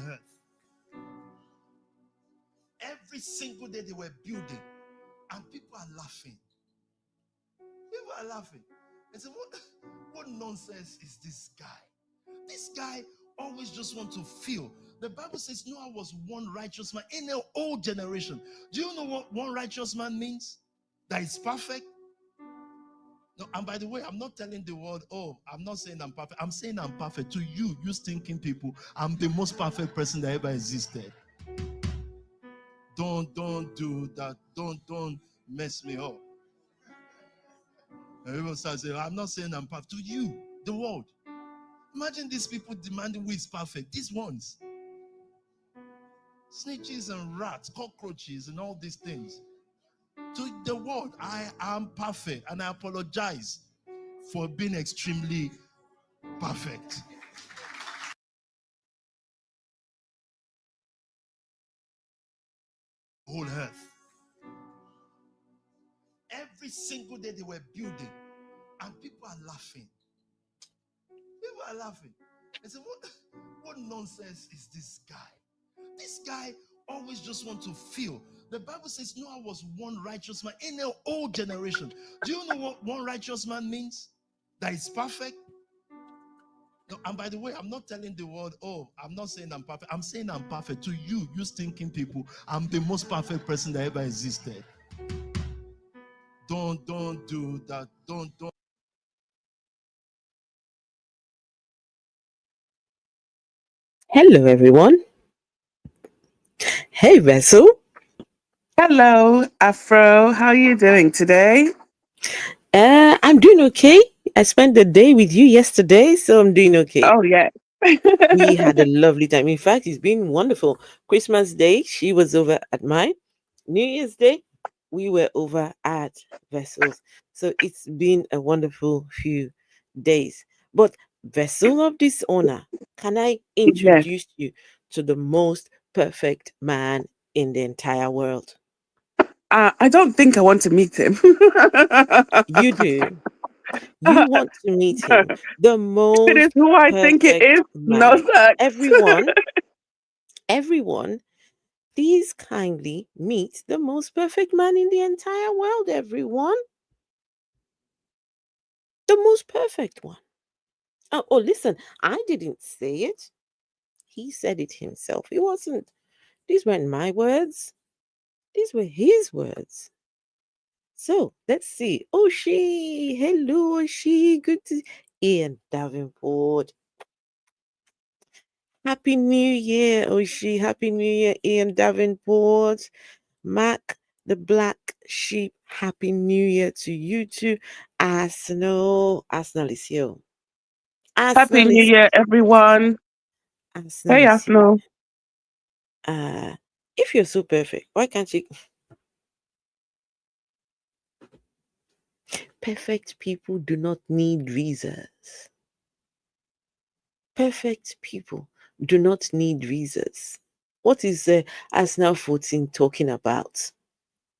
earth. Every single day they were building, and people are laughing. People are laughing. And say, what nonsense is this guy? This guy always just want to feel. The Bible says Noah was one righteous man in the old generation. Do you know what one righteous man means? That is perfect. No, and by the way, I'm not telling the world, oh, I'm not saying I'm perfect. I'm saying I'm perfect. To you stinking people, I'm the most perfect person that ever existed. Don't do that. Don't mess me up. And everyone starts saying, I'm not saying I'm perfect. To you, the world. Imagine these people demanding who is perfect. These ones. Snitches and rats, cockroaches, and all these things. To the world, I am perfect. And I apologize for being extremely perfect. Whole earth. Every single day they were building, and people are laughing. People are laughing. I said, what nonsense is this guy? This guy always just want to feel. The Bible says Noah was one righteous man in the old generation. Do you know what one righteous man means? That is perfect. No, and by the way, I'm not telling the world, oh, I'm not saying I'm perfect. I'm saying I'm perfect. To you stinking people, I'm the most perfect person that ever existed. Don't do that. Don't. Hello, everyone. Hey, Vessel. Hello, Afro. How are you doing today? I'm doing okay. I spent the day with you yesterday, so I'm doing okay. Oh, yeah. We had a lovely time. In fact, it's been wonderful. Christmas Day, she was over at mine. New Year's Day, we were over at Vessel's. So it's been a wonderful few days. But Vessel of Dishonor, can I introduce you to the most perfect man in the entire world? I don't think I want to meet him. You do. You want to meet him. The most It is who I think it is. man. No, thanks. Everyone, please kindly meet the most perfect man in the entire world, everyone. The most perfect one. Oh, listen, I didn't say it. He said it himself. It wasn't. These weren't my words. These were his words. So let's see. Oshi, hello, Oshi. Good to Ian Davenport. Happy New Year, Oshi. Happy New Year, Ian Davenport. Mac, the Black Sheep. Happy New Year to you too. Arsenal is here. Happy New Year, everyone. Arsenal Hey, is Arsenal. here. If you're so perfect, why can't you? Perfect people do not need visas. Perfect people do not need visas. What is Arsenal 14 talking about?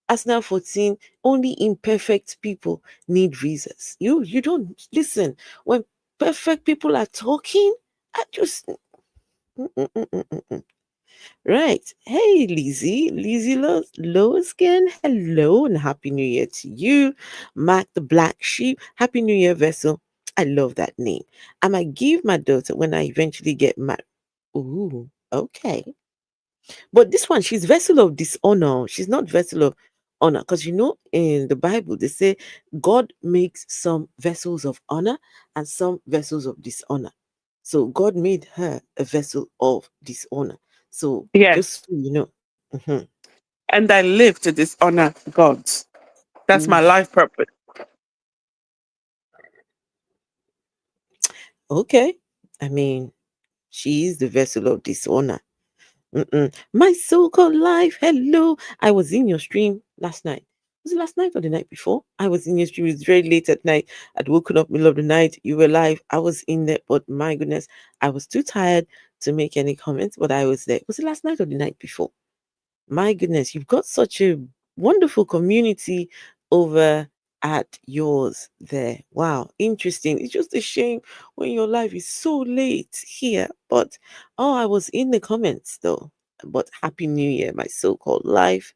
Arsenal 14, only imperfect people need visas. You don't listen. When perfect people are talking, I just Right. Hey, Lizzie Lowskin. Hello and Happy New Year to you. Mark the Black Sheep. Happy New Year, Vessel. I love that name. I might give my daughter when I eventually get married. Ooh, okay. But this one, she's Vessel of Dishonor. She's not Vessel of Honor. Because in the Bible, they say God makes some vessels of honor and some vessels of dishonor. So God made her a vessel of dishonor. So just so you know. Mhm. And I live to dishonor God. That's my life purpose. Okay. I mean, she is the vessel of dishonor. My so-called life. Hello. I was in your stream last night. Was it last night or the night before? I was in your stream. It was very late at night. I'd woken up middle of the night. You were live. I was in there, but my goodness, I was too tired to make any comments, but I was there. Was it last night or the night before? My goodness, you've got such a wonderful community over at yours there. Wow, interesting. It's just a shame when your life is so late here. But oh, I was in the comments though. But Happy New Year, my so called life,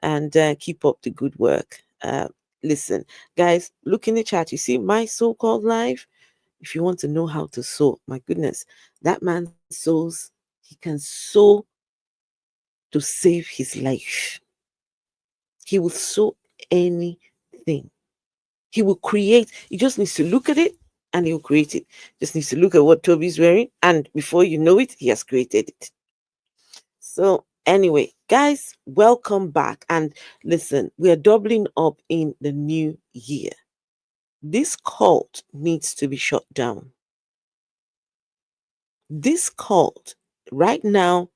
and keep up the good work. Listen, guys, look in the chat. You see my so called life? If you want to know how to sow, my goodness, that man sows, he can sow to save his life. He will sow anything. He will create. He just needs to look at it and he will create it. Just needs to look at what Toby's wearing, and before you know it, he has created it. So, anyway, guys, welcome back. And listen, we are doubling up in the new year. This cult needs to be shut down. This cult, right now,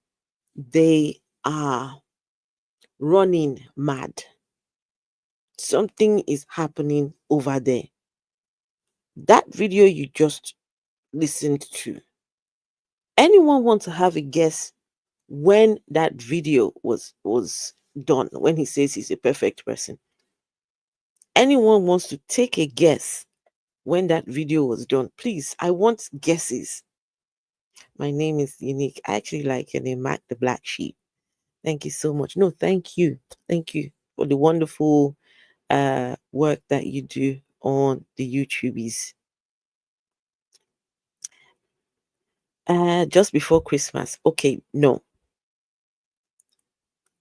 they are running mad. Something is happening over there. That video you just listened to, anyone want to have a guess when that video was done, when he says he's a perfect person? Anyone wants to take a guess when that video was done? Please, I want guesses. My name is Unique. I actually like your name, Mac the Black Sheep. Thank you so much. No, thank you. Thank you for the wonderful work that you do on the YouTubies. Just before Christmas. Okay, no.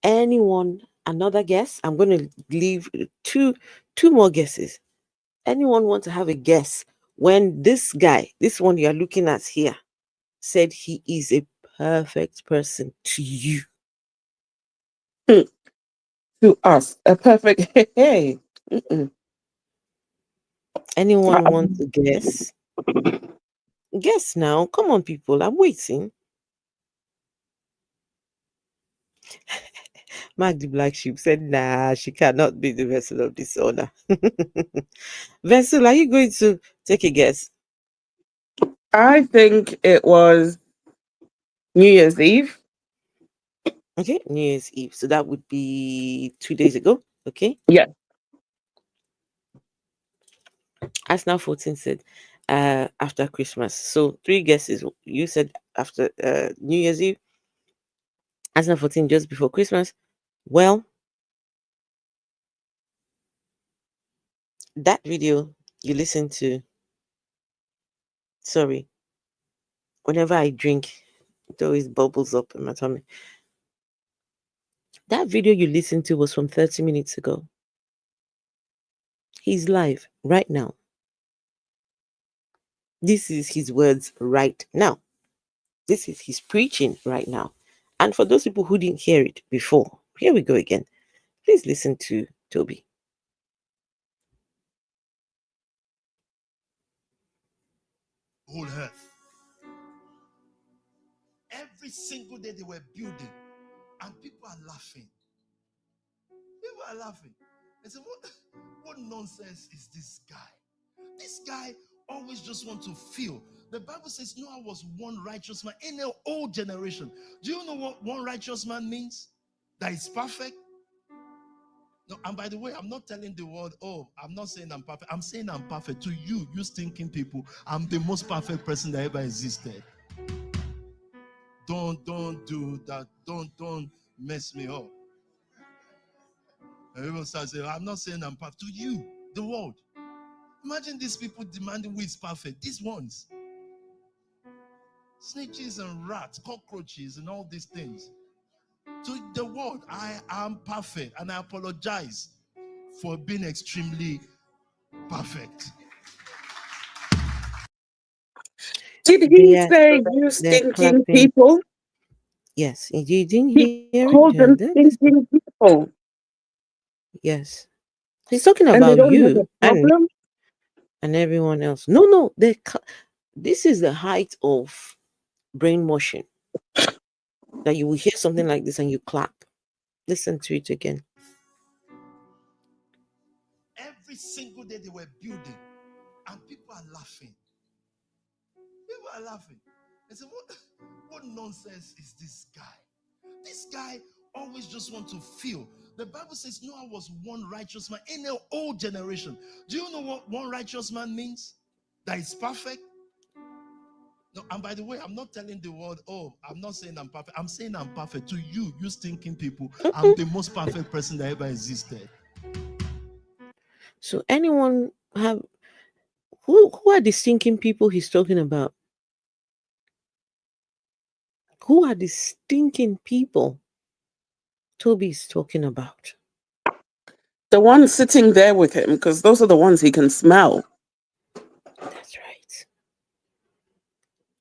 Anyone, another guess? I'm going to leave two more guesses. Anyone want to have a guess when this guy, this one you're looking at here, said he is a perfect person to you? To us, a perfect hey. Mm-mm. Anyone I- want to guess? Guess now. Come on, people. I'm waiting. Mark the Black Sheep said, nah, she cannot be the vessel of dishonor. Vessel, are you going to take a guess? I think it was New Year's Eve. Okay, New Year's Eve. So that would be 2 days ago. Okay. Yeah. Arsenal 14 said after Christmas. So three guesses. You said after New Year's Eve. Arsenal 14 just before Christmas. Well, that video you listen to, sorry, whenever I drink, it always bubbles up in my tummy. That video you listened to was from 30 minutes ago. He's live right now. This is his words right now. This is his preaching right now. And for those people who didn't hear it before, here we go again. Please listen to Toby. Whole earth. Every single day they were building, and people are laughing. People are laughing. They say, what nonsense is this guy? This guy always just want to feel. The Bible says Noah was one righteous man in the old generation. Do you know what one righteous man means? That is perfect. No, and by the way, I'm not telling the world, oh, I'm not saying I'm perfect. I'm saying I'm perfect. To you, you stinking people, I'm the most perfect person that ever existed. Don't do that. Don't mess me up. Everyone starts saying, I'm not saying I'm perfect. To you, the world. Imagine these people demanding who is perfect. These ones. Snitches and rats, cockroaches, and all these things. To the world, I am perfect. And I apologize for being extremely perfect. Did They he are, say you they're stinking clapping. people? Yes, you didn't He hear it? called them Listen. stinking people, Yes. He's talking and they about don't have you a problem. and everyone else. No, no. This is the height of brainwashing, that you will hear something like this and you clap. Listen to it again. Every single day they were building, and people are laughing. People are laughing. They say, what nonsense is this guy? This guy always just want to feel. The Bible says Noah was one righteous man in the old generation. Do you know what one righteous man means? That is perfect. No, and by the way, I'm not telling the world, oh, I'm not saying I'm perfect. I'm saying I'm perfect. To you, you stinking people, I'm the most perfect person that ever existed. So anyone have who are the stinking people he's talking about? Who are the stinking people Toby's talking about? The ones sitting there with him, because those are the ones he can smell. That's right.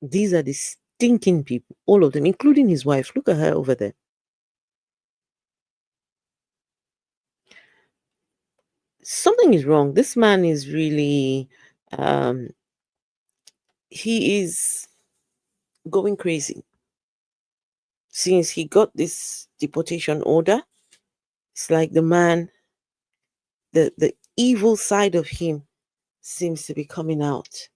These are the stinking people, all of them, including his wife. Look at her over there. Something is wrong. This man is really, he is going crazy. Since he got this deportation order, it's like the man, the evil side of him seems to be coming out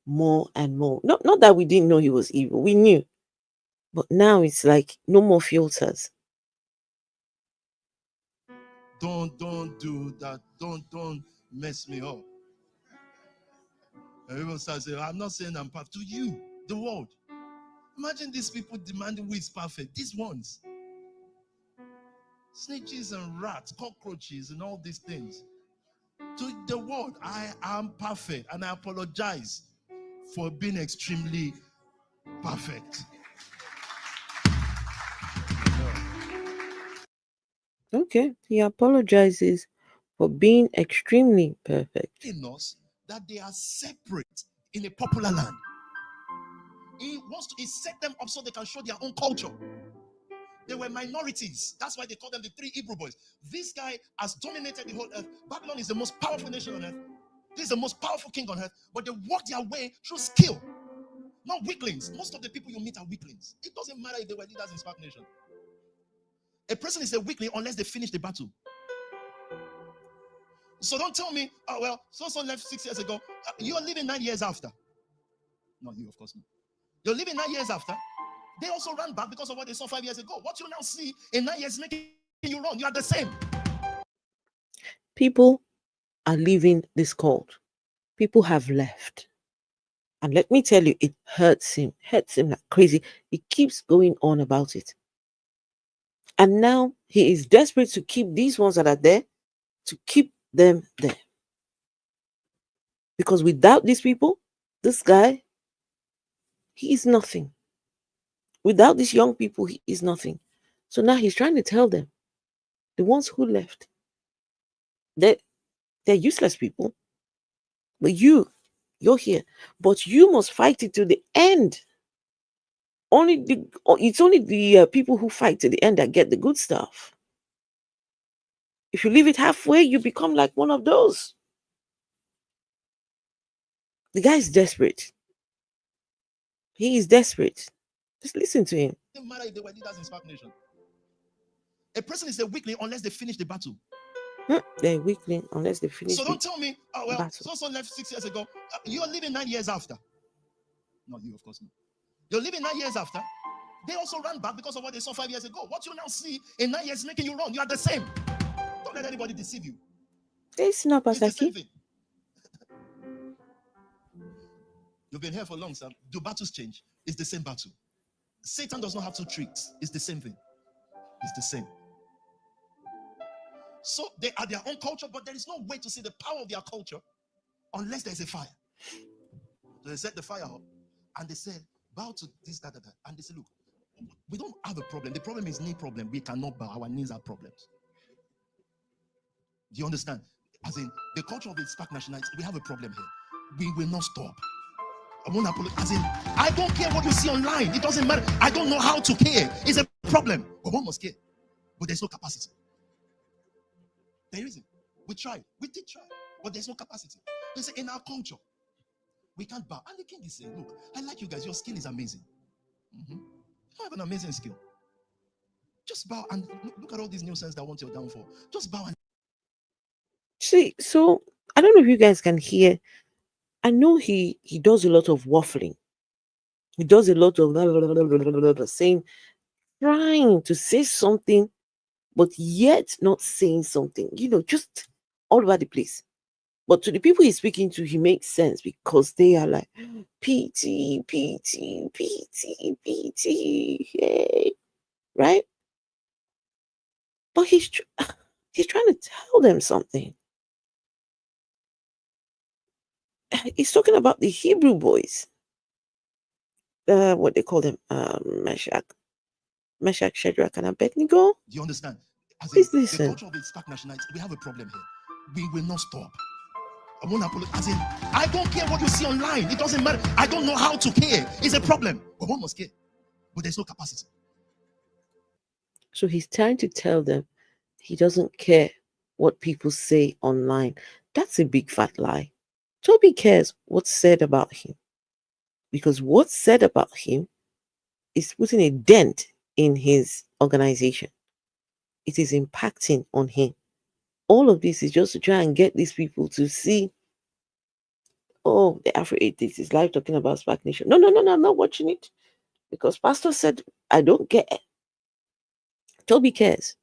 more and more. Not that we didn't know he was evil, we knew. But now it's like no more filters. Don't do that. Don't mess me up. And people start saying, I'm not saying I'm perfect. To you, the world. Imagine these people demanding who is perfect. These ones. Snitches and rats, cockroaches, and all these things. To the world, I am perfect. And I apologize for being extremely perfect. Okay, he apologizes for being extremely perfect. In us, that they are separate in a popular land. He set them up so they can show their own culture. They were minorities. That's why they call them the three Hebrew boys. This guy has dominated the whole earth. Babylon is the most powerful nation on earth. This is the most powerful king on earth. But they walk their way through skill. Not weaklings. Most of the people you meet are weaklings. It doesn't matter if they were leaders in SPAC Nation. A person is a weakling unless they finish the battle. So don't tell me, oh, well, so left 6 years ago. You're living 9 years after. Not you, of course not. You're living 9 years after. They also ran back because of what they saw 5 years ago. What you now see in 9 years making you run. You are the same. People are leaving this cult. People have left. And let me tell you, it hurts him like crazy. He keeps going on about it. And now he is desperate to keep these ones that are there, to keep them there. Because without these people, this guy, he is nothing. Without these young people, he is nothing. So now he's trying to tell them, the ones who left, they're useless people. But you're here. But you must fight it to the end. It's only the people who fight to the end that get the good stuff. If you leave it halfway, you become like one of those. The guy is desperate. He is desperate. Just listen to him. It doesn't matter if they were leaders in SPAC Nation. A person is a weakling unless they finish the battle. They're weakling unless they finish. So don't tell me, oh, well, battle. so left 6 years ago. You're living 9 years after. Not you, of course not. You're living 9 years after. They also ran back because of what they saw 5 years ago. What you now see in 9 years making you run. You are the same. Don't let anybody deceive you. It's not It's the same Pasaki. thing. You've been here for long, sir. Do battles change? It's the same battle. Satan does not have two tricks. It's the same thing. It's the same. So they are their own culture, but there is no way to see the power of their culture unless there's a fire. So they set the fire up and they said, bow to this, that. And they said, look, we don't have a problem. The problem is knee problem. We cannot bow. Our knees are problems. Do you understand? As in, the culture of the SPAC Nation, we have a problem here. We will not stop. I won't apologize. As in, I don't care what you see online. It doesn't matter. I don't know how to care. It's a problem. But one must care. But there's no capacity. There isn't. We tried. We did try. But there's no capacity. They say in our culture, we can't bow. And the king is saying, look, I like you guys. Your skill is amazing. You have an amazing skill. Just bow and look at all these nuisance that want your downfall. Just bow and See, so I don't know if you guys can hear. I know he does a lot of waffling. He does a lot of saying, trying to say something but yet not saying something, just all over the place. But to the people he's speaking to, he makes sense because they are like, PT, PT, PT, PT, hey, right? But he's trying to tell them something. He's talking about the Hebrew boys, what they call them, Meshach, Shadrach, and Abednego. Do you understand? As in, Please the listen. culture of the SPAC nationalites, we have a problem here. We will not stop. I won't apologize. As in, I don't care what you see online. It doesn't matter. I don't know how to care. It's a problem. But one must care. But there's no capacity. So he's trying to tell them he doesn't care what people say online. That's a big fat lie. Tobi cares what's said about him. Because what's said about him is putting a dent in his organization. It is impacting on him. All of this is just to try and get these people to see, oh, the Afro 80s is live talking about SPAC Nation. No, I'm not watching it. Because Pastor said, I don't get it. Tobi cares.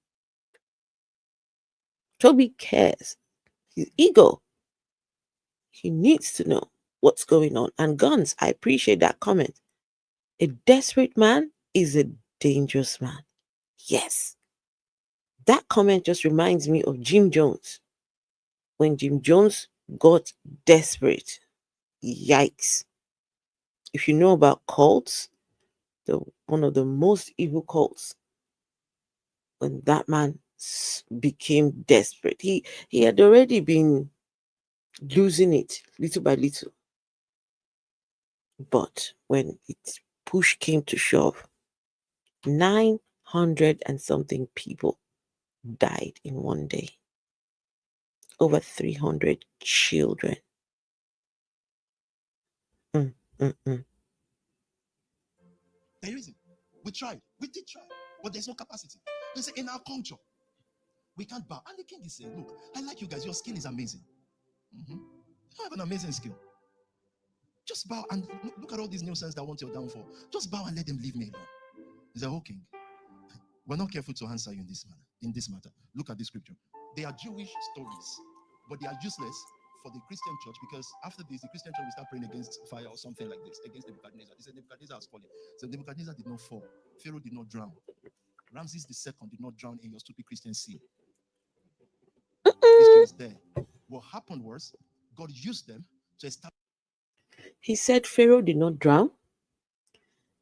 Tobi cares. His ego. He needs to know what's going on. And guns, I appreciate that comment. A desperate man is a dangerous man. Yes. That comment just reminds me of Jim Jones. When Jim Jones got desperate. Yikes. If you know about cults, one of the most evil cults, when that man became desperate, he had already been losing it little by little. But when push came to shove, 900 and something people died in one day. Over 300 children. Mm, mm, mm. There isn't. We tried. We did try. But there's no capacity. They say in our culture, we can't bow. And the king is saying, look, I like you guys. Your skill is amazing. You have an amazing skill. Just bow and look at all these nuisance that want your downfall. Just bow and let them leave me alone. He's like, oh, king, we're not careful to answer you in this manner. In this matter, look at the scripture. They are Jewish stories, but they are useless for the Christian church because after this, the Christian church will start praying against fire or something like this, against Nebuchadnezzar. They said Nebuchadnezzar has fallen. So Nebuchadnezzar did not fall. Pharaoh did not drown. Ramses II did not drown in your stupid Christian sea. History is there. What happened was God used them to establish. He said Pharaoh did not drown.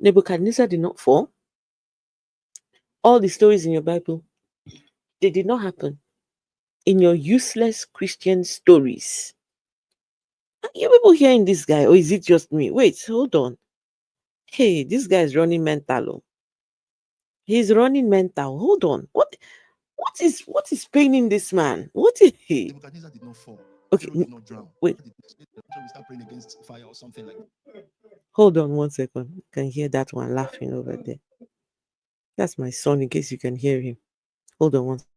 Nebuchadnezzar did not fall. All the stories in your Bible, they did not happen. In your useless Christian stories. Are you people hearing this guy, or is it just me? Wait, hold on. Hey, this guy is running mental. Oh. He's running mental. Hold on. What is paining this man? What is he? Nebuchadnezzar did not fall. Okay, Pharaoh did not drown. Wait. We start praying against fire or something like that. Hold on 1 second. You can hear that one laughing over there. That's my son, in case you can hear him. Hold on 1 second.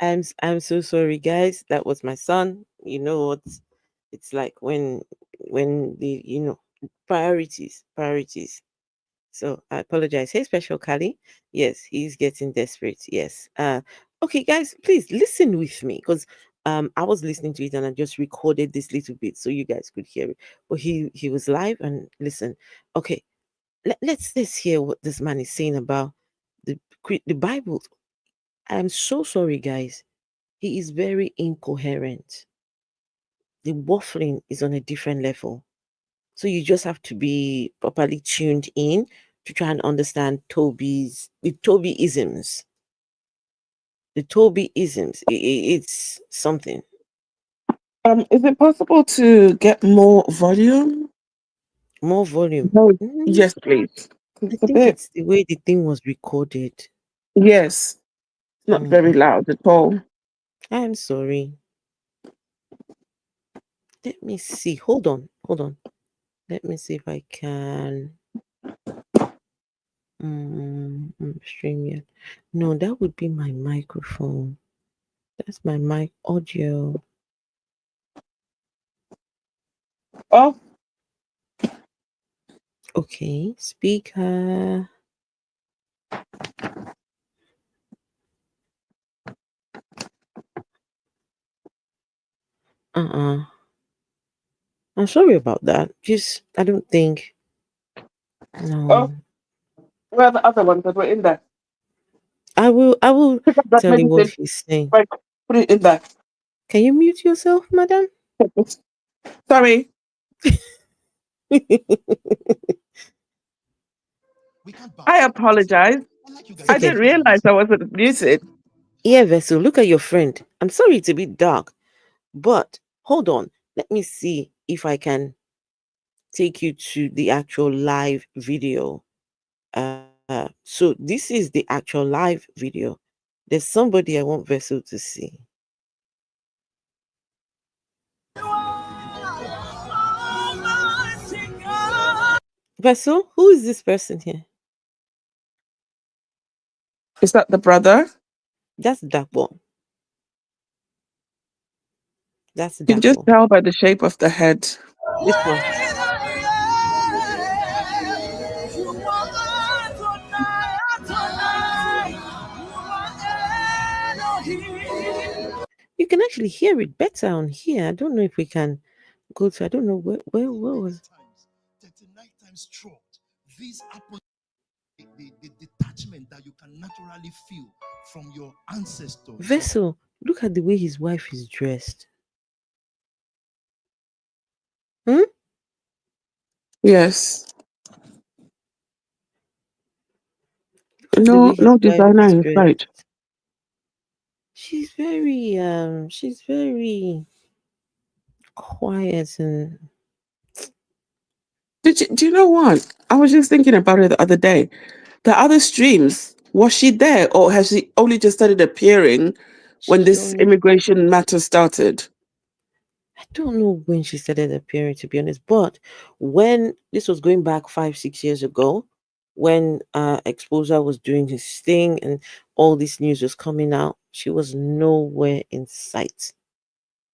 I'm so sorry, guys. That was my son. You know what? It's like when the priorities. So I apologize. Hey, Special Kali. Yes, he's getting desperate. Yes. Okay, guys, please listen with me because I was listening to it and I just recorded this little bit so you guys could hear it. But he was live and listen. Okay, let's hear what this man is saying about the Bible. I'm so sorry, guys. He is very incoherent. the waffling is on a different level. So you just have to be properly tuned in to try and understand the Toby isms. The Toby isms. It's something. Is it possible to get more volume? More volume. No. Mm, Yes, please. I It's a think bit. it's the way the thing was recorded. Yes, not very Mm, loud at all. I'm sorry. Let me see. Hold on. Hold on. Let me see if I can stream yet. No, that would be my microphone. That's my mic audio. Oh, Okay, speaker. Uh-uh. I'm sorry about that. Just I don't think oh, no. where are the other ones that were in there? I will Pick up that tell you what medicine. he's saying. Right, put it in there. Can you mute yourself, madam? Sorry. We can't I bounce. apologize. I like you guys. I Let's Okay. didn't do it realize nice. I wasn't muted. Yeah, Vessel, look at your friend. I'm sorry it's a bit dark, but hold on. Let me see if I can take you to the actual live video. So this is the actual live video. There's somebody I want Vessel to see. Vessel, who is this person here? Is that the brother? That's Dakbo. That's You can just Dakbo. tell by the shape of the head. This one. You can actually hear it better on here. I don't know if we can go to. I don't know where 39 was. times, 39 times stroked. These happen. The detachment that you can naturally feel from your ancestors. Or Vessel, look at the way his wife is dressed. Hmm? Yes. Look at the No, way his no wife designer is in sight. dressed. She's very quiet and Do you know what? I was just thinking about it the other day. The other streams, was she there or has she only just started appearing when she this only immigration matter started? I don't know when she started appearing, to be honest, but when this was going back 5, 6 years ago, when Exposure was doing his thing and all this news was coming out, she was nowhere in sight.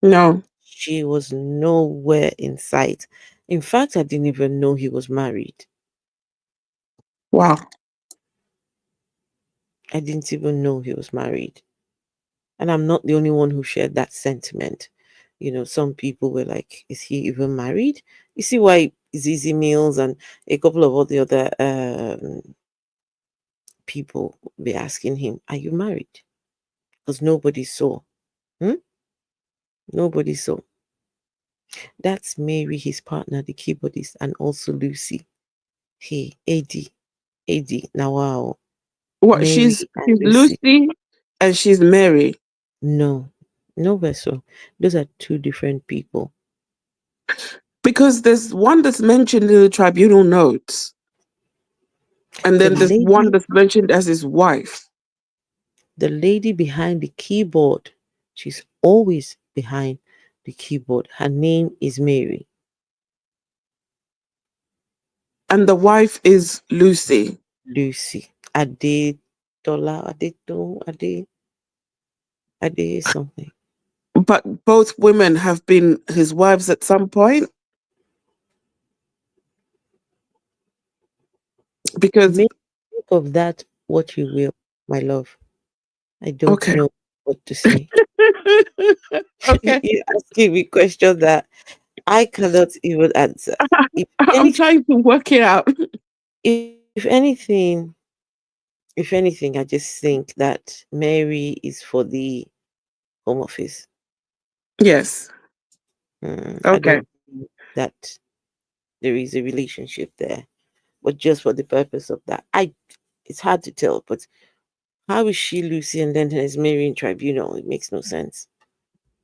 No. She was nowhere in sight. In fact, I didn't even know he was married. Wow. I didn't even know he was married. And I'm not the only one who shared that sentiment. Some people were like, is he even married? You see why Zizi Mills and a couple of all the other people were asking him, are you married? Because nobody saw. Hmm? Nobody saw. That's Mary, his partner, the keyboardist, and also Lucy. Hey, AD. Now, wow. What she's Mary and she's Lucy. Lucy and she's Mary. No, no vessel. Those are two different people. Because there's one that's mentioned in the tribunal notes, and The then there's one lady that's mentioned as his wife. the lady behind the keyboard, she's always behind the keyboard. Her name is Mary. And the wife is Lucy. Lucy. Ade Tola, Ade something. But both women have been his wives at some point because Make of that what you will, my love. I don't okay. know what to say. Okay. You're asking me questions that I cannot even answer. If I'm anything, trying to work it out. if anything, I just think that Mary is for the Home Office. Yes. I Okay. don't think that there is a relationship there, but just for the purpose of that, it's hard to tell. But how is she Lucy and then there's Mary in tribunal? It makes no sense.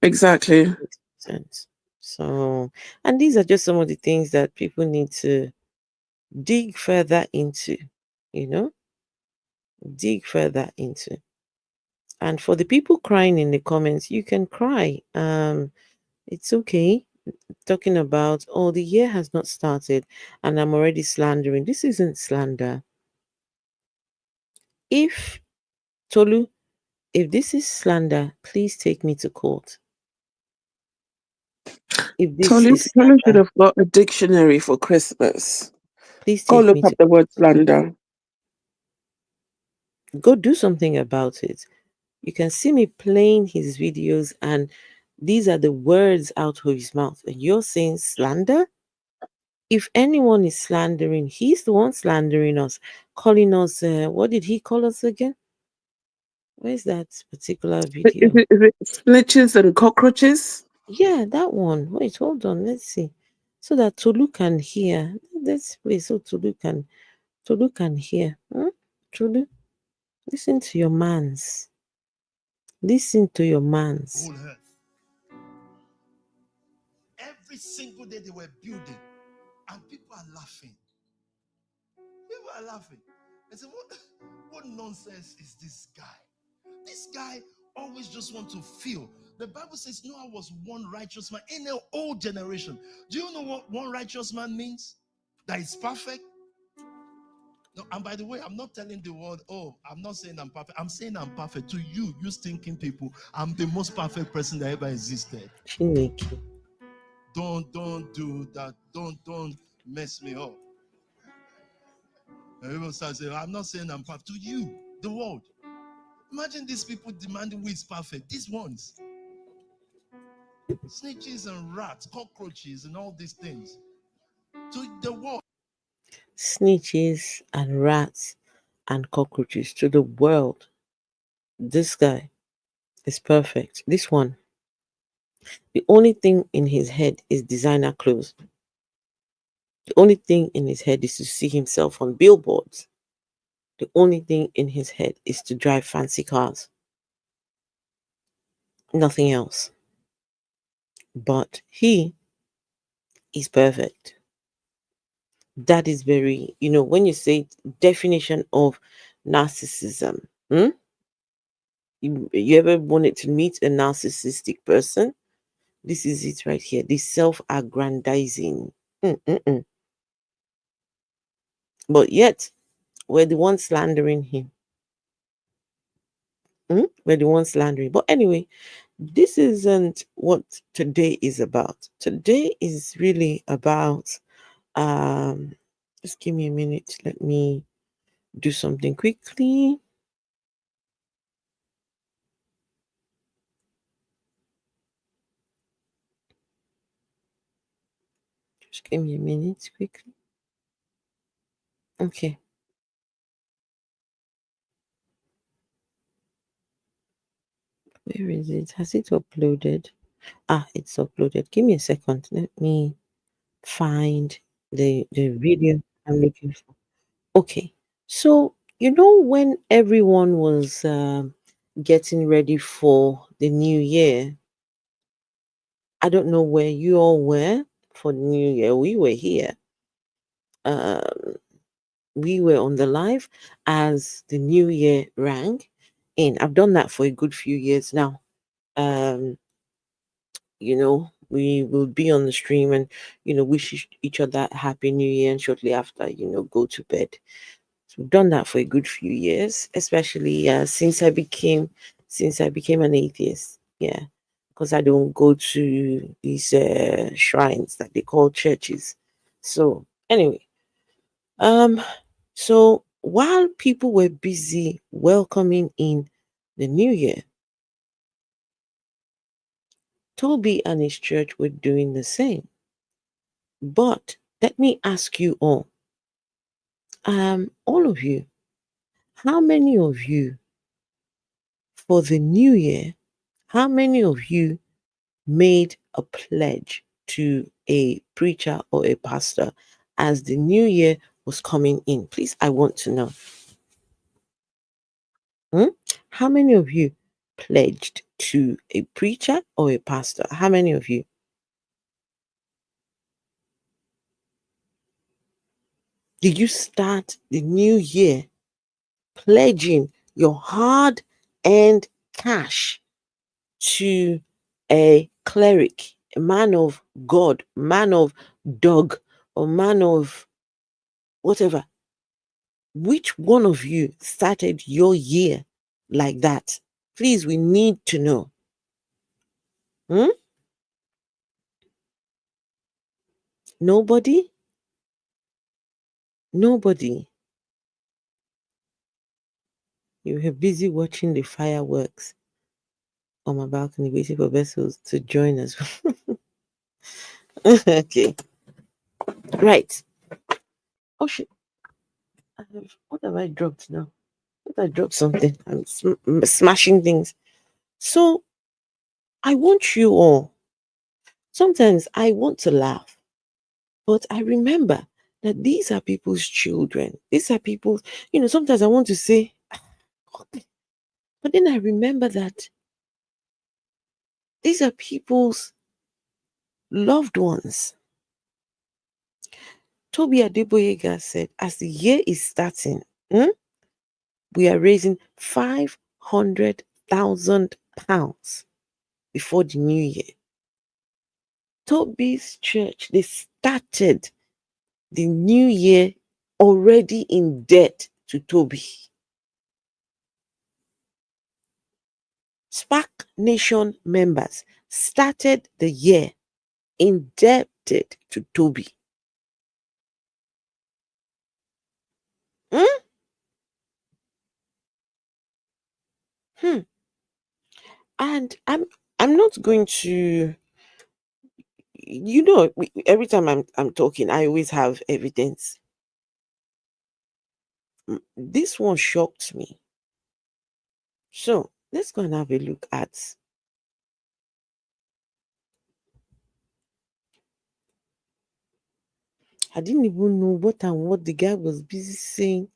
Exactly. Makes no sense. So, and these are just some of the things that people need to dig further into. You know, dig further into. And for the people crying in the comments, you can cry. It's okay. Talking about, oh, the year has not started and I'm already slandering. This isn't slander. If Tolu, if this is slander, please take me to court. If this is Tolu should slander, have got a dictionary for Christmas. please Go take look me up to the word slander. go do something about it. You can see me playing his videos, and these are the words out of his mouth. And you're saying slander? If anyone is slandering, he's the one slandering us, calling us, what did he call us again? Where's that particular video? Is it snitches and cockroaches? Yeah, that one. Wait, hold on. Let's see. So that Tolu can hear. Let's play so Tolu can hear. Hmm? Tolu, listen to your mans. Listen to your mans. whole earth. Every single day they were building, and people are laughing. People are laughing. I said, what nonsense is this guy? This guy always just want to feel. The Bible says Noah was one righteous man in the old generation. Do you know what one righteous man means? That is perfect. No, and by the way, I'm not telling the world, oh, I'm not saying I'm perfect. I'm saying I'm perfect. To you, you thinking people, I'm the most perfect person that ever existed. Chineke. Don't do that. Don't mess me up. And people start saying, I'm not saying I'm perfect. To you, the world. Imagine these people demanding who is perfect. These ones. Snitches and rats, cockroaches, and all these things. To the world. Snitches and rats and cockroaches to the world. This guy is perfect. This one, the only thing in his head is designer clothes. The only thing in his head is to see himself on billboards. The only thing in his head is to drive fancy cars. Nothing else. But he is perfect. That is very, when you say definition of narcissism, you ever wanted to meet a narcissistic person? This is it right here. This self-aggrandizing. Mm-mm-mm. But yet, we're the ones slandering him. We're the ones slandering. But anyway, this isn't what today is about. Today is really about um just give me a minute. Let me do something quickly. Just give me a minute quickly. Okay. Where is it? Has it uploaded? Ah, it's uploaded. Give me a second. Let me find the video I'm looking for. Okay. So, when everyone was getting ready for the new year, I don't know where you all were for the new year. We were here. Um, we were on the live as the new year rang in. I've done that for a good few years now. Um, we will be on the stream and, wish each other a happy new year and shortly after, go to bed. So we've done that for a good few years, especially since I became an atheist. Yeah, because I don't go to these shrines that they call churches. So anyway, um, so while people were busy welcoming in the new year, Toby and his church were doing the same. But let me ask you all of you, how many of you for the new year, how many of you made a pledge to a preacher or a pastor as the new year was coming in? Please, I want to know. How many of you pledged to a preacher or a pastor? How many of you? Did you start the new year pledging your hard earned cash to a cleric, a man of God, man of dog, or man of whatever? Which one of you started your year like that? Please, we need to know. Nobody? Nobody. You were busy watching the fireworks on my balcony, waiting for vessels to join us. Okay. Right. Oh shit. What have I dropped now? What I dropped something. I'm smashing things. So I want you all. Sometimes I want to laugh, but I remember that these are people's children. These are people's, sometimes I want to say, but then I remember that these are people's loved ones. Tobi Adegboyega said, as the year is starting, we are raising £500,000 before the new year. Tobi's church, they started the new year already in debt to Tobi. SPAC Nation members started the year indebted to Tobi. And I'm not going to, every time I'm talking, I always have evidence. This one shocked me. So let's go and have a look at I didn't even know what the guy was busy saying.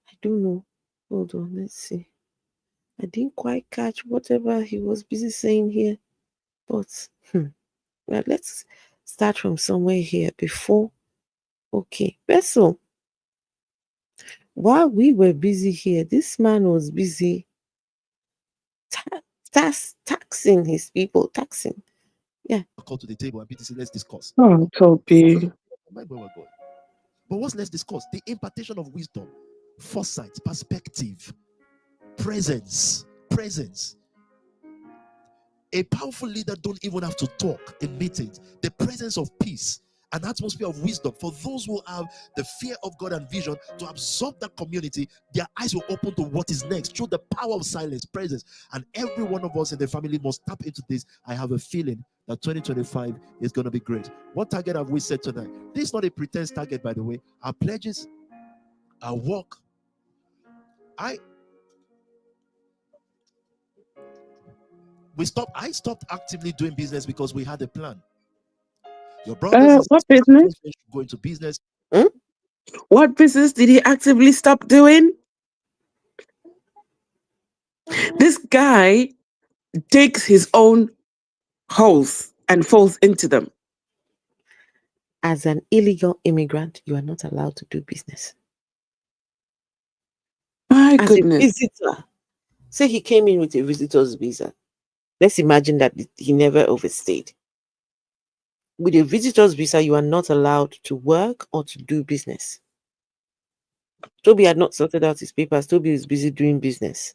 I don't know. Hold on, let's see. I didn't quite catch whatever he was busy saying here. But well, let's start from somewhere here before. Okay, Vessel. While we were busy here, this man was busy taxing his people, taxing. Yeah. Call to the table and BTC, let's discuss. Oh, Tobi. But what's let's discuss? The impartation of wisdom, foresight, perspective, presence. A powerful leader don't even have to talk in meetings. The presence of peace, an atmosphere of wisdom for those who have the fear of God and vision to absorb that community. Their eyes will open to what is next through the power of silence, presence. And every one of us in the family must tap into this. I have a feeling that 2025 is going to be great. What target have we set tonight? This is not a pretense target, by the way. Our pledges, our work. I stopped actively doing business because we had a plan. Your brothers What business? Go into business. What business did he actively stop doing? This guy digs his own holes and falls into them. As an illegal immigrant, you are not allowed to do business. My As goodness. a visitor, say he came in with a visitor's visa. Let's imagine that he never overstayed. With a visitor's visa, you are not allowed to work or to do business. Tobi had not sorted out his papers. Tobi is busy doing business.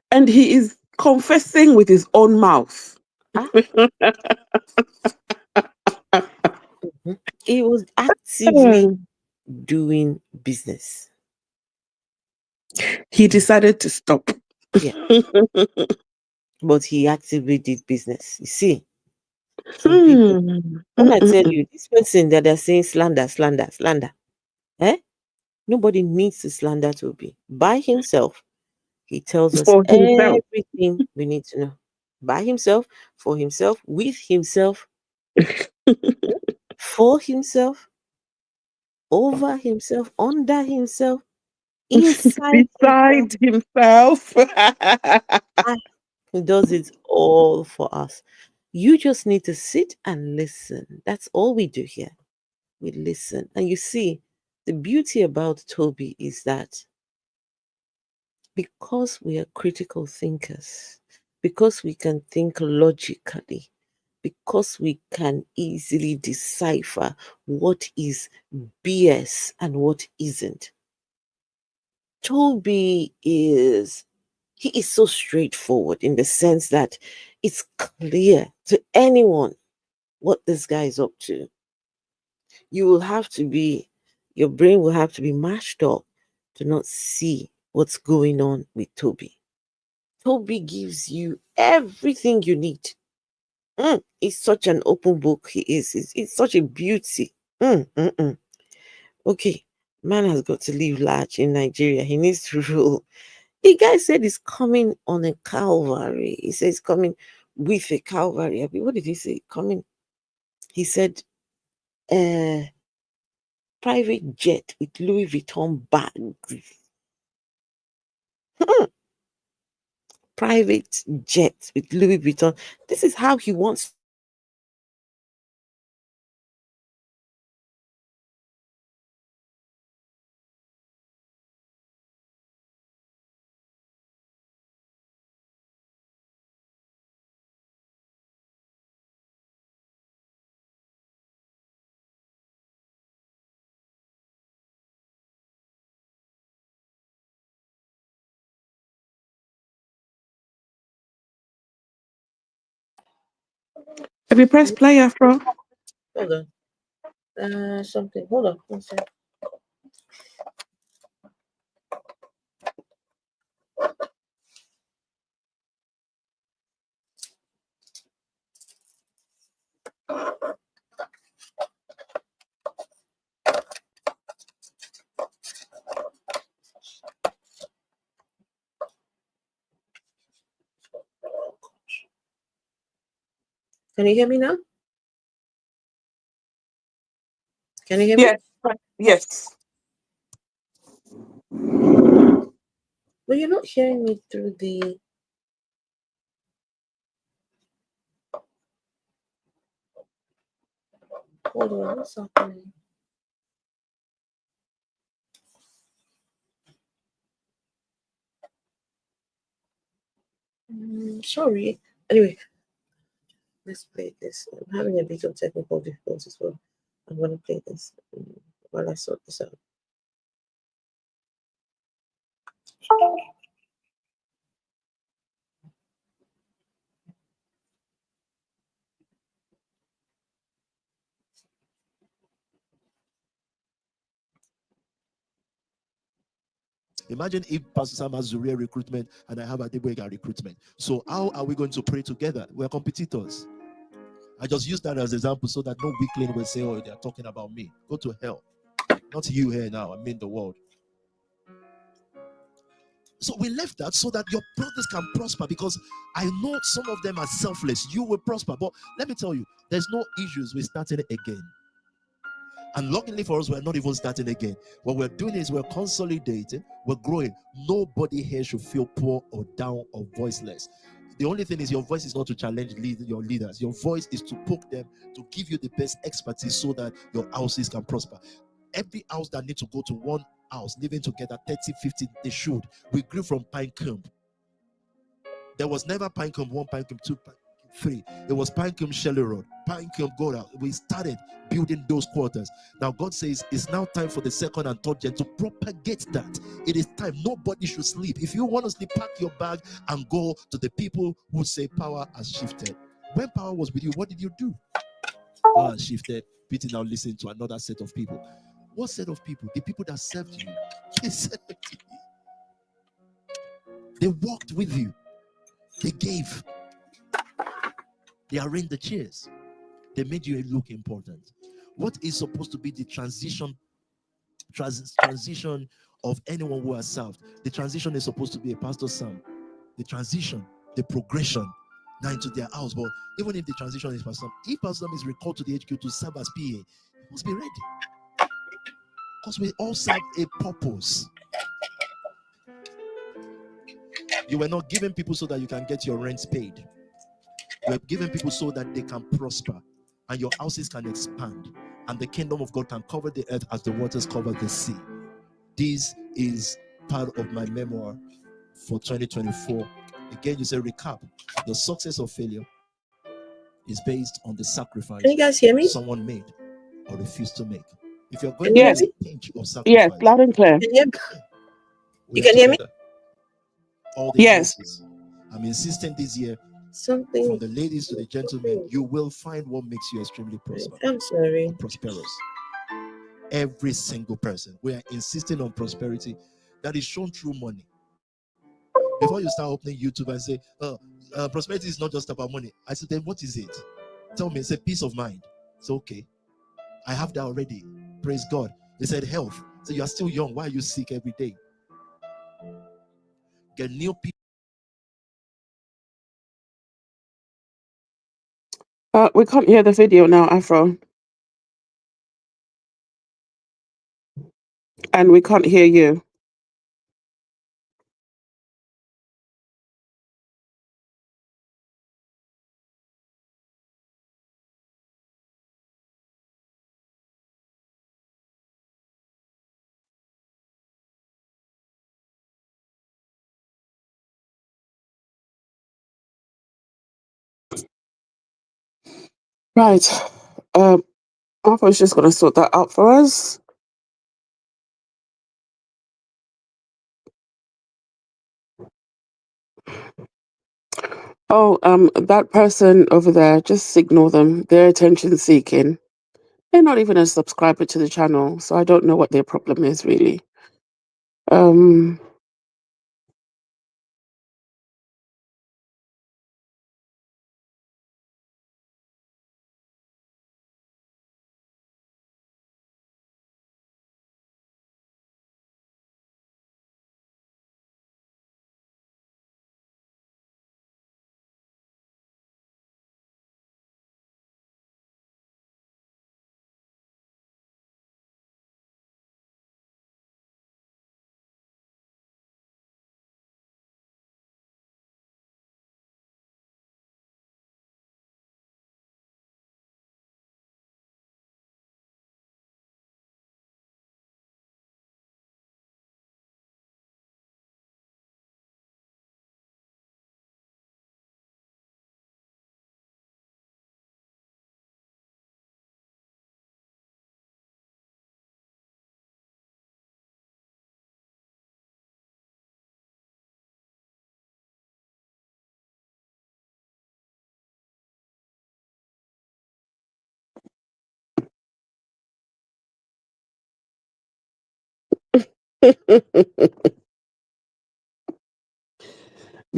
And he is confessing with his own mouth. He was actively doing business. He decided to stop. Yeah. But he actively did business. You see, some people, when I tell you, this person that they're saying slander, nobody needs to slander Tobi. By himself, he tells us For himself. everything we need to know. By himself, for himself, with himself, For himself, over himself, under himself, inside himself. Beside himself. And he does it all for us. You just need to sit and listen. That's all we do here. We listen. And you see, the beauty about Toby is that because we are critical thinkers, because we can think logically, because we can easily decipher what is BS and what isn't. Toby is he is so straightforward in the sense that it's clear to anyone what this guy is up to. You will have to be your brain will have to be mashed up to not see what's going on with Toby. Toby gives you everything you need. He's such an open book. He is. It's such a beauty. Mm, mm, mm. Okay, man has got to live large in Nigeria. He needs to rule. The guy said he's coming on a Calvary. He says coming with a Calvary. I mean, what did he say? Coming. He said, uh, private jet with Louis Vuitton bags. Private jet with Louis Vuitton. This is how he wants. Have you pressed play, Afro? Hold on. Something. Hold on. One second. Can you hear me now? Can you hear me? Yes. Yes. But you're not hearing me through the. Hold on. What's happening? Sorry. Anyway, let's play this. I'm having a bit of technical difficulties as well. I'm going to play this while I sort this out. Imagine if Pastor Sam has Zuria recruitment and I have Adegboyega recruitment. So how are we going to pray together? We're competitors. I just use that as an example so that no weakling will say, oh, they're talking about me. Go to hell. Not you here now, I mean the world. So we left that so that your brothers can prosper, because I know some of them are selfless. You will prosper. But let me tell you, there's no issues with starting again. And luckily for us, we're not even starting again. What we're doing is we're consolidating, we're growing. Nobody here should feel poor or down or voiceless. The only thing is your voice is not to challenge your leaders. Your voice is to poke them, to give you the best expertise so that your houses can prosper. Every house that needs to go to one house, living together, 30, 50, they should. We grew from Pinecomb. There was never Pinecomb 1, Pinecomb 2, Pinecomb 3. It was Pinecomb Shelley Road, Pinecomb Goda. We started building those quarters. Now God says it's now time for the second and third gen to propagate that. It is time. Nobody should sleep. If you want to sleep, pack your bag and go to the people who say power has shifted. When power was with you, what did you do? Power has shifted. Peter now listen to another set of people. What set of people? The people that served you. They served you. They walked with you. They gave. They arranged the chairs. They made you look important. What is supposed to be the transition of anyone who has served? The transition is supposed to be a pastor's son. The transition, the progression. now into their house. But even if the transition is Pastor Sam, if Pastor Sam is recalled to the HQ to serve as PA, he must be ready. Because we all serve a purpose. You were not giving people so that you can get your rents paid. You are giving people so that they can prosper and your houses can expand and the kingdom of God can cover the earth as the waters cover the sea. This is part of my memoir for 2024. Again, you say recap. The success or failure is based on the sacrifice Can you guys hear me? someone made or refused to make. If you're going Can you to hear Yes, a me? pinch of yes, sacrifice, loud and clear. Can you hear me? we You are can hear me? together. All the Yes. voices. I'm insisting this year, Something. from the ladies to the gentlemen, you will find what makes you extremely prosperous. I'm sorry. Prosperous. Every single person. We are insisting on prosperity that is shown through money. Before you start opening YouTube and say, prosperity is not just about money. I said, then what is it? Tell me. It's a peace of mind. It's okay. I have that already. Praise God. They said health. So you are still young. Why are you sick every day? Get new people. We can't hear the video now, Afro. And we can't hear you. Right. Afro's just going to sort that out for us. Oh, that person over there, just ignore them. They're attention seeking. They're not even a subscriber to the channel, so I don't know what their problem is really.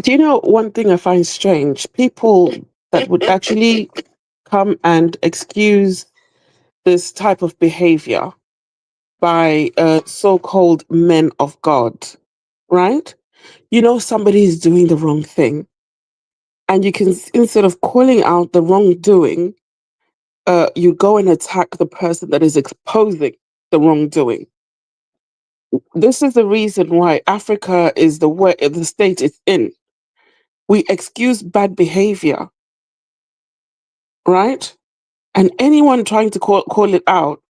Do you know one thing I find strange? People that would actually come and excuse this type of behavior by so-called men of God, right? You know somebody is doing the wrong thing, and you can, instead of calling out the wrongdoing, you go and attack the person that is exposing the wrongdoing. This is the reason why Africa is the state it's in. We excuse bad behavior, right? And anyone trying to call it out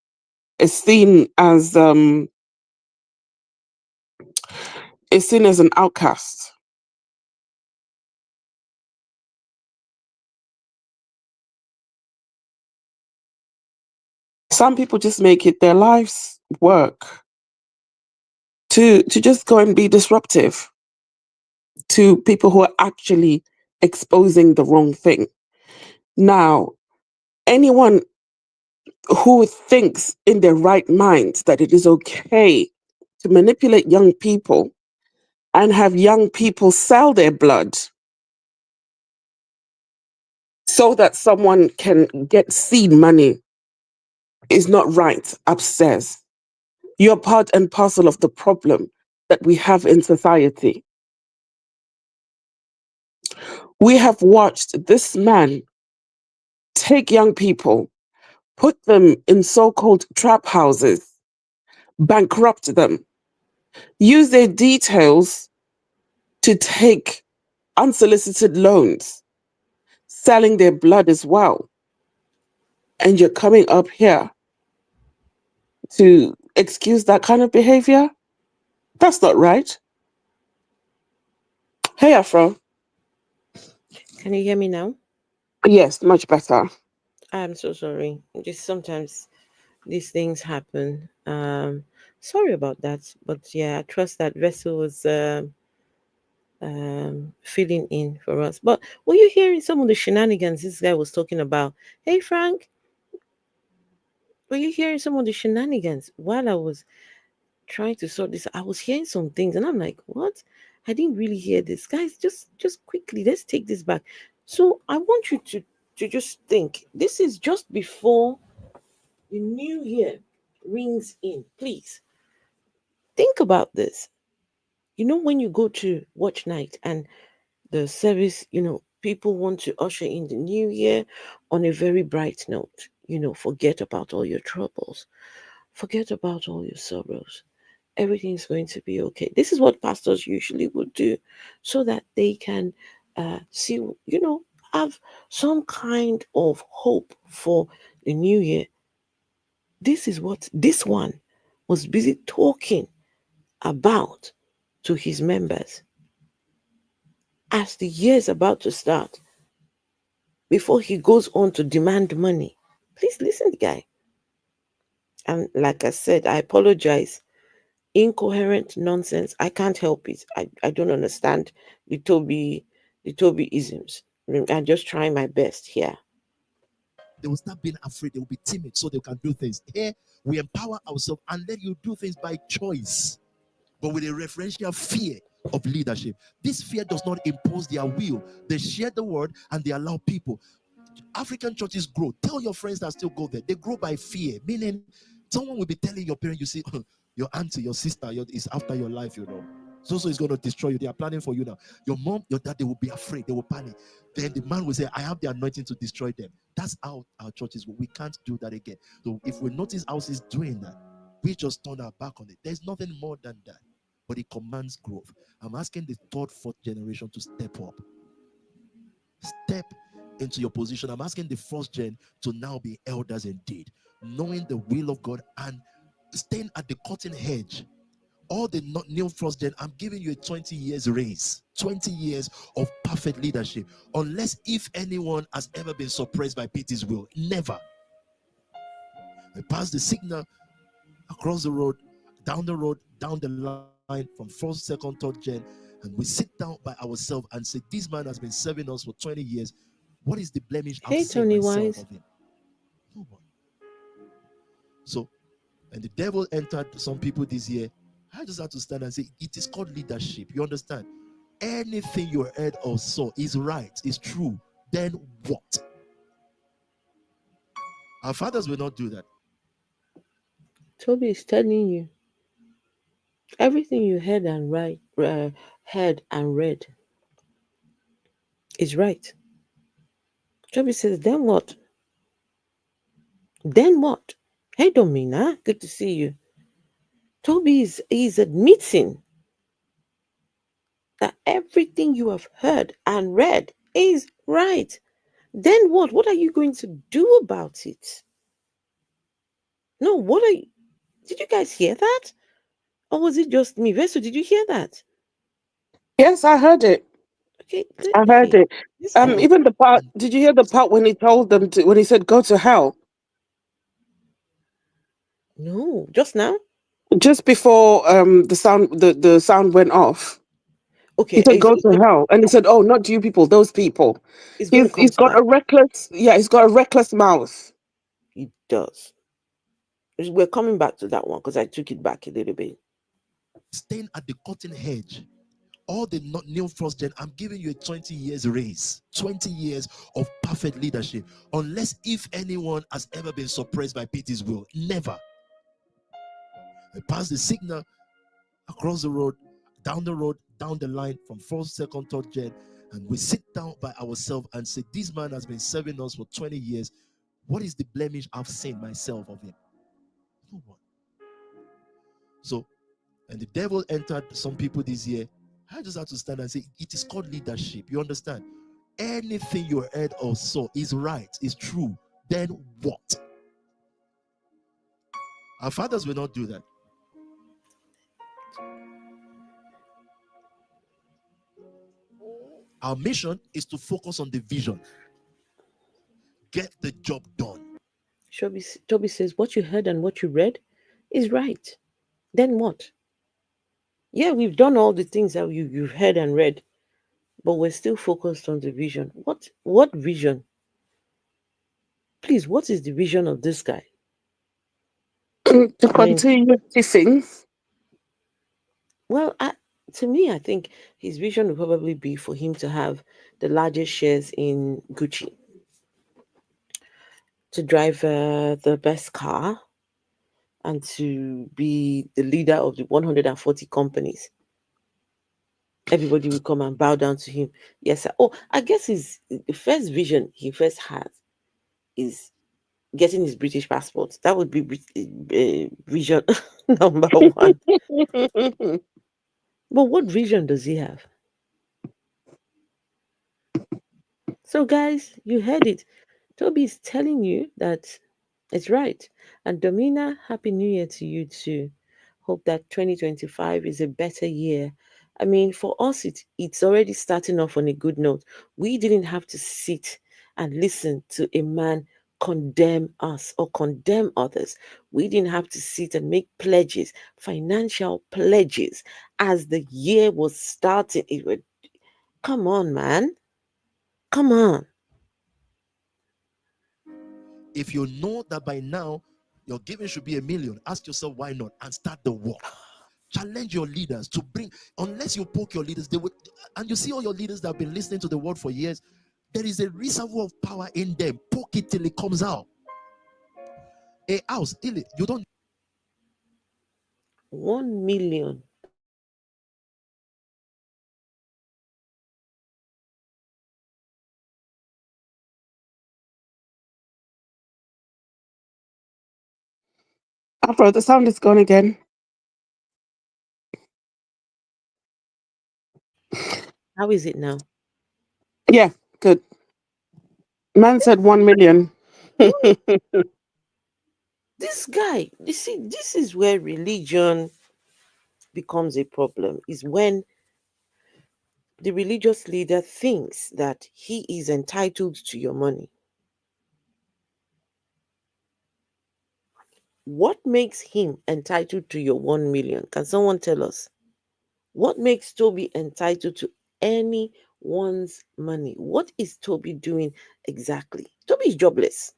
is seen as an outcast. Some people just make it their life's work to just go and be disruptive to people who are actually exposing the wrong thing. Now, anyone who thinks in their right mind that it is okay to manipulate young people and have young people sell their blood so that someone can get seed money is not right upstairs. You're part and parcel of the problem that we have in society. We have watched this man take young people, put them in so-called trap houses, bankrupt them, use their details to take unsolicited loans, selling their blood as well. And you're coming up here to excuse that kind of behavior? That's not right. Hey, Afro. Can you hear me now? Yes, much better. I'm so sorry. Just sometimes these things happen. Sorry about that. But yeah, I trust that Vessel was filling in for us. But were you hearing some of the shenanigans this guy was talking about? Hey, Frank, were you hearing some of the shenanigans while I was trying to sort this? I was hearing some things, and I'm like, what? I didn't really hear this, guys. Just quickly, let's take this back. So I want you to just think. This is just before the new year rings in. Please think about this. You know, when you go to watch night and the service, people want to usher in the new year on a very bright note. Forget about all your troubles, forget about all your sorrows. Everything's going to be okay. This is what pastors usually would do so that they can see, have some kind of hope for the new year. This is what this one was busy talking about to his members as the year is about to start before he goes on to demand money. Please listen, guy. And like I said, I apologize. Incoherent nonsense. I can't help it. I don't understand the Toby isms. I'm just trying my best here. They will start being afraid. They will be timid so they can do things. Here, we empower ourselves and let you do things by choice, but with a referential fear of leadership. This fear does not impose their will. They share the word and they allow people. African churches grow. Tell your friends that still go there. They grow by fear, meaning someone will be telling your parent, you see, your auntie, your sister is after your life. So is going to destroy you. They are planning for you now. Your mom, your dad, they will be afraid. They will panic. Then the man will say, I have the anointing to destroy them. That's how our churches go. We can't do that again. So if we notice houses doing that, we just turn our back on it. There's nothing more than that. But it commands growth. I'm asking the third, fourth generation to step up. Step into your position. I'm asking the first gen to now be elders indeed, knowing the will of God and staying at the cutting edge. All the new first gen, I'm giving you a 20 years race, 20 years of perfect leadership. Unless if anyone has ever been suppressed by Peter's will, never. I pass the signal across the road, down the line from first, second, third gen, and we sit down by ourselves and say, this man has been serving us for 20 years. What is the blemish I've Hey, seen Tony myself Wise. of him? No one. So, and the devil entered some people this year. I just have to stand and say, it is called leadership. You understand? Anything you heard or saw is right, is true. Then what? Our fathers will not do that. Toby is telling you everything you heard and read is right. Toby says, then what? Then what? Hey, Domina, good to see you. Toby is admitting that everything you have heard and read is right. Then what? What are you going to do about it? No, what are you? Did you guys hear that? Or was it just me? Vesu, did you hear that? Yes, I heard it. Okay, I heard it. let's go. All right. Even the part. And Did you hear the part when he told them to? When he said, "Go to hell"? No, just now? Just before the sound went off, he Okay, said, "Go to hell," and he said, "Oh, not you people, those people." it's going to come He's to got that. a reckless. Yeah, he's got a reckless mouth. It does. We're coming back to that one because I took it back a little bit. staying at the cutting edge. All the new first gen, I'm giving you a 20 years race, 20 years of perfect leadership. Unless if anyone has ever been suppressed by Peter's will, never. I pass the signal across the road, down the line from first, second, third gen, And we sit down by ourselves and say, this man has been serving us for 20 years. What is the blemish I've seen myself of him? No one. So, and the devil entered some people this year. I just have to stand and say, it is called leadership. You understand? Anything you heard or saw is right, is true. Then what? Our fathers will not do that. Our mission is to focus on the vision. Get the job done. Toby says, what you heard and what you read is right. Then what? Yeah, we've done all the things that you've heard and read, but we're still focused on the vision. What vision? Please, what is the vision of this guy? To I mean, continue dissing. well, to me, I think his vision would probably be for him to have the largest shares in Gucci, to drive the best car, and to be the leader of the 140 companies. Everybody will come and bow down to him. Yes, sir. Oh, I guess the first vision he first has is getting his British passport. That would be vision number one. But what vision does he have? So, guys, you heard it. Toby is telling you that it's right. And Domina, Happy New Year to you too. Hope that 2025 is a better year. I mean, for us, it's already starting off on a good note. We didn't have to sit and listen to a man condemn us or condemn others. We didn't have to sit and make pledges, financial pledges, as the year was starting. Come on, man. Come on. If you know that by now your giving should be $1 million, ask yourself why not and start the work. Challenge your leaders to bring, unless you poke your leaders, they would, and you see all your leaders that have been listening to the word for years, there is a reservoir of power in them. Poke it till it comes out. A house, you don't. 1 million. Afro, the sound is gone again. How is it now? Yeah, good. Man said 1 million. This guy, you see, this is where religion becomes a problem, is when the religious leader thinks that he is entitled to your money. What makes him entitled to your 1 million? Can someone tell us? What makes Toby entitled to anyone's money? What is Toby doing exactly? Toby is jobless.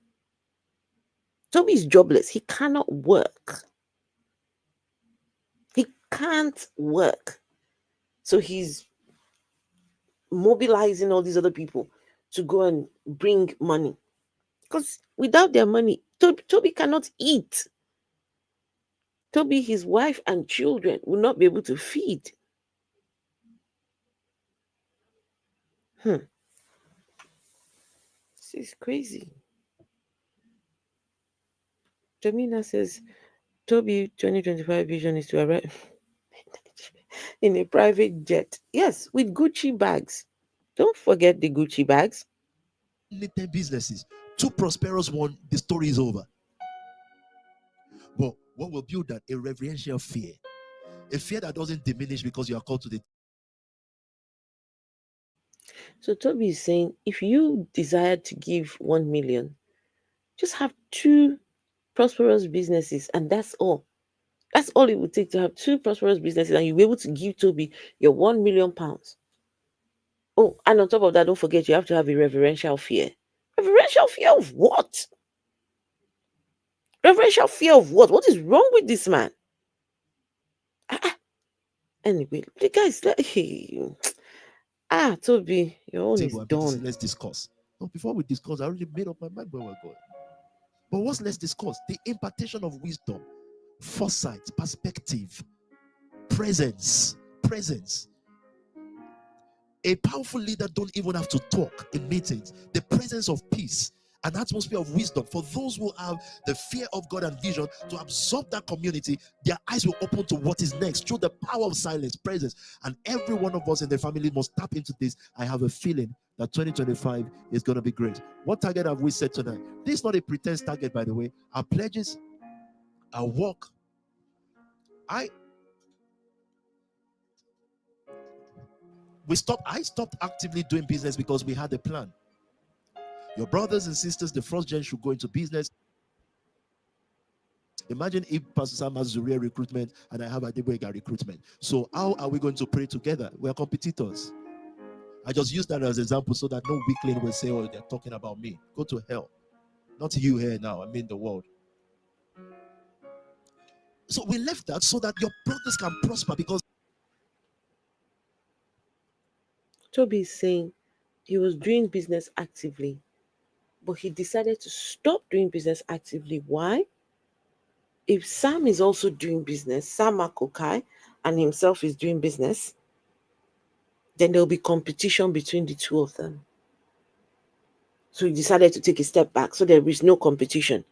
Toby is jobless. He cannot work. He can't work. So he's mobilizing all these other people to go and bring money. Because without their money, Toby cannot eat. Toby, his wife, and children will not be able to feed. This is crazy. Jamina says, Toby 2025 vision is to arrive in a private jet. Yes, with Gucci bags. Don't forget the Gucci bags. 10 businesses, 2 prosperous one, the story is over. But what will build that? A reverential fear. A fear that doesn't diminish because you are called to the. So Toby is saying, if you desire to give 1 million, just have 2 prosperous businesses, and that's all. That's all it would take to have 2 prosperous businesses, and you'll be able to give Toby your £1 million. Oh, and on top of that, don't forget you have to have a reverential fear. Reverential fear of what? Reverential fear of what? What is wrong with this man? Anyway, the guys, Toby, your own is Table, done. let's discuss. No, before we discuss, I already made up my mind where we're going. But what's let's discuss? The impartation of wisdom, foresight, perspective, presence. A powerful leader don't even have to talk in meetings. The presence of peace, an atmosphere of wisdom for those who have the fear of God and vision to absorb that community, their eyes will open to what is next through the power of silence, presence. And every one of us in the family must tap into this. I have a feeling that 2025 is going to be great. What target have we set tonight? This is not a pretense target, by the way. Our pledges, our work. I stopped actively doing business because we had a plan. Your brothers and sisters, the first gen should go into business. Imagine if Pastor Sam has Zuria recruitment and I have Adegboyega recruitment. So how are we going to pray together? We are competitors. I just use that as an example so that no weakling will say, oh, they're talking about me. Go to hell. Not you here now, I mean the world. So we left that so that your brothers can prosper because Toby is saying he was doing business actively, but he decided to stop doing business actively. Why? If Sam is also doing business, Sam Makokai and himself is doing business, then there'll be competition between the two of them. So he decided to take a step back so there is no competition.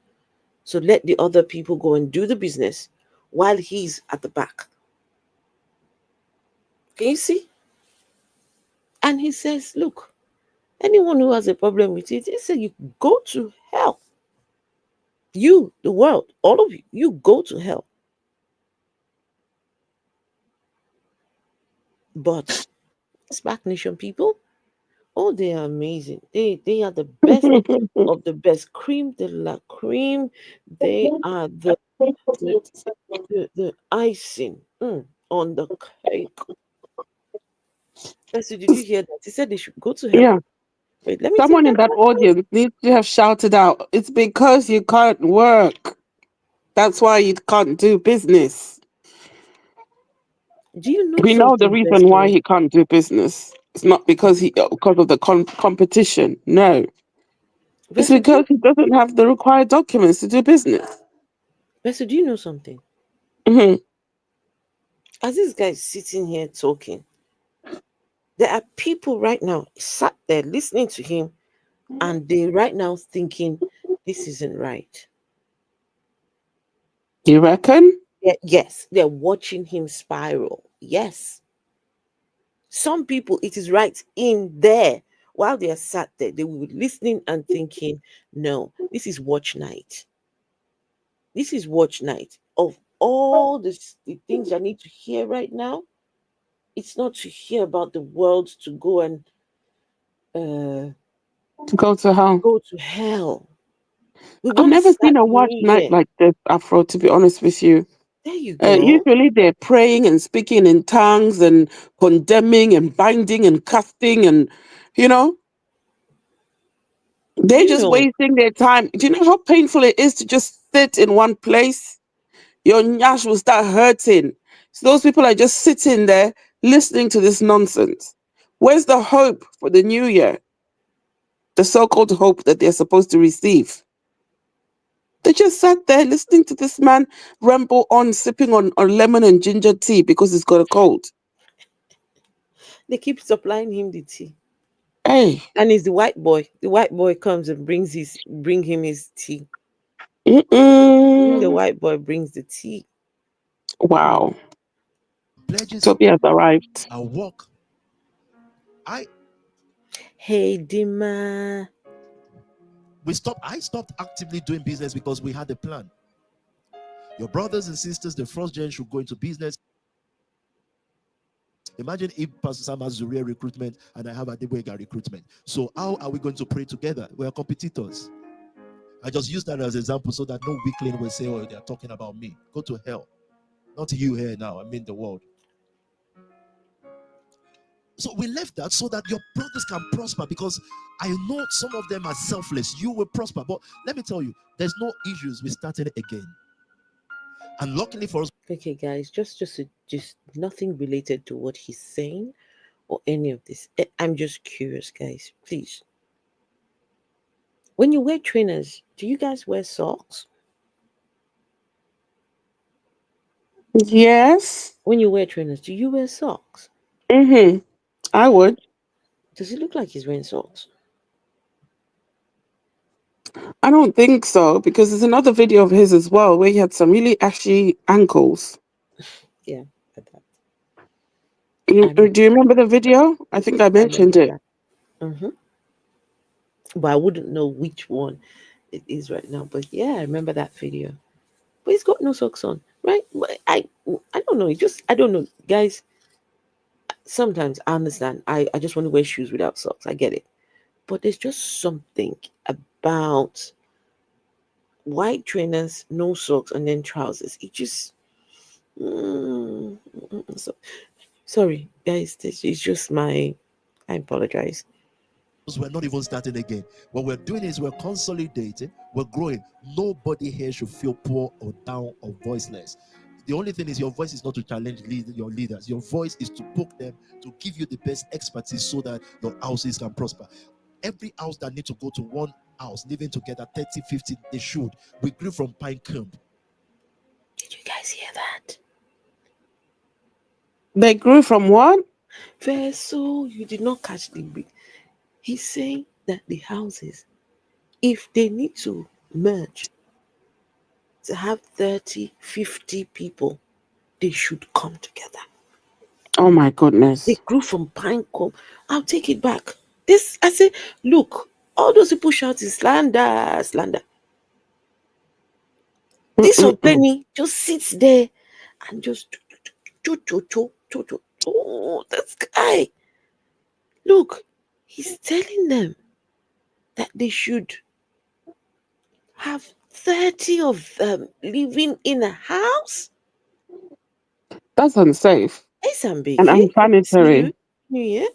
So let the other people go and do the business while he's at the back. Can you see? And he says, look, anyone who has a problem with it, he said, you go to hell. You, the world, all of you, you go to hell. But SPAC Nation people, oh, they are amazing. They are the best of the best. Cream de la cream. They are the, the icing on the cake. So did you hear that? He said they should go to hell. Yeah. Wait, let me take Someone in that that back. audience needs to have shouted out, it's because you can't work. That's why you can't do business. Do you know We know the something, reason why Besto? he can't do business. It's not because of the competition. No. It's Besto, because he doesn't have the required documents to do business. Do you know something? Hmm. As this guy is sitting here talking, there are people right now sat there listening to him, and they right now thinking this isn't right. You reckon? Yes, they're watching him spiral. Yes. Some people, it is right in there. While they are sat there, they will be listening and thinking, no, this is watch night. This is watch night. Of all the things I need to hear right now, it's not to hear about the world to go and uh, To go to hell. go to hell. We I've want never SPAC seen a watch New night Year. like this, Afro, to be honest with you. There you go. Usually they're praying and speaking in tongues and condemning and binding and casting and, you know, Do they're you just know? wasting their time. Do you know how painful it is to just sit in one place? Your nyash will start hurting. So those people are just sitting there listening to this nonsense. Where's the hope for the new year? The so-called hope that they're supposed to receive. They just sat there listening to this man ramble on, sipping on lemon and ginger tea because he's got a cold. They keep supplying him the tea. Hey, And it's the white boy. The white boy comes and bring him his tea. The mm-mm. white boy brings the tea. Wow. pledges, Toby has arrived. our work. I Hey Dima. I stopped actively doing business because we had a plan. Your brothers and sisters, the first gen should go into business. Imagine if Pastor Sam has Zuria recruitment and I have Adegboyega recruitment. So how are we going to pray together? We are competitors. I just use that as an example so that no weakling will say, oh, they're talking about me. Go to hell. Not you here now, I mean the world. So we left that so that your brothers can prosper because I know some of them are selfless. You will prosper. But let me tell you, there's no issues with starting again. And luckily for us, Okay, guys, just nothing related to what he's saying or any of this. I'm just curious, guys. Please, when you wear trainers, do you guys wear socks? Yes. When you wear trainers, do you wear socks? Mm-hmm. I would. Does it look like he's wearing socks? I don't think so, because there's another video of his as well where he had some really ashy ankles. Yeah, I that. You, I remember do you that. remember the video? I think I I mentioned remember it. that. Hmm. But I wouldn't know which one it is right now. But yeah, I remember that video. But he's got no socks on, right? But I don't know. It just I don't know, guys. Sometimes I understand. I just want to wear shoes without socks. I get it. But there's just something about white trainers, no socks, and then trousers. It just so, sorry, guys. This is just my. I apologize. We're not even starting again. What we're doing is we're consolidating, we're growing. Nobody here should feel poor or down or voiceless. The only thing is your voice is not to challenge your leaders. Your voice is to poke them, to give you the best expertise so that your houses can prosper. Every house that need to go to one house, living together, 30, 50, they should. We grew from Pine Camp. Did you guys hear that? They grew from what? Vessel, you did not catch the bit. He's saying that the houses, if they need to merge to have 30, 50 people, they should come together. Oh my They goodness. grew from Pinecone. I'll take it back. This, I say, look, all those people shouting slander, slander. This Mm-mm-mm. Penny just sits there and just cho cho cho cho cho. Oh, this guy. Look, he's telling them that they should have 30 of them living in a house. That's unsafe Hey, and Sambiki, good to see you. unsanitary. New Year.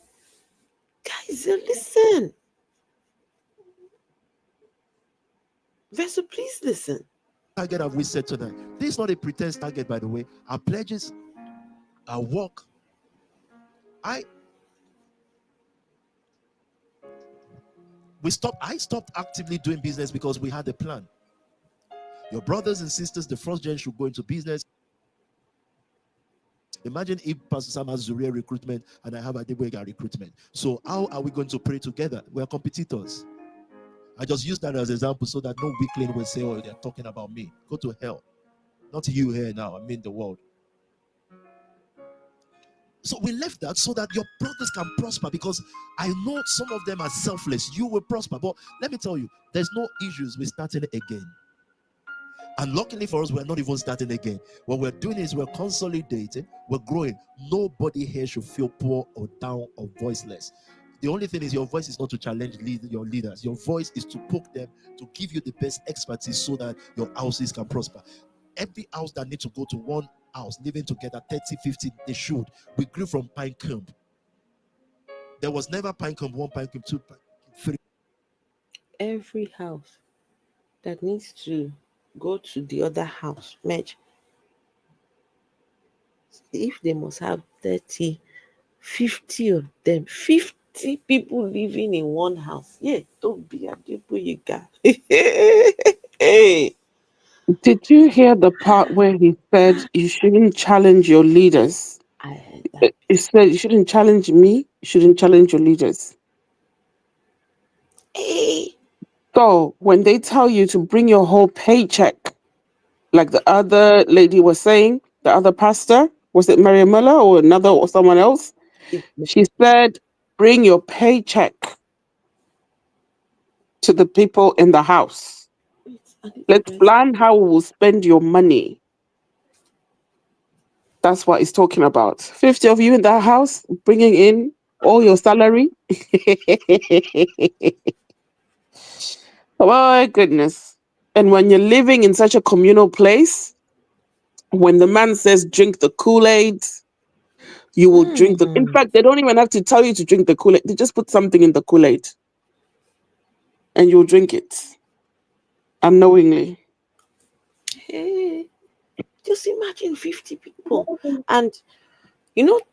Guys, listen. Vessel, please listen. Target have we set tonight? This is not a pretense target, by the way. Our pledges, our work. I stopped actively doing business because we had a plan. Your brothers and sisters, the first gen should go into business. Imagine if Pastor Sam has Zuria recruitment and I have Adegboyega recruitment. So how are we going to pray together? We're competitors. I just use that as an example so that no weakling will say, oh, they're talking about me. Go to hell. Not you here now, I mean the world. So we left that so that your brothers can prosper, because I know some of them are selfless. You will prosper. But let me tell you, there's no issues with starting again. And luckily for us, we're not even starting again. What we're doing is we're consolidating, we're growing. Nobody here should feel poor or down or voiceless. The only thing is your voice is not to challenge your leaders. Your voice is to poke them, to give you the best expertise so that your houses can prosper. Every house that needs to go to one house, living together, 30, 50, they should. We grew from Pine Camp. There was never Pine Camp 1, Pine Camp 2, Pine Camp 3. Every house that needs to go to the other house, merge. If they must have 30, 50 of them, 50 people living in one house. Yeah, Tobi Adegboyega. Hey, Did you hear the part where he said you shouldn't challenge your leaders? I heard that. He said you shouldn't challenge me, you shouldn't challenge your leaders. Hey, So when they tell you to bring your whole paycheck, like the other lady was saying, the other pastor, was it Mariam Mola or another or someone else? She said, bring your paycheck to the people in the house. wait, I need to Let's press. plan how we will spend your money. That's what he's talking about. 50 of you in that house bringing in all your salary. Oh my goodness. And when you're living in such a communal place, when the man says drink the Kool-Aid, you will drink the. In Hmm. fact, they don't even have to tell you to drink the Kool-Aid. They just put something in the Kool-Aid and you'll drink it unknowingly. Hey, just imagine 50 people. And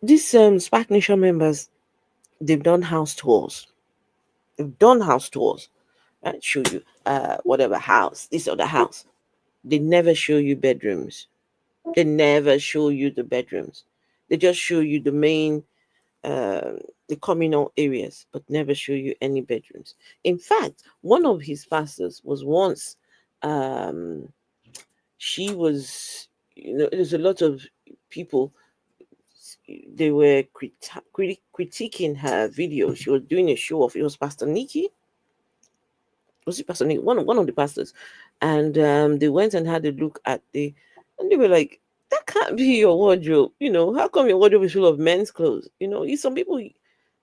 these SPAC Nation members, they've done house tours. They've done house tours. And show you whatever house, this or the house. They never show you bedrooms. They never show you the bedrooms. They just show you the main the communal areas, but never show you any bedrooms. In fact, one of his pastors was once, um, she was, there's a lot of people, they were critiquing her video. She was doing a show off. It was Pastor Nikki. Was it Pastor Nikki? One of the pastors. And they went and had a look at and they were like, that can't be your wardrobe. How come your wardrobe is full of men's clothes? Some people,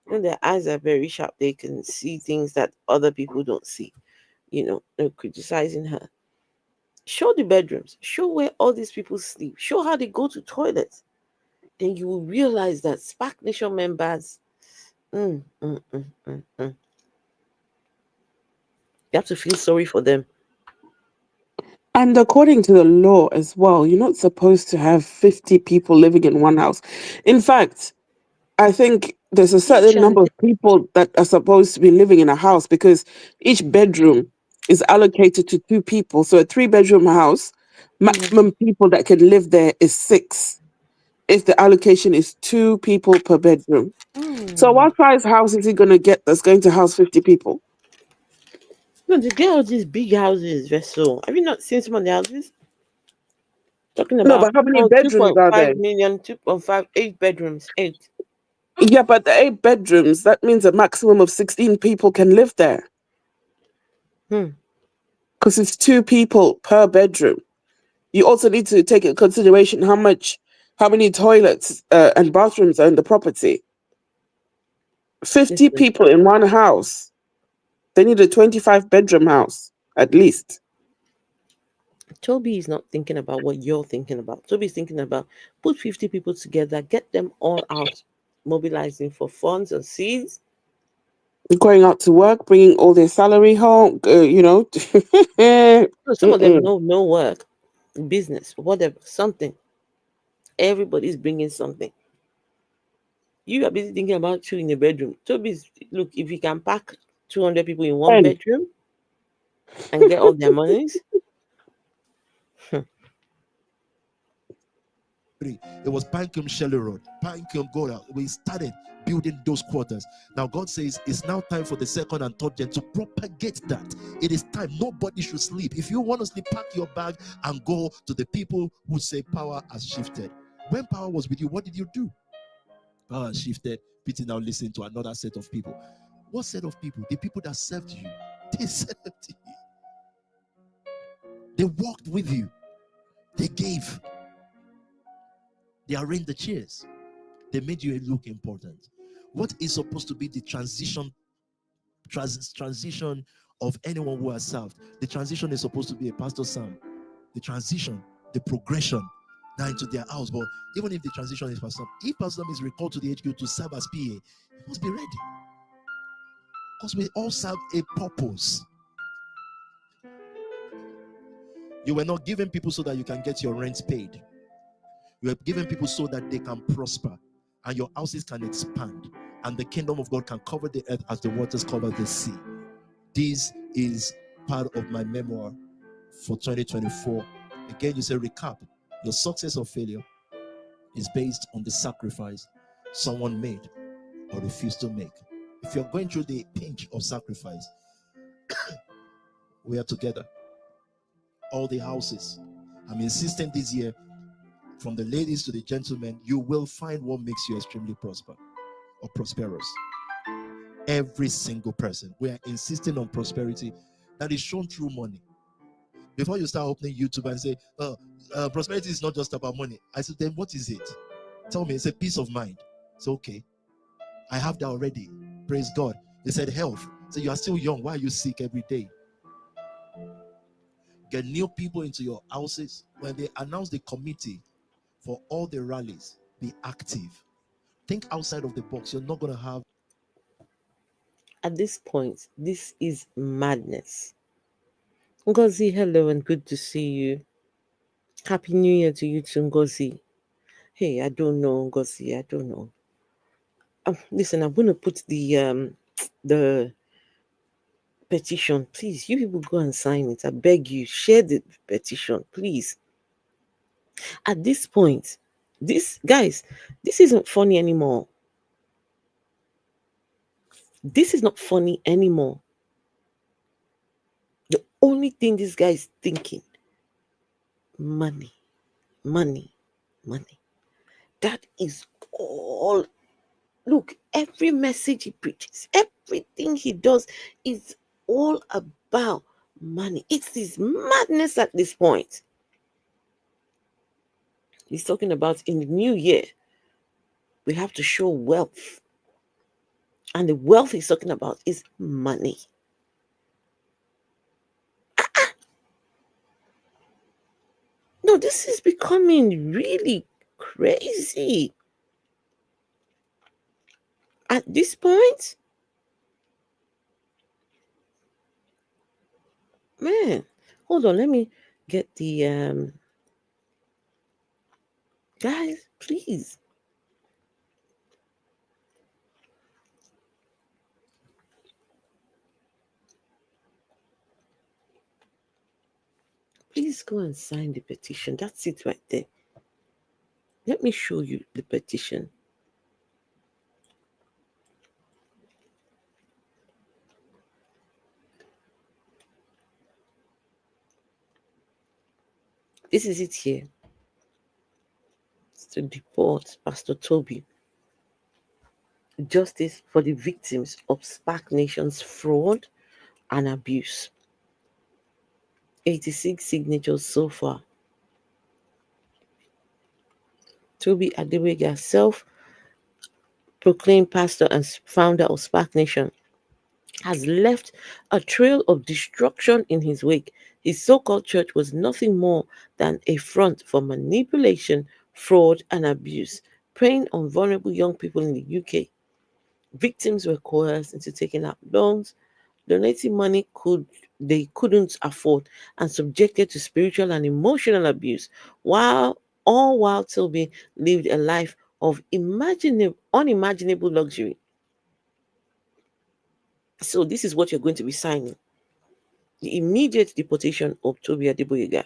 when their eyes are very sharp, they can see things that other people don't see. They're criticizing her. Show the bedrooms. Show where all these people sleep. Show how they go to toilets. Then you will realize that SPAC Nation members, mm, mm, mm, mm, mm. You have to feel sorry for them. And according to the law as well, you're not supposed to have 50 people living in one house. In fact, I think there's a Each certain and number of people that are supposed to be living in a house because each bedroom is allocated to two people. So a 3-bedroom house, maximum people that can live there is 6 if the allocation is 2 people per bedroom. So mm. what size house is he going to get that's going to house 50 people? No, they get all these big houses, Vessel. Have you not seen some of the houses? Talking No, about but how many two bedrooms point are five there? million, 2.5, 8 bedrooms, 8. Yeah, but the 8 bedrooms, that means a maximum of 16 people can live there Hmm. because it's 2 people per bedroom. You also need to take into consideration how many toilets and bathrooms are in the property. 50 Listen, people in one house. They need a 25-bedroom house, at least. Toby is not thinking about what you're thinking about. Toby is thinking about put 50 people together, get them all out, mobilizing for funds and seeds. Going out to work, bringing all their salary home, So some of them Mm-mm. no work, business, whatever, something. Everybody's bringing something. You are busy thinking about you in a bedroom. Toby's look, if you can pack 200 people in one And bedroom and get all their monies, It was Pankum Shelley Road, Pankum Goda. We started building those quarters. Now God says it's now time for the second and third gen to propagate that. It is time. Nobody should sleep. If you want to sleep, pack your bag and go to the people who say power has shifted. When power was with you, what did you do? Power has shifted. Peter now listen to another set of people. What set of people? The people that served you. They served you. They walked with you. They gave. They arranged the chairs. They made you look important. What is supposed to be the transition of anyone who has served? The transition is supposed to be a Pastor Sam. The transition, the progression now into their house. But even if the transition is Pastor Sam, if Pastor Sam is recalled to the HQ to serve as PA, he must be ready. Because we all serve a purpose. You were not giving people so that you can get your rent paid. You are giving people so that they can prosper and your houses can expand and the kingdom of God can cover the earth as the waters cover the sea. This is part of my memoir for 2024. Again, you say recap. Your success or failure is based on the sacrifice someone made or refused to make. If you're going through the pinch of sacrifice, we are together. All the houses. I'm insisting this year, from the ladies to the gentlemen, you will find what makes you extremely prosper or prosperous. Every single person. We are insisting on prosperity that is shown through money. Before you start opening YouTube and say, prosperity is not just about money. I said, then what is it? Tell me. It's a peace of mind. It's okay. I have that already. Praise God. They said health. So you are still young. Why are you sick every day? Get new people into your houses. When they announce the committee for all the rallies, be active. Think outside of the box. You're not going to have. at this point, this is madness. Ngozi, hello and good to see you. Happy New Year to you too, Ngozi. Hey, I don't know, Ngozi. I don't know. Listen, I'm gonna put the petition. Please, you people go and sign it. I beg you, share the petition, please. At this point, this guys, this isn't funny anymore. This is not funny anymore. The only thing this guy is thinking, money, money, money. That is all. Look, every message he preaches, everything he does is all about money. It's this madness at this point. He's talking about in the new year, we have to show wealth. And the wealth he's talking about is money. No, this is becoming really crazy. At this point, man, hold on, let me get the guys, please. Please go and sign the petition. That's it right there. Let me show you the petition. This is it here. It's to deport Pastor Tobi. Justice for the victims of SPAC Nation's fraud and abuse. 86 signatures so far. Tobi Adegboyega, self-proclaimed pastor and founder of SPAC Nation, has left a trail of destruction in his wake. His so-called church was nothing more than a front for manipulation, fraud, and abuse, preying on vulnerable young people in the UK. Victims were coerced into taking out loans, donating money they couldn't afford, and subjected to spiritual and emotional abuse, while Tobi lived a life of unimaginable luxury. So this is what you're going to be signing. The immediate deportation of Tobi Adegboyega.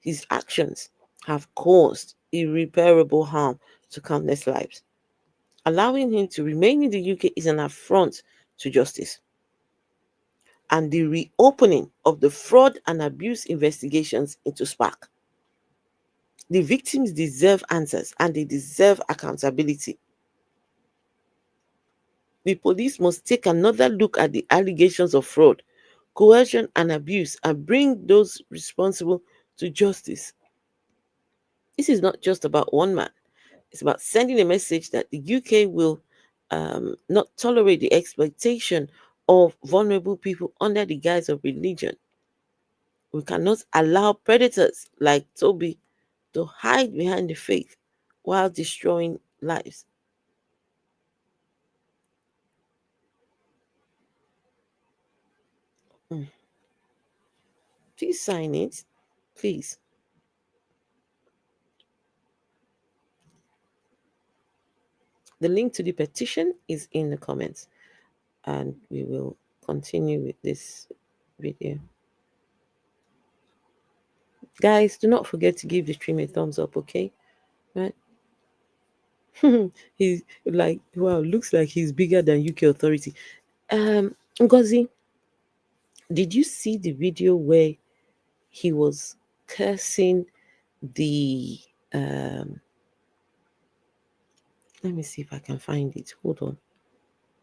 His actions have caused irreparable harm to countless lives. Allowing him to remain in the UK is an affront to justice. And the reopening of the fraud and abuse investigations into SPAC. The victims deserve answers and they deserve accountability. The police must take another look at the allegations of fraud, coercion, and abuse and bring those responsible to justice. This is not just about one man. It's about sending a message that the UK will not tolerate the exploitation of vulnerable people under the guise of religion. We cannot allow predators like Tobi to hide behind the faith while destroying lives. Please sign it, please. The link to the petition is in the comments, and we will continue with this video. Guys, do not forget to give the stream a thumbs up, okay? Right? He's like, wow, looks like he's bigger than UK authority. Ngozi, did you see the video where he was cursing the let me see if I can find it. Hold on.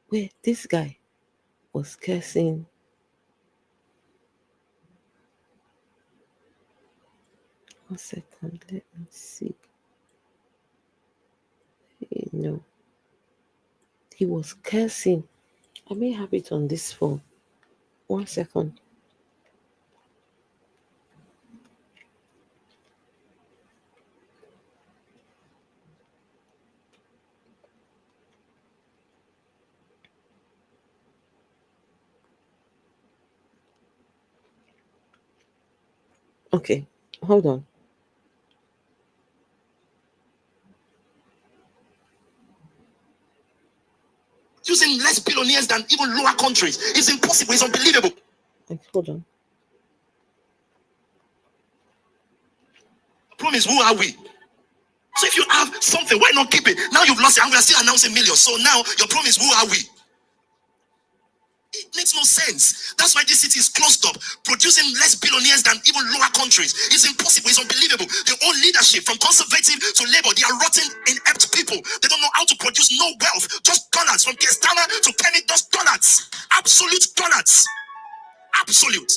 Where this guy was cursing. One second, let me see. No. He was cursing. I may have it on this phone. 1 second. Okay, hold on. Using less billionaires than even lower countries. It's impossible. It's unbelievable. Hold on. Promise, who are we? So if you have something, why not keep it? Now you've lost it and we are still announcing millions. So now your promise, who are we? That's why this city is closed up, producing less billionaires than even lower countries. It's impossible. It's unbelievable. The old leadership, from conservative to labor, they are rotten, inept people. They don't know how to produce no wealth, just dollars. From Kestama to Kenny, just dollars. Absolute dollars. Absolute.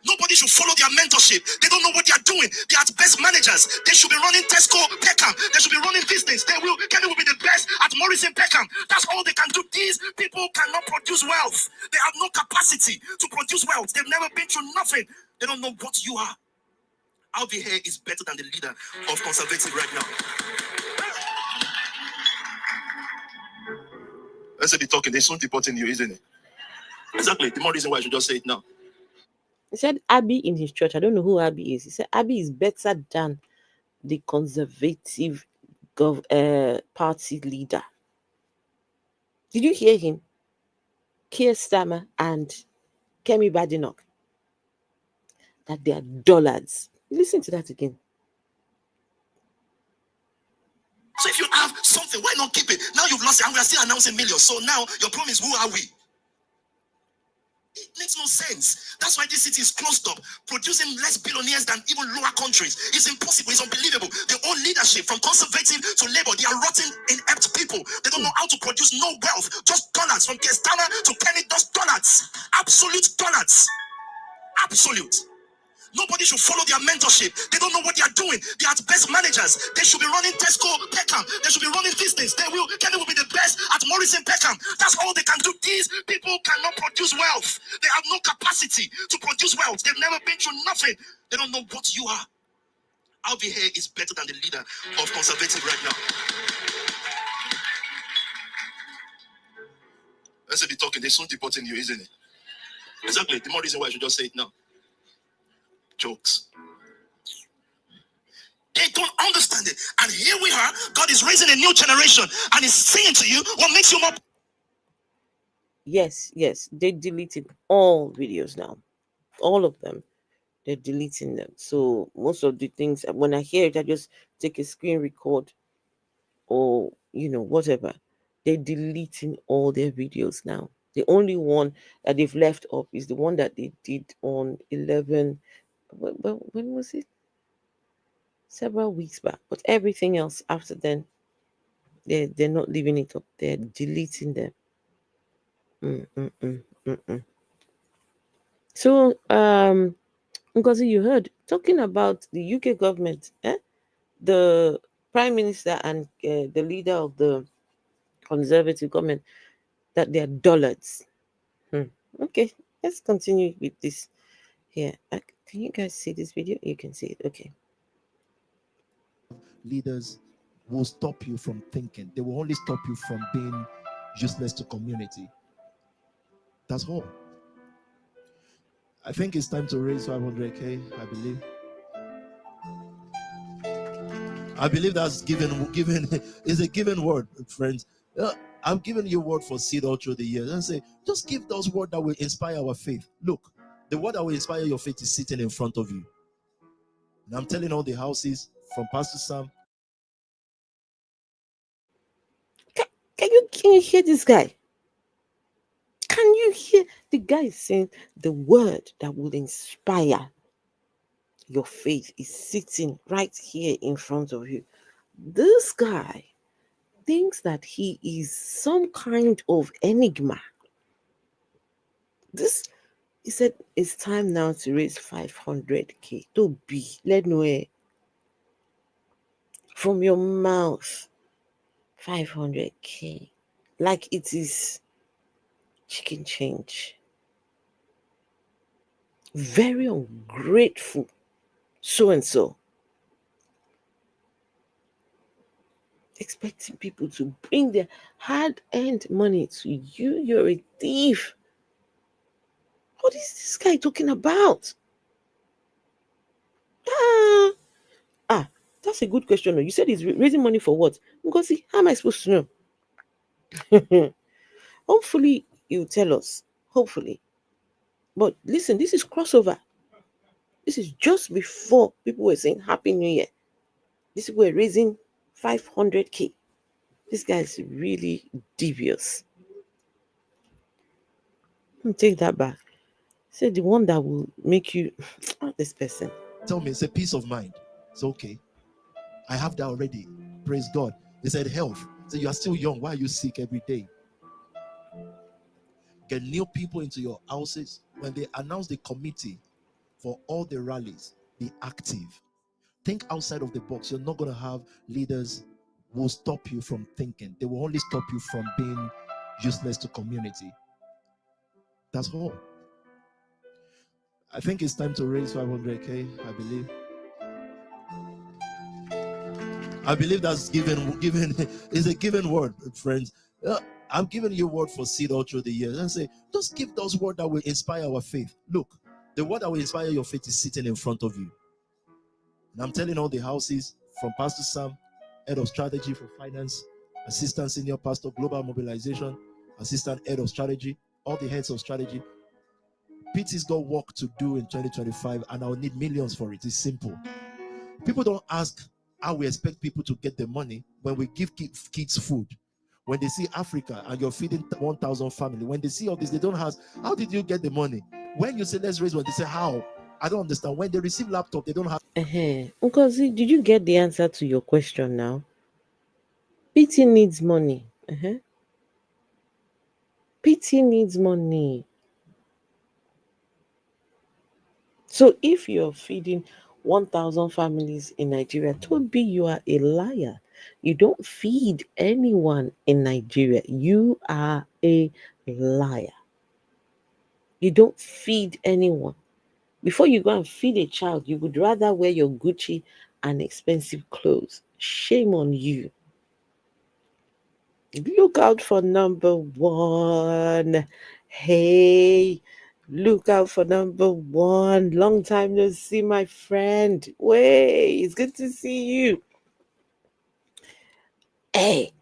Nobody should follow their mentorship. They don't know what they are doing. They are best managers. They should be running Tesco, Peckham. They should be running business. Kenny will be the best at Morrison, Peckham. That's all they can do. These people cannot produce wealth. They have no capacity to produce wealth. They've never been through nothing. They don't know what you are. Alvi here is better than the leader of conservative right now. Let's be talking. They're soon deporting you, isn't it? Exactly. The more reason why I should just say it now. He said Abby in his church. I don't know who Abby is. He said Abby is better than the conservative party leader. Did you hear him? Keir Starmer and Kemi Badenoch. That they are dullards. Listen to that again. So if you have something, why not keep it? Now you've lost it and we are still announcing millions. So now your problem is, who are we? It makes no sense. That's why this city is closed up, producing less billionaires than even lower countries. It's impossible. It's unbelievable. The old leadership, from conservative to labor, they are rotten, inept people. They don't know how to produce no wealth, just dollars. From Kestama to Kenny, just dollars. Absolute dollars. Absolute. Nobody should follow their mentorship. They don't know what they are doing. They are best managers. They should be running Tesco, Peckham. They should be running business. Kenny will be the best at Morrison, Peckham. That's all they can do. These people cannot produce wealth. They have no capacity to produce wealth. They've never been through nothing. They don't know what you are. Alvi here is better than the leader of conservative right now. Let's be talking. They're soon deporting you, isn't it? Exactly. The more reason why I should just say it now. Jokes. They don't understand it. And here we are. God is raising a new generation and He's saying to you what makes you more. Yes. They deleted all videos now. All of them. They're deleting them. So most of the things, when I hear it, I just take a screen record or, whatever. They're deleting all their videos now. The only one that they've left up is the one that they did on 11. When was it? Several weeks back. But everything else after then, they're not leaving it up. They're deleting them. So, because you heard talking about the UK government, the Prime Minister and the leader of the Conservative government, that they're dullards. Okay, let's continue with this here. Can you guys see this video? You can see it. Okay. Leaders will stop you from thinking. They will only stop you from being useless to community. That's all. I think it's time to raise 500K, I believe. I believe that's given is a given word, friends. I've given you word for seed all through the years. And say, just give those words that will inspire our faith. Look, the word that will inspire your faith is sitting in front of you. And I'm telling all the houses from Pastor Sam. Can you hear this guy? Can you hear the guy saying the word that will inspire your faith is sitting right here in front of you? This guy thinks that he is some kind of enigma. He said it's time now to raise 500K. Tobi, let know from your mouth. 500K. Like it is chicken change. Very ungrateful. So and so. Expecting people to bring their hard-earned money to you. You're a thief. What is this guy talking about? That's a good question. You said he's raising money for what? Ngozi, how am I supposed to know? Hopefully, he'll tell us. Hopefully. But listen, this is crossover. This is just before people were saying Happy New Year. These people were raising 500K. This guy is really devious. Let me take that back. Say the one that will make you this person. Tell me, it's a peace of mind. It's okay. I have that already. Praise God. They said health. So you are still young. Why are you sick every day? Get new people into your houses. When they announce the committee for all the rallies, be active. Think outside of the box. You're not going to have leaders who will stop you from thinking. They will only stop you from being useless to community. That's all. I think it's time to raise 500K, I believe. I believe that's given is a given word, friends. I'm giving you word for seed all through the years. And say, just give those words that will inspire our faith. Look, the word that will inspire your faith is sitting in front of you. And I'm telling all the houses, from Pastor Sam, head of strategy for finance, assistant senior pastor, global mobilization, assistant head of strategy, all the heads of strategy. PT's got work to do in 2025, and I'll need millions for it. It's simple. People don't ask how we expect people to get the money when we give kids food. When they see Africa and you're feeding 1,000 family, when they see all this, they don't ask, how did you get the money? When you say, let's raise one, they say, how? I don't understand. When they receive laptop, they don't have. Ngozi, did you get the answer to your question now? PT needs money. PT needs money. So if you're feeding 1,000 families in Nigeria, Toby, you are a liar. You don't feed anyone in Nigeria. You are a liar. You don't feed anyone. Before you go and feed a child, you would rather wear your Gucci and expensive clothes. Shame on you. Look out for number one. Hey, look out for number one. Long time no see, my friend. Way, it's good to see you. Hey,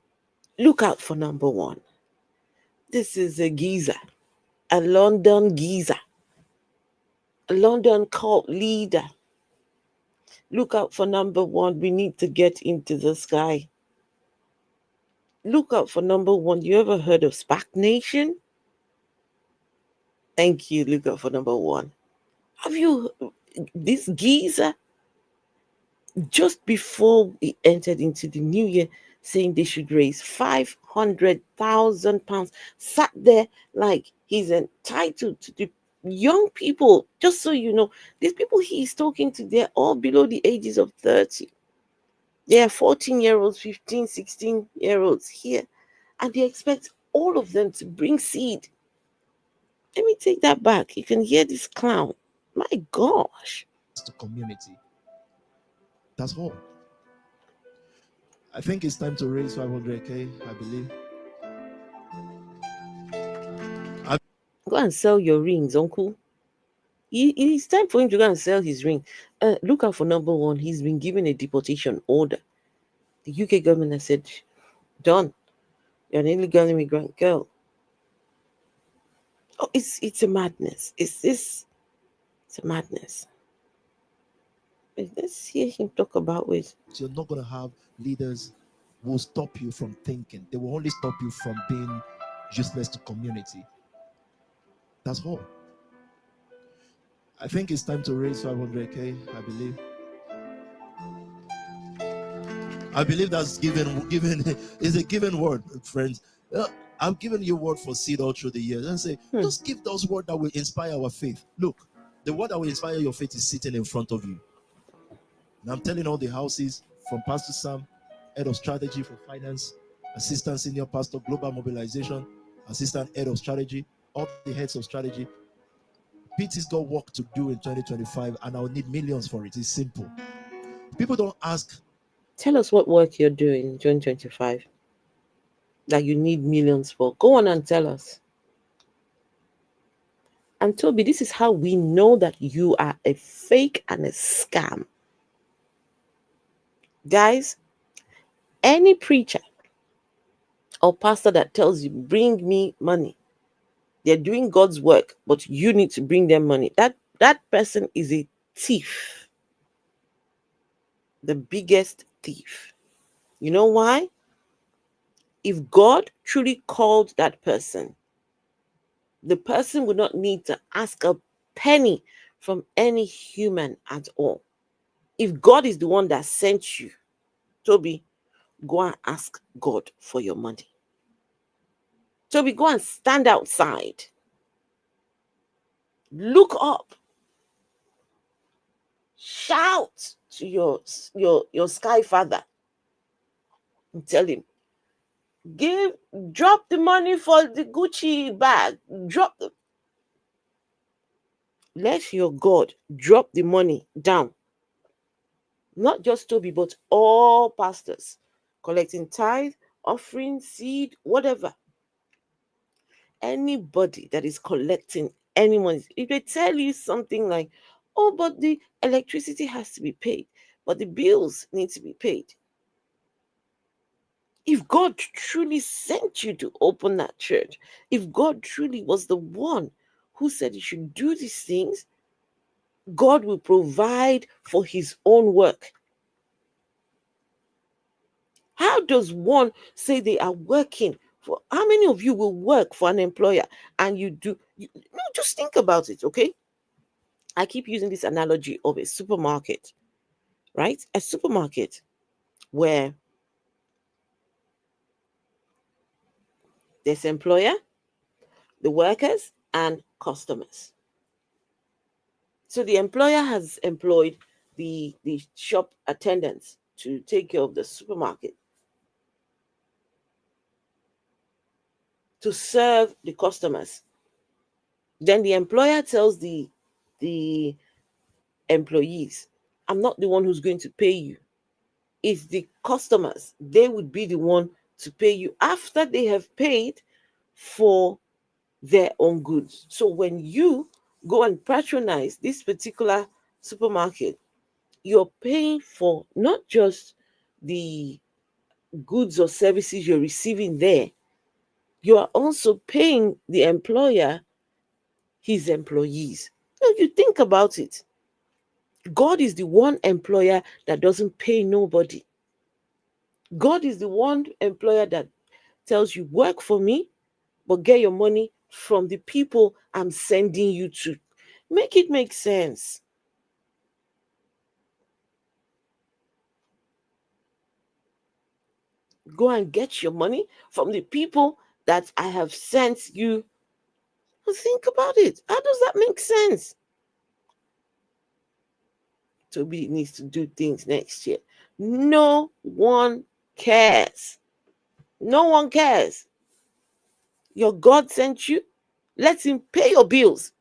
look out for number one. This is a geezer, a London geezer, a London cult leader. Look out for number one. We need to get into the sky. Look out for number one. You ever heard of SPAC Nation? Thank you. Look out for number one. Have you, this geezer, just before we entered into the new year, saying they should raise 500,000 pounds, sat there like he's entitled to the young people. Just so you know, these people he's talking to, they're all below the ages of 30. They are 14-year-olds, 15, 16-year-olds here, and they expect all of them to bring seed. Let me take that back. You can hear this clown. My gosh. To community. That's all. I think it's time to raise 500K, I believe. Go and sell your rings, uncle. It's time for him to go and sell his ring. Look out for number one. He's been given a deportation order. The UK government has said, done. You're an illegal immigrant girl. Oh, it's a madness. It's a madness. Let's hear him talk about it. You're not going to have leaders who will stop you from thinking. They will only stop you from being useless to community. That's all. I think it's time to raise 500K, I believe. I believe that's given is a given word, friends. I'm giving you word for seed all through the years. And say, just give those words that will inspire our faith. Look, the word that will inspire your faith is sitting in front of you. And I'm telling all the houses, from Pastor Sam, head of strategy for finance, assistant senior pastor, global mobilization, assistant head of strategy, all the heads of strategy. PT's got work to do in 2025, and I'll need millions for it. It's simple. People don't ask. Tell us what work you're doing in 2025 that you need millions for. Go on and tell us. And Toby, this is how we know that you are a fake and a scam. Guys, any preacher or pastor that tells you, bring me money, they're doing God's work, but you need to bring them money. That person is a thief. The biggest thief. You know why? If God truly called that person, the person would not need to ask a penny from any human at all. If God is the one that sent you, Toby, go and ask God for your money. Toby, go and stand outside. Look up. Shout to your sky father and tell him, drop the money for the Gucci bag. Let your God drop the money down. Not just Toby, but all pastors collecting tithe, offering, seed, whatever. Anybody that is collecting any money, if they tell you something like, oh, but the electricity has to be paid, but the bills need to be paid. If God truly sent you to open that church, if God truly was the one who said you should do these things, God will provide for his own work. How does one say they are working for? How many of you will work for an employer and you do? No, just think about it, okay? I keep using this analogy of a supermarket, right? A supermarket where there's employer, the workers, and customers. So the employer has employed the shop attendants to take care of the supermarket, to serve the customers. Then the employer tells the employees, I'm not the one who's going to pay you. It's the customers. They would be the one to pay you after they have paid for their own goods. So when you go and patronize this particular supermarket, you're paying for not just the goods or services you're receiving there, you are also paying the employer his employees. So you think about it. God is the one employer that doesn't pay nobody. God is the one employer that tells you, work for me, but get your money from the people I'm sending you to. Make it make sense. Go and get your money from the people that I have sent you. Think about it. How does that make sense? Toby needs to do things next year. No one cares. No one cares. Your God sent you. Let him pay your bills.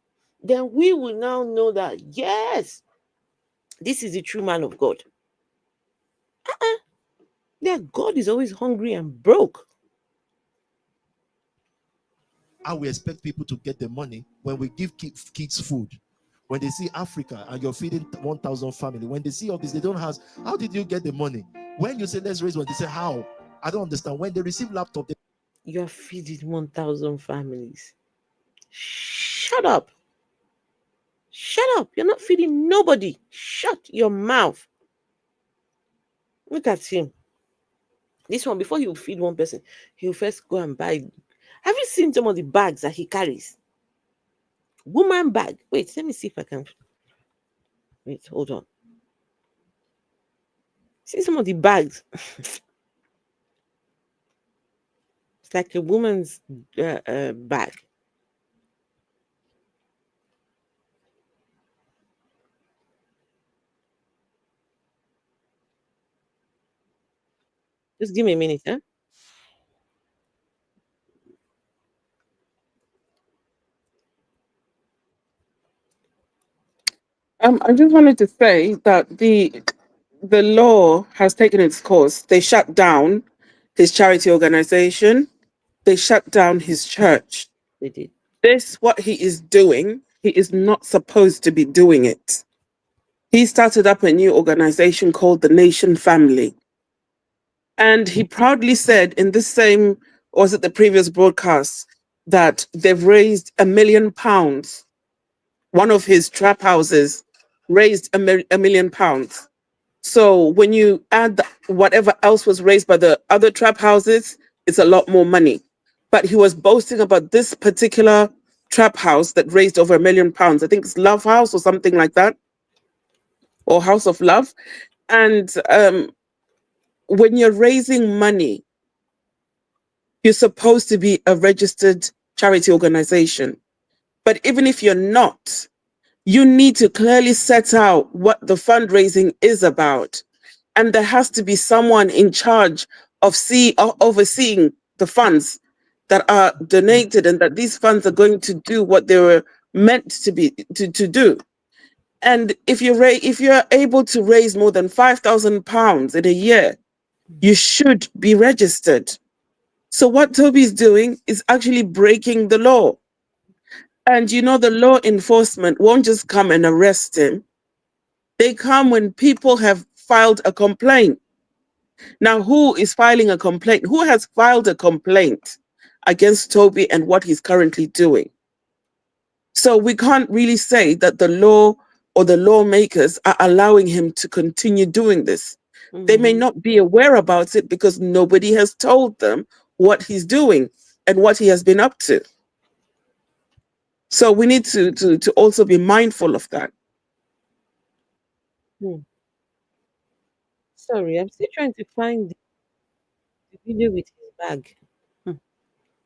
Then we will now know that, yes, this is the true man of God. Yeah, God is always hungry and broke. How we expect people to get the money when we give kids food. When they see Africa and you're feeding 1,000 family, when they see all this, they don't ask, how did you get the money? When you say, let's raise one, they say, how? I don't understand. When they receive laptop, You're feeding 1,000 families. Shut up. Shut up. You're not feeding nobody. Shut your mouth. Look at him. This one, before he'll feed one person, he'll first go and buy. Have you seen some of the bags that he carries? Woman bag. Wait, let me see if I can. Wait, hold on. See some of the bags. It's like a woman's bag. Just give me a minute, huh? I just wanted to say that the law has taken its course. They shut down his charity organization. They shut down his church. They did. This, what he is doing, he is not supposed to be doing it. He started up a new organization called the Nation Family. And he proudly said in this same, or was it the previous broadcast, that they've raised £1 million. One of his trap houses raised £1 million. So when you add whatever else was raised by the other trap houses, it's a lot more money. But he was boasting about this particular trap house that raised over £1 million. I think it's Love House or something like that, or House of Love. And when you're raising money, you're supposed to be a registered charity organization. But even if you're not, you need to clearly set out what the fundraising is about. And there has to be someone in charge of overseeing the funds that are donated, and that these funds are going to do what they were meant to be to do. And if you're able to raise more than £5,000 in a year, you should be registered. So what Toby's doing is actually breaking the law. And the law enforcement won't just come and arrest him. They come when people have filed a complaint. Now, who is filing a complaint? Who has filed a complaint against Toby and what he's currently doing? So we can't really say that the law or the lawmakers are allowing him to continue doing this. They may not be aware about it because nobody has told them what he's doing and what he has been up to. So we need to also be mindful of that. Sorry, I'm still trying to find the video with his bag.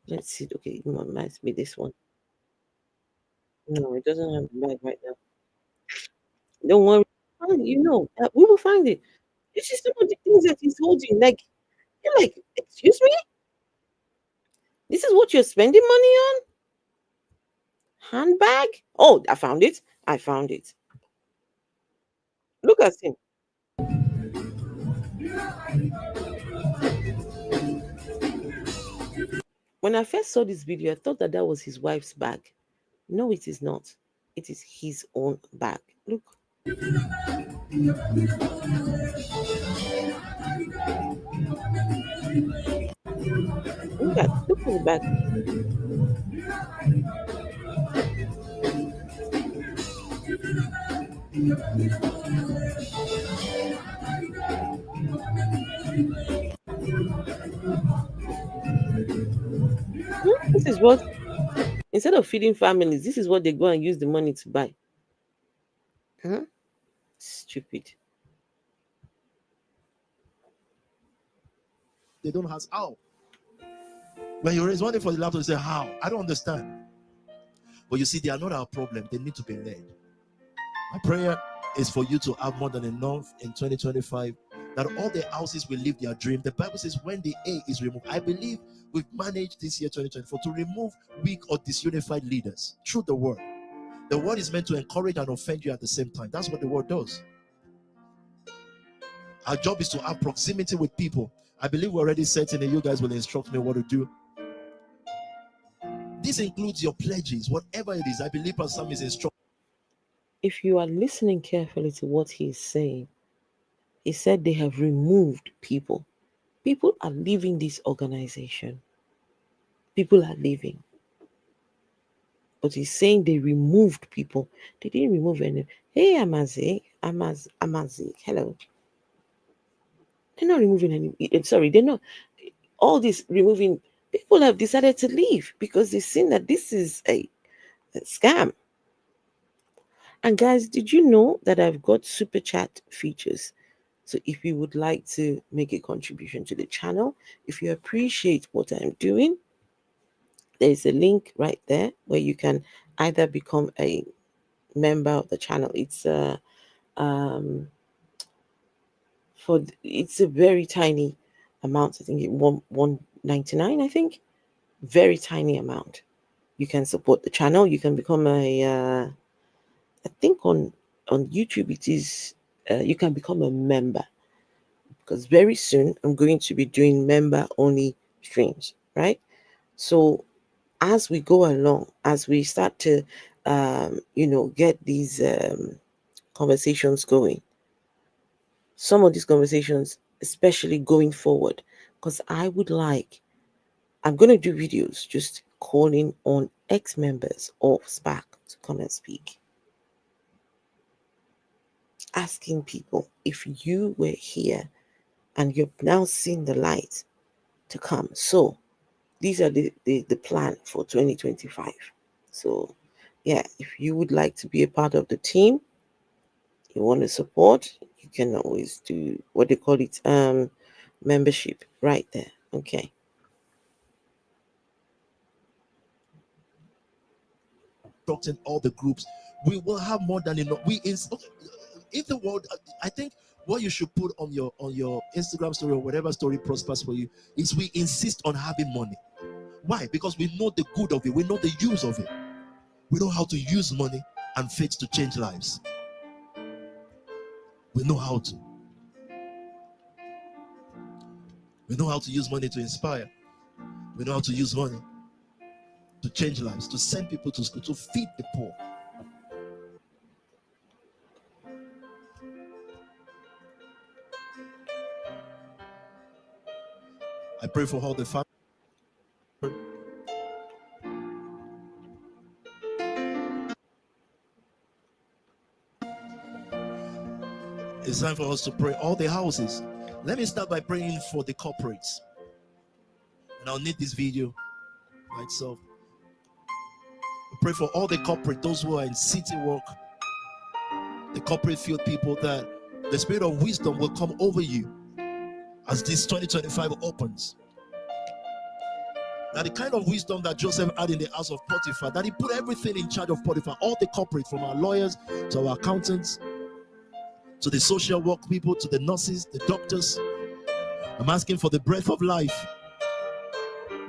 Let's see. Okay, it must be this one. No, it doesn't have the bag right now. Don't worry. We will find it. It's just some of the things that he's holding. Like, you're like, excuse me? This is what you're spending money on? Handbag? Oh, I found it. I found it. Look at him. When I first saw this video, I thought that was his wife's bag. No, it is not. It is his own bag. Look. Look at the bag. This is what, instead of feeding families, this is what they go and use the money to buy. Stupid. They don't ask how. When you raise money for the laptop, you say how. I don't understand. But you see, they are not our problem. They need to be led. My prayer is for you to have more than enough in 2025, that all the houses will live their dream. The Bible says when the A is removed, I believe we've managed this year 2024 to remove weak or disunified leaders through the word. The word is meant to encourage and offend you at the same time. That's what the word does. Our job is to have proximity with people. I believe we're already certain that you guys will instruct me what to do. This includes your pledges, whatever it is. I believe Pastor Sam is instructing. If you are listening carefully to what he is saying, he said they have removed people. People are leaving this organization. People are leaving. But he's saying they removed people. They didn't remove any. Hey, Amazik. Hello. They're not removing any. Sorry, they're not. All this removing. People have decided to leave because they've seen that this is a scam. And guys, did you know that I've got super chat features? So if you would like to make a contribution to the channel, if you appreciate what I'm doing, there's a link right there where you can either become a member of the channel. It's it's a very tiny amount. I think it $1.99. I think very tiny amount. You can support the channel. You can become a. I think on YouTube it is. You can become a member, because very soon I'm going to be doing member only streams. Right. So as we go along, as we start to, get these conversations going, some of these conversations, especially going forward, because I'm going to do videos just calling on ex-members of SPAC to come and speak. Asking people, if you were here and you've now seen the light, to come. So these are the plan for 2025. So, yeah, if you would like to be a part of the team, you want to support, you can always do what they call it, membership right there. Okay. Instructing all the groups, we will have more than enough. If the world, I think what you should put on your Instagram story or whatever story prospers for you is we insist on having money. Why? Because we know the good of it, we know the use of it, we know how to use money and faith to change lives. We know how to. We know how to use money to inspire. We know how to use money to change lives, to send people to school, to feed the poor. I pray for all the family. It's time for us to pray all the houses. Let me start by praying for the corporates. And I'll need this video by itself. We pray for all the corporate, those who are in city work, the corporate field people, that the spirit of wisdom will come over you as this 2025 opens. That the kind of wisdom that Joseph had in the house of Potiphar, that he put everything in charge of Potiphar, all the corporate, from our lawyers to our accountants, to the social work people, to the nurses, the doctors. I'm asking for the breath of life.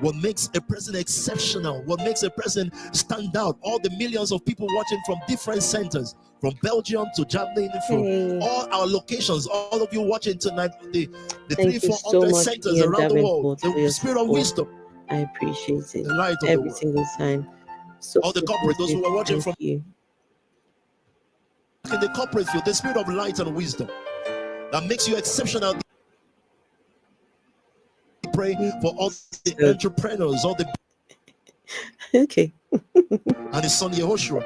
What makes a person exceptional, what makes a person stand out, all the millions of people watching from different centers, from Belgium to Germany, from all our locations, all of you watching tonight, the 300-400 centers around the world, the spirit of wisdom. I appreciate it. The light of every single time. So all the corporate, those who are watching from you. In the corporate field, the spirit of light and wisdom that makes you exceptional. Pray for all the entrepreneurs, all the okay. and his son Yehoshua.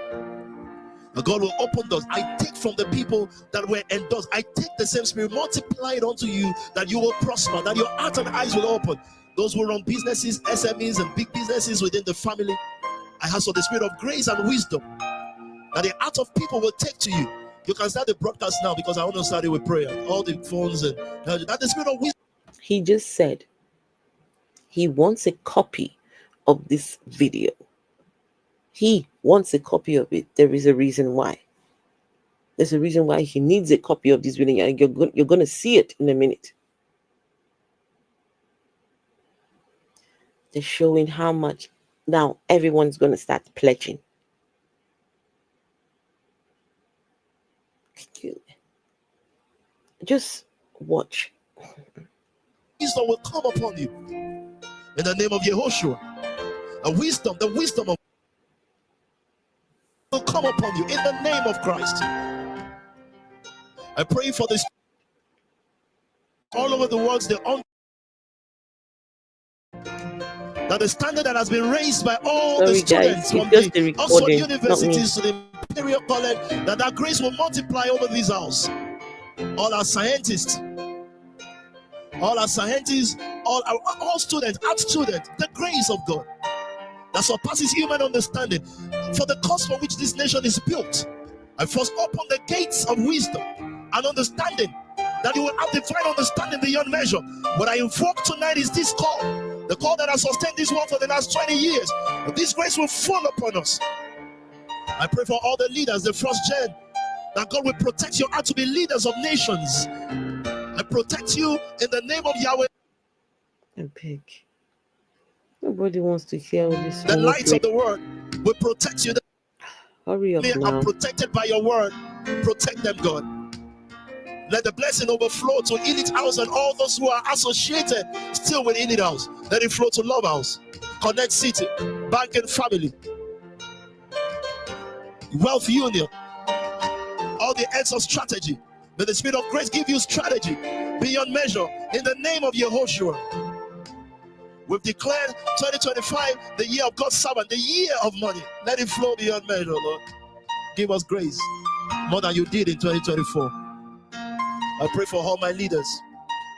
God will open doors. I take from the people that were endorsed. I take the same spirit, multiply it unto you, that you will prosper, that your heart and eyes will open. Those who run businesses, SMEs, and big businesses within the family, I have so the spirit of grace and wisdom that the heart of people will take to you. You can start the broadcast now, because I want to start it with prayer. All the phones and that the spirit of wisdom. He just said he wants a copy of this video. He wants a copy of it. There is a reason why. There's a reason why he needs a copy of this video, and you're going to see it in a minute. They're showing how much. Now everyone's going to start pledging. Just watch. Wisdom will come upon you in the name of Yehoshua. The wisdom of will come upon you in the name of Christ. I pray for this all over the world. That the standard that has been raised by all the students from the Oxford universities to the Imperial College, that grace will multiply over this house. All our scientists, all students, art students, the grace of God that surpasses human understanding, for the cause for which this nation is built. I first open the gates of wisdom and understanding, that you will have divine understanding beyond measure. What I invoke tonight is this call, the call that has sustained this one for the last 20 years. This grace will fall upon us. I pray for all the leaders, the first gen, that God will protect your heart to be leaders of nations. I protect you in the name of Yahweh. And pick. Nobody wants to hear all this. The light of the word will protect you. Hurry up now. I'm protected by your word. Protect them, God. Let the blessing overflow to Elite House and all those who are associated still with Elite House. Let it flow to Love House, Connect City, Banking Family, Wealth Union, all the heads of strategy. May the spirit of grace give you strategy beyond measure in the name of Yehoshua. We've declared 2025 the year of God's servant, the year of money. Let it flow beyond measure, Lord. Give us grace more than you did in 2024. I pray for all my leaders.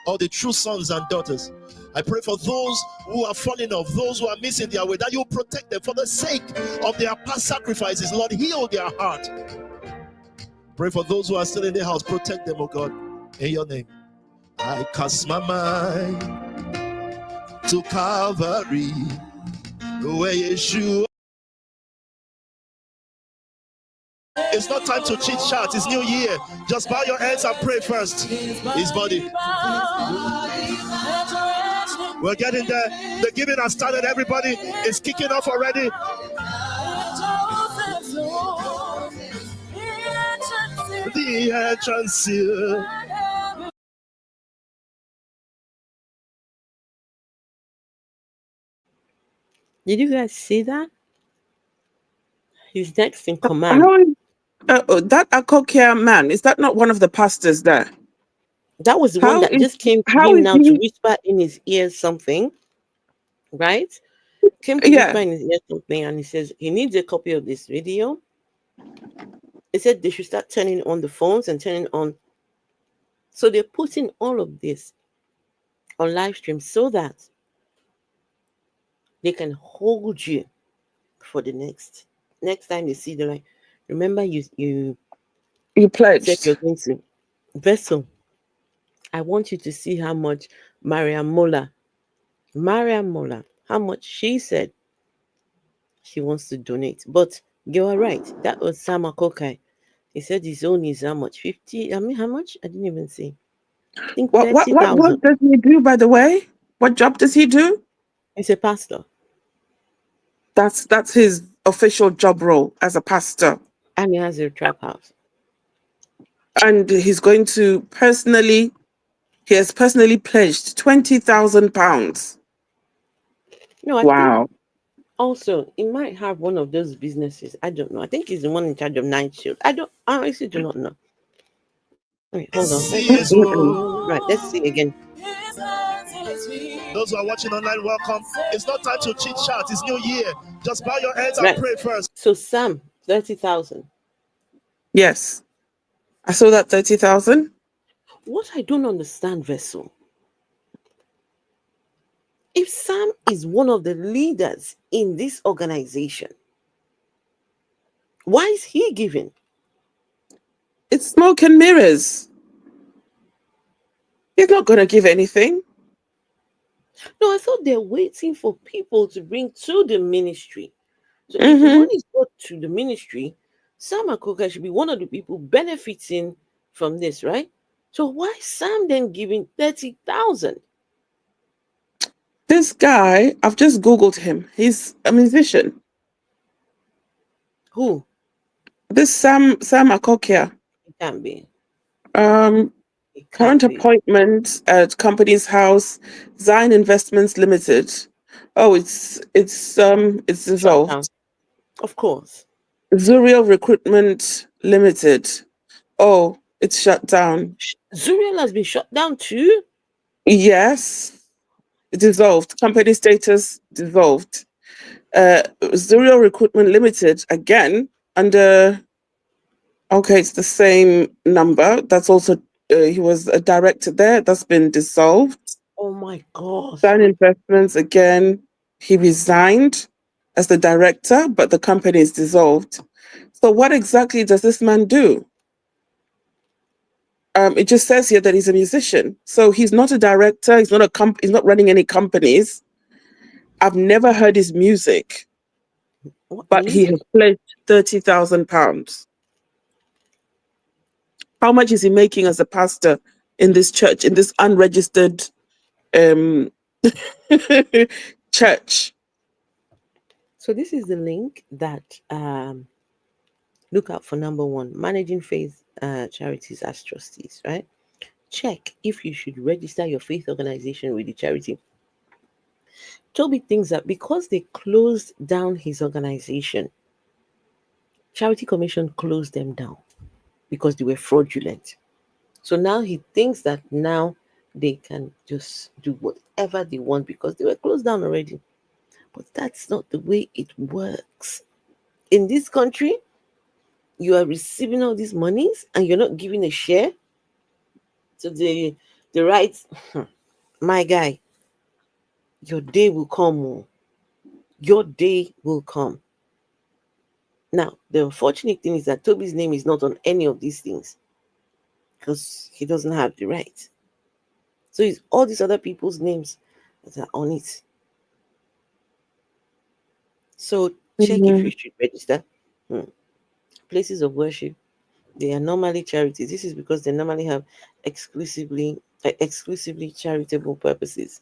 all the true sons and daughters. I pray for those who are falling off, those who are missing their way, that you protect them for the sake of their past sacrifices. Lord, heal their heart. Pray for those who are still in the house. Protect them, oh God, in your name. I cast my mind to Calvary, where Yeshua. It's not time to chit chat. It's New Year. Just bow your heads and pray first. His body. We're getting there. The giving has started. Everybody is kicking off already. The entrance here. Did you guys see that? He's next in command. That Akokia man, is that not one of the pastors there? That was the one that just came to him now to whisper in his ear something, right? Came to whisper in his ear something, and he says he needs a copy of this video. He said they should start turning on the phones and turning on. So they're putting all of this on live stream so that they can hold you for the next time they see the light. Remember, you pledged. Said you're going to Vessel. I want you to see how much Mariam Mola, how much she said she wants to donate. But you are right. That was Sam Akokai. He said his own is how much? 50. I mean, how much? I didn't even see. I think 30,000. What does he do, by the way? What job does he do? He's a pastor. That's his official job role as a pastor. And he has a trap house. And he's going to he has personally pledged £20,000. No, I think also he might have one of those businesses. I don't know. I think he's the one in charge of Night Shield. I honestly do not know. Wait, hold on. Right, let's see again. Those who are watching online, welcome. It's not time to chit chat. It's New Year. Just bow your heads and pray first. So Sam, 30,000. Yes, I saw that 30,000. What I don't understand, Vessel, if Sam is one of the leaders in this organization, why is he giving? It's smoke and mirrors. He's not going to give anything. No, I thought they're waiting for people to bring to the ministry. So if the money is brought to the ministry, Sam Akoka should be one of the people benefiting from this, right? So why is Sam then giving 30,000? This guy, I've just Googled him. He's a musician. Who? This Sam Akokia. It can't be. Current appointment at Company's House, Zion Investments Limited. Oh, it's dissolved. Of course. Zuriel Recruitment Limited. Oh, it's shut down. Zuriel has been shut down too? Yes. Dissolved. Company status dissolved. Zuriel Recruitment Limited, again, under... Okay, it's the same number. That's also... he was a director there. That's been dissolved. Oh my God. Zion Investments, again, he resigned as the director, but the company is dissolved. So what exactly does this man do? It just says here that he's a musician. So he's not a director. He's not running any companies. I've never heard his music, but he has pledged £30,000. How much is he making as a pastor in this church, in this unregistered church? So this is the link that look out for. Number one, managing faith charities as trustees, right? Check if you should register your faith organization with the charity. Tobi thinks that because they closed down his organization, Charity Commission closed them down because they were fraudulent. So now he thinks that now they can just do whatever they want because they were closed down already. But that's not the way it works. In this country, you are receiving all these monies and you're not giving a share to the The rights, my guy, your day will come. Oh. Your day will come. Now, the unfortunate thing is that Toby's name is not on any of these things because he doesn't have the right. So it's all these other people's names that are on it. So check if you Mhm. should register. Hmm. Places of worship, they are normally charities. This is because they normally have exclusively charitable purposes.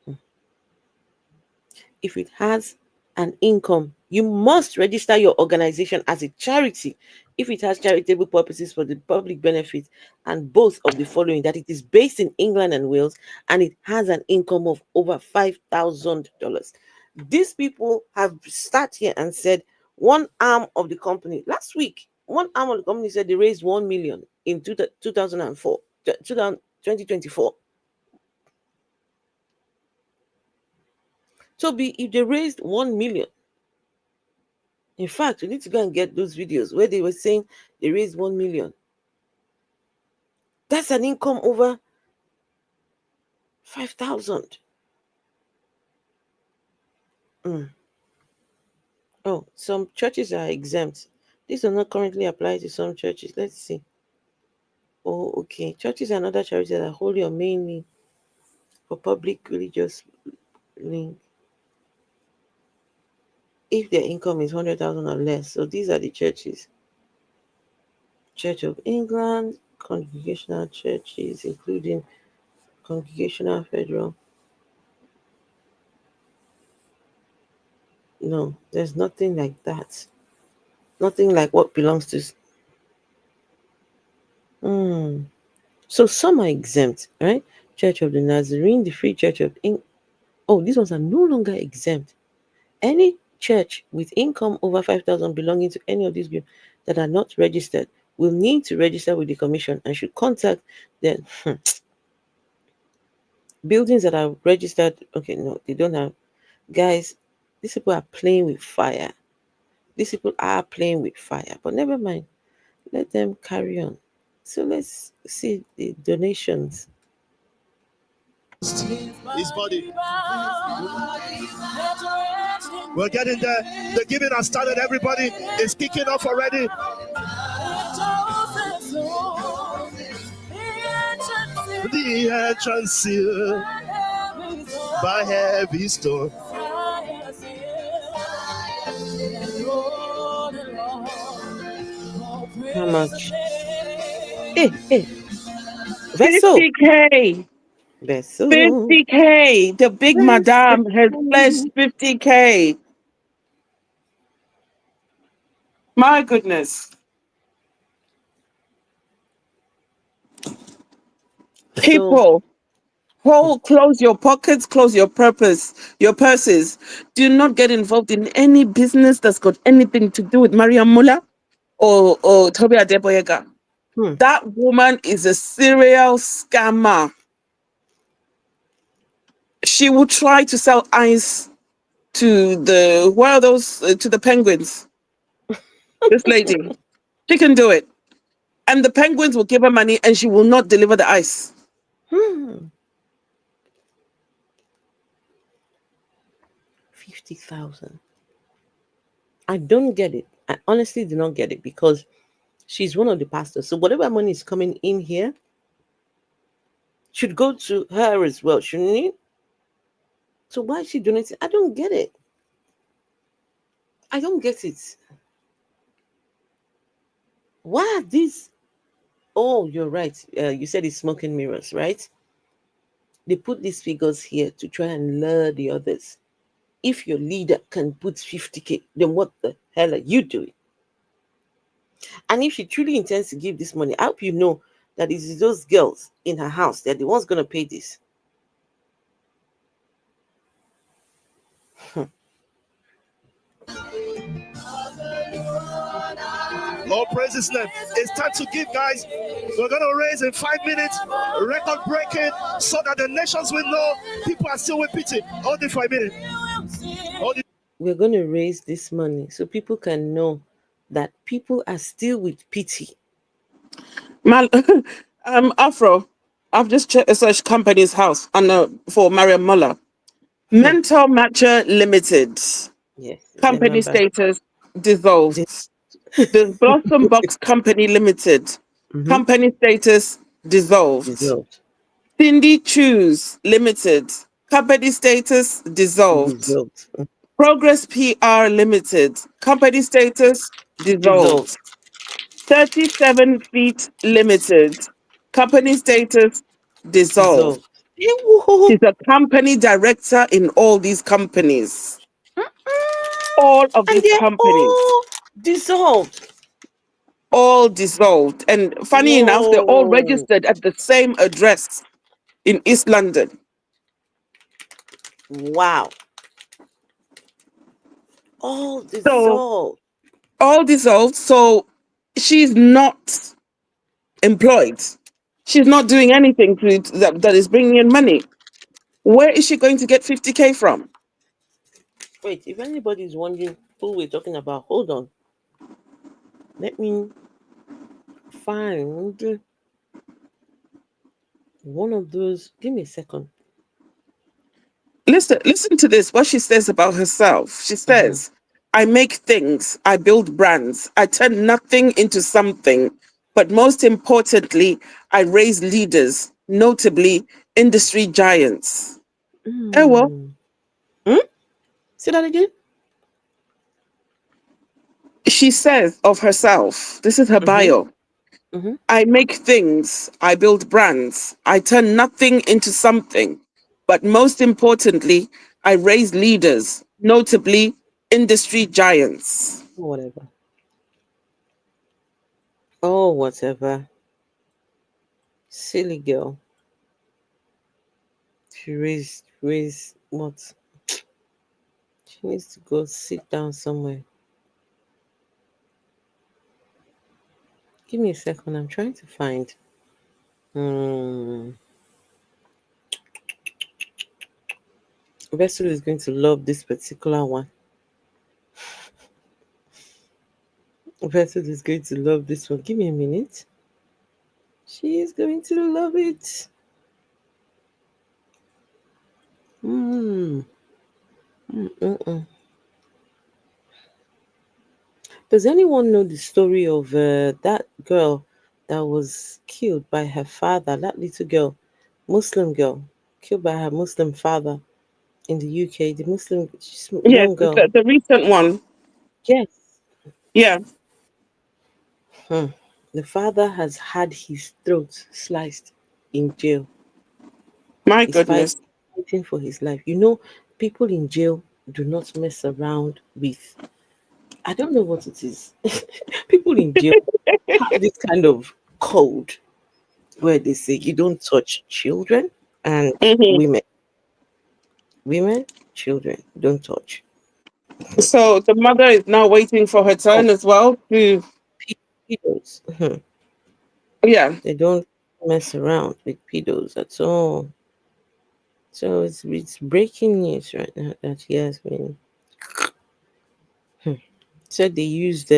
Hmm. If it has an income, you must register your organization as a charity if it has charitable purposes for the public benefit and both of the following: that it is based in England and Wales and it has an income of over $5,000. These people have sat here and said one arm of the company last week, one arm of the company said they raised 1 million in 2004, 2024. So if they raised 1 million, in fact, we need to go and get those videos where they were saying they raised 1 million. That's an income over 5,000. Mm. Oh, some churches are exempt. These are not currently applied to some churches. Let's see. Oh, okay. Churches and other charities that are wholly or mainly for public religious link if their income is 100,000 or less. So these are the churches: Church of England, congregational churches, including Congregational Federal. No, there's nothing like that. Nothing like what belongs to. Hmm. So some are exempt, right? Church of the Nazarene, the Free Church of Oh, these ones are no longer exempt. Any church with income over 5,000 belonging to any of these groups that are not registered will need to register with the commission and should contact the buildings that are registered. Okay, no, they don't have. Guys, these people are playing with fire. These people are playing with fire, but never mind. Let them carry on. So let's see the donations. His body. We're getting there. The giving has started. Everybody is kicking off already. The entrance seal by heavy stone. How much? Hey, Vessel. 50K. Vessel. 50K. The big madam has pledged Vessel. 50K. My goodness. So, People, close your pockets, close your purses. Do not get involved in any business that's got anything to do with Mariam Mola or Tobi Adegboyega. hmm, That woman is a serial scammer. She will try to sell ice to the what are those to the penguins. This lady, she can do it, and the penguins will give her money, and she will not deliver the ice. hmm, 50,000. I don't get it. I honestly do not get it because she's one of the pastors. So whatever money is coming in here should go to her as well, shouldn't it? So why is she donating? I don't get it. I don't get it. Why are these? Oh, you're right. You said it's smoke and mirrors, right? They put these figures here to try and lure the others. If your leader can put 50K, then what the hell are you doing? And if she truly intends to give this money, I hope you know that it is those girls in her house. They're the ones going to pay this. Lord, praise His name. It's time to give, guys. We're going to raise in 5 minutes, record breaking, so that the nations will know people are still with pity. Hold it for a minute. Hold it. We're going to raise this money so people can know that people are still with pity. Afro. I've just searched company's house for Mariam Mola. Hmm. Mental Matcher Limited. Yes, Company remember. status dissolved. The Blossom Box Company Limited. Mm-hmm. Company status dissolved. Dissolved. Cindy Choose Limited. Company status dissolved. Dissolved. Progress PR Limited. Company status Dissolved. dissolved. 37 Feet Limited. Company status dissolved. Dissolved. Whoa. She's a company director in all these companies. Mm-mm. All of And these they're companies, all dissolved. all dissolved. And funny enough, they're all Whoa. registered at the same address in East London. Wow. All So, dissolved. all dissolved. So, she's not employed. She's not doing anything that is bringing in money. Where is she going to get 50K from? Wait, if anybody is wondering who we're talking about, hold on. Let me find one of those. Give me a second. Listen to this, what she says about herself. She Mm-hmm. says, I make things, I build brands, I turn nothing into something. But most importantly, I raise leaders, notably industry giants. Oh, well, Mm. Hmm? Say that again. she says of herself, this is her Mm-hmm. bio. Mm-hmm. I make things, I build brands, I turn nothing into something. But most importantly, I raise leaders, notably industry giants. Whatever. Oh, whatever. Silly girl. She raised what? She needs to go sit down somewhere. Give me a second. I'm trying to find. Hmm. Vessel is going to love this particular one. Vessel is going to love this one. Give me a minute. She is going to love it. Hmm. Mm-mm. Does anyone know the story of that girl that was killed by her father? That little girl, Muslim girl, killed by her Muslim father in the UK. The Muslim Yes, young girl. the recent one. Yes. Yeah, Hmm. The father has had his throat sliced in jail. my He's goodness. fighting for his life. You know, people in jail do not mess around with. I don't know what it is. People in jail have this kind of code where they say you don't touch children and Hmm. women. Women, children, don't touch. So the mother is now waiting for her Oh, turn as well to, pedos. yeah. They don't mess around with pedos at all. So it's breaking news right now that he has been. Said they used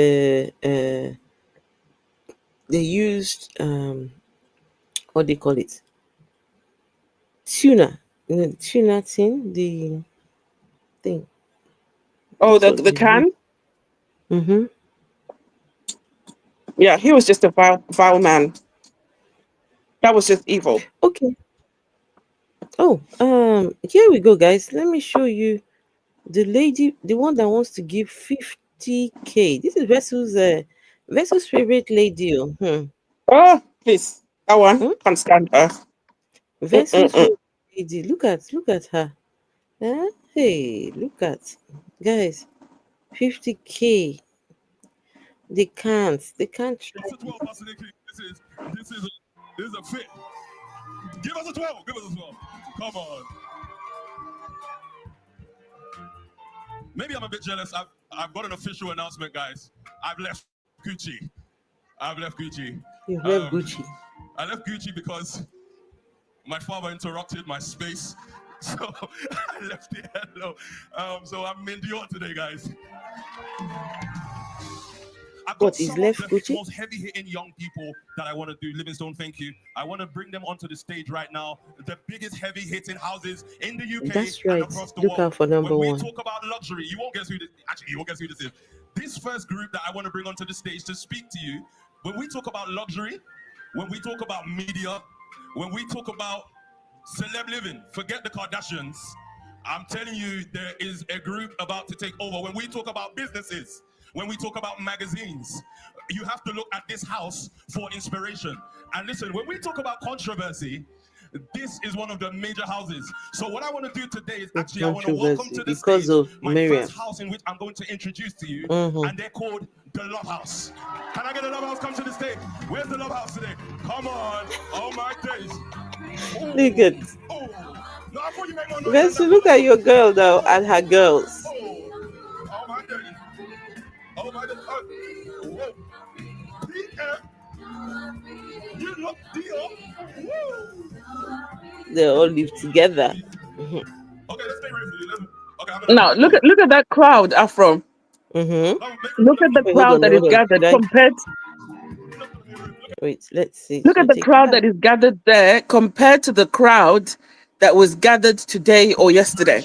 what they call it, tuna. You know, the tuna thing, the thing. Oh, That's the what the they use. can. Mm-hmm. Yeah, he was just a vile man. That was just evil. Okay. Oh, here we go, guys. Let me show you the lady, the one that wants to give 50K. This is Vessel's favorite lady. Oh. Oh, please, that one Hmm? can't stand her. Vessel's Mm-mm-mm. favorite lady. Look at her. Hey, look at guys. 50K. They can't try It's a 12 this. Pastor King. This is a fit. Give us a 12. Give us a 12. Come on. Maybe I'm a bit jealous. I've got an official announcement, guys. I've left Gucci. I've left Gucci. You've left Gucci. I left Gucci because my father interrupted my space. So I left it hello. So I'm in Dior today, guys. I've got What is some left, of the Gucci? most heavy-hitting young people that I want to do. Livingstone, thank you. I want to bring them onto the stage right now. The biggest heavy-hitting houses in the UK That's and right. across the Look world. out for number When we one. talk about luxury, you won't guess who this. Actually, you won't guess who this is. This first group that I want to bring onto the stage to speak to you. When we talk about luxury, when we talk about media, when we talk about celeb living, forget the Kardashians. I'm telling you, there is a group about to take over. When we talk about businesses, when we talk about magazines, you have to look at this house for inspiration. And listen, when we talk about controversy, this is one of the major houses. So what I want to do today is actually I want to welcome to the because stage of my Mariam. first house in which I'm going to introduce to you, Mhm. and they're called the Love House. Can I get the Love House come to the stage? Where's the Love House today? Come on. Oh my days. Ooh. Look at Oh. No, I thought you made more noise than Let's that. look at your girl now and her girls. Oh my days. Oh my days. Whoa. PM. You look deal. Woo. They all live together. Okay, let's stay ready for you. Okay, Now look at that crowd, Afro. Mm-hmm. Look at the Wait, crowd that is hold on. gathered compared. Wait, let's see. Look So at the take crowd that. that is gathered there compared to the crowd that was gathered today or yesterday.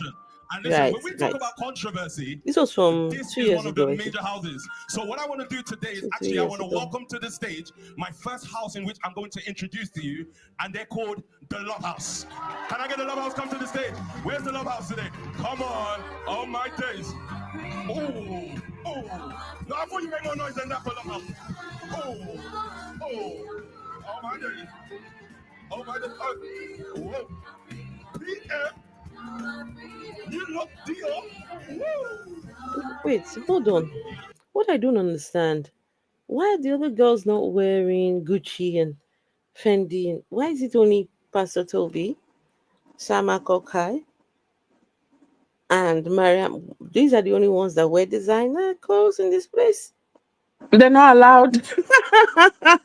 And listen, Right, when we talk right. about controversy, This was from this 2 is years one of the ago, I think. major houses. So what I want to do today is 2 actually I years want to ago. welcome to the stage my first house in which I'm going to introduce to you, and they're called the Love House. Can I get the Love House come to the stage? Where's the Love House today? Come on. Oh my days. Oh. No, I thought you made more noise than that for Love House. Oh my days. Oh my days. Whoa. PM. You look deal. Woo. Wait, hold on. What I don't understand, why are the other girls not wearing Gucci and Fendi? And why is it only Pastor Tobi, Sama Kokai, and Mariam? These are the only ones that wear designer clothes in this place. They're not allowed. Look at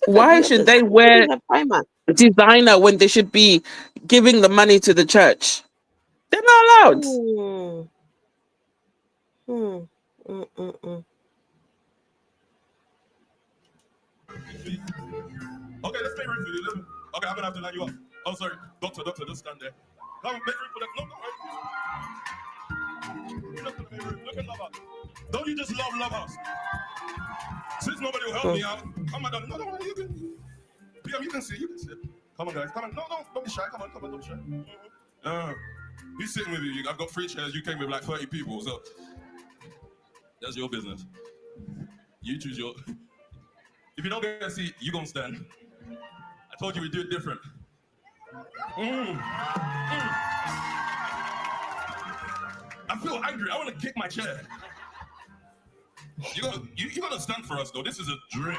Why the should others. they Why wear do they have Primark? designer when they should be giving the money to the church? They're not allowed. Hmm. Hmm. Mm. Okay, let's stay ready for you. Okay, I'm gonna have to line you up. Oh, sorry, doctor, just stand there. Come on, make room for that. No, look at Love House. Don't you just love Love House? Since nobody will help me out, come on, no, you can. PM, you can sit. Come on, guys, come on. No, don't be shy. Come on, don't be shy. He's sitting with you. I've got 3 chairs. You came with like 30 people, so that's your business. You choose your. If you don't get a seat, you gonna stand. I told you we do it different. I feel angry. I want to kick my chair. You gotta stand for us though. This is a drink.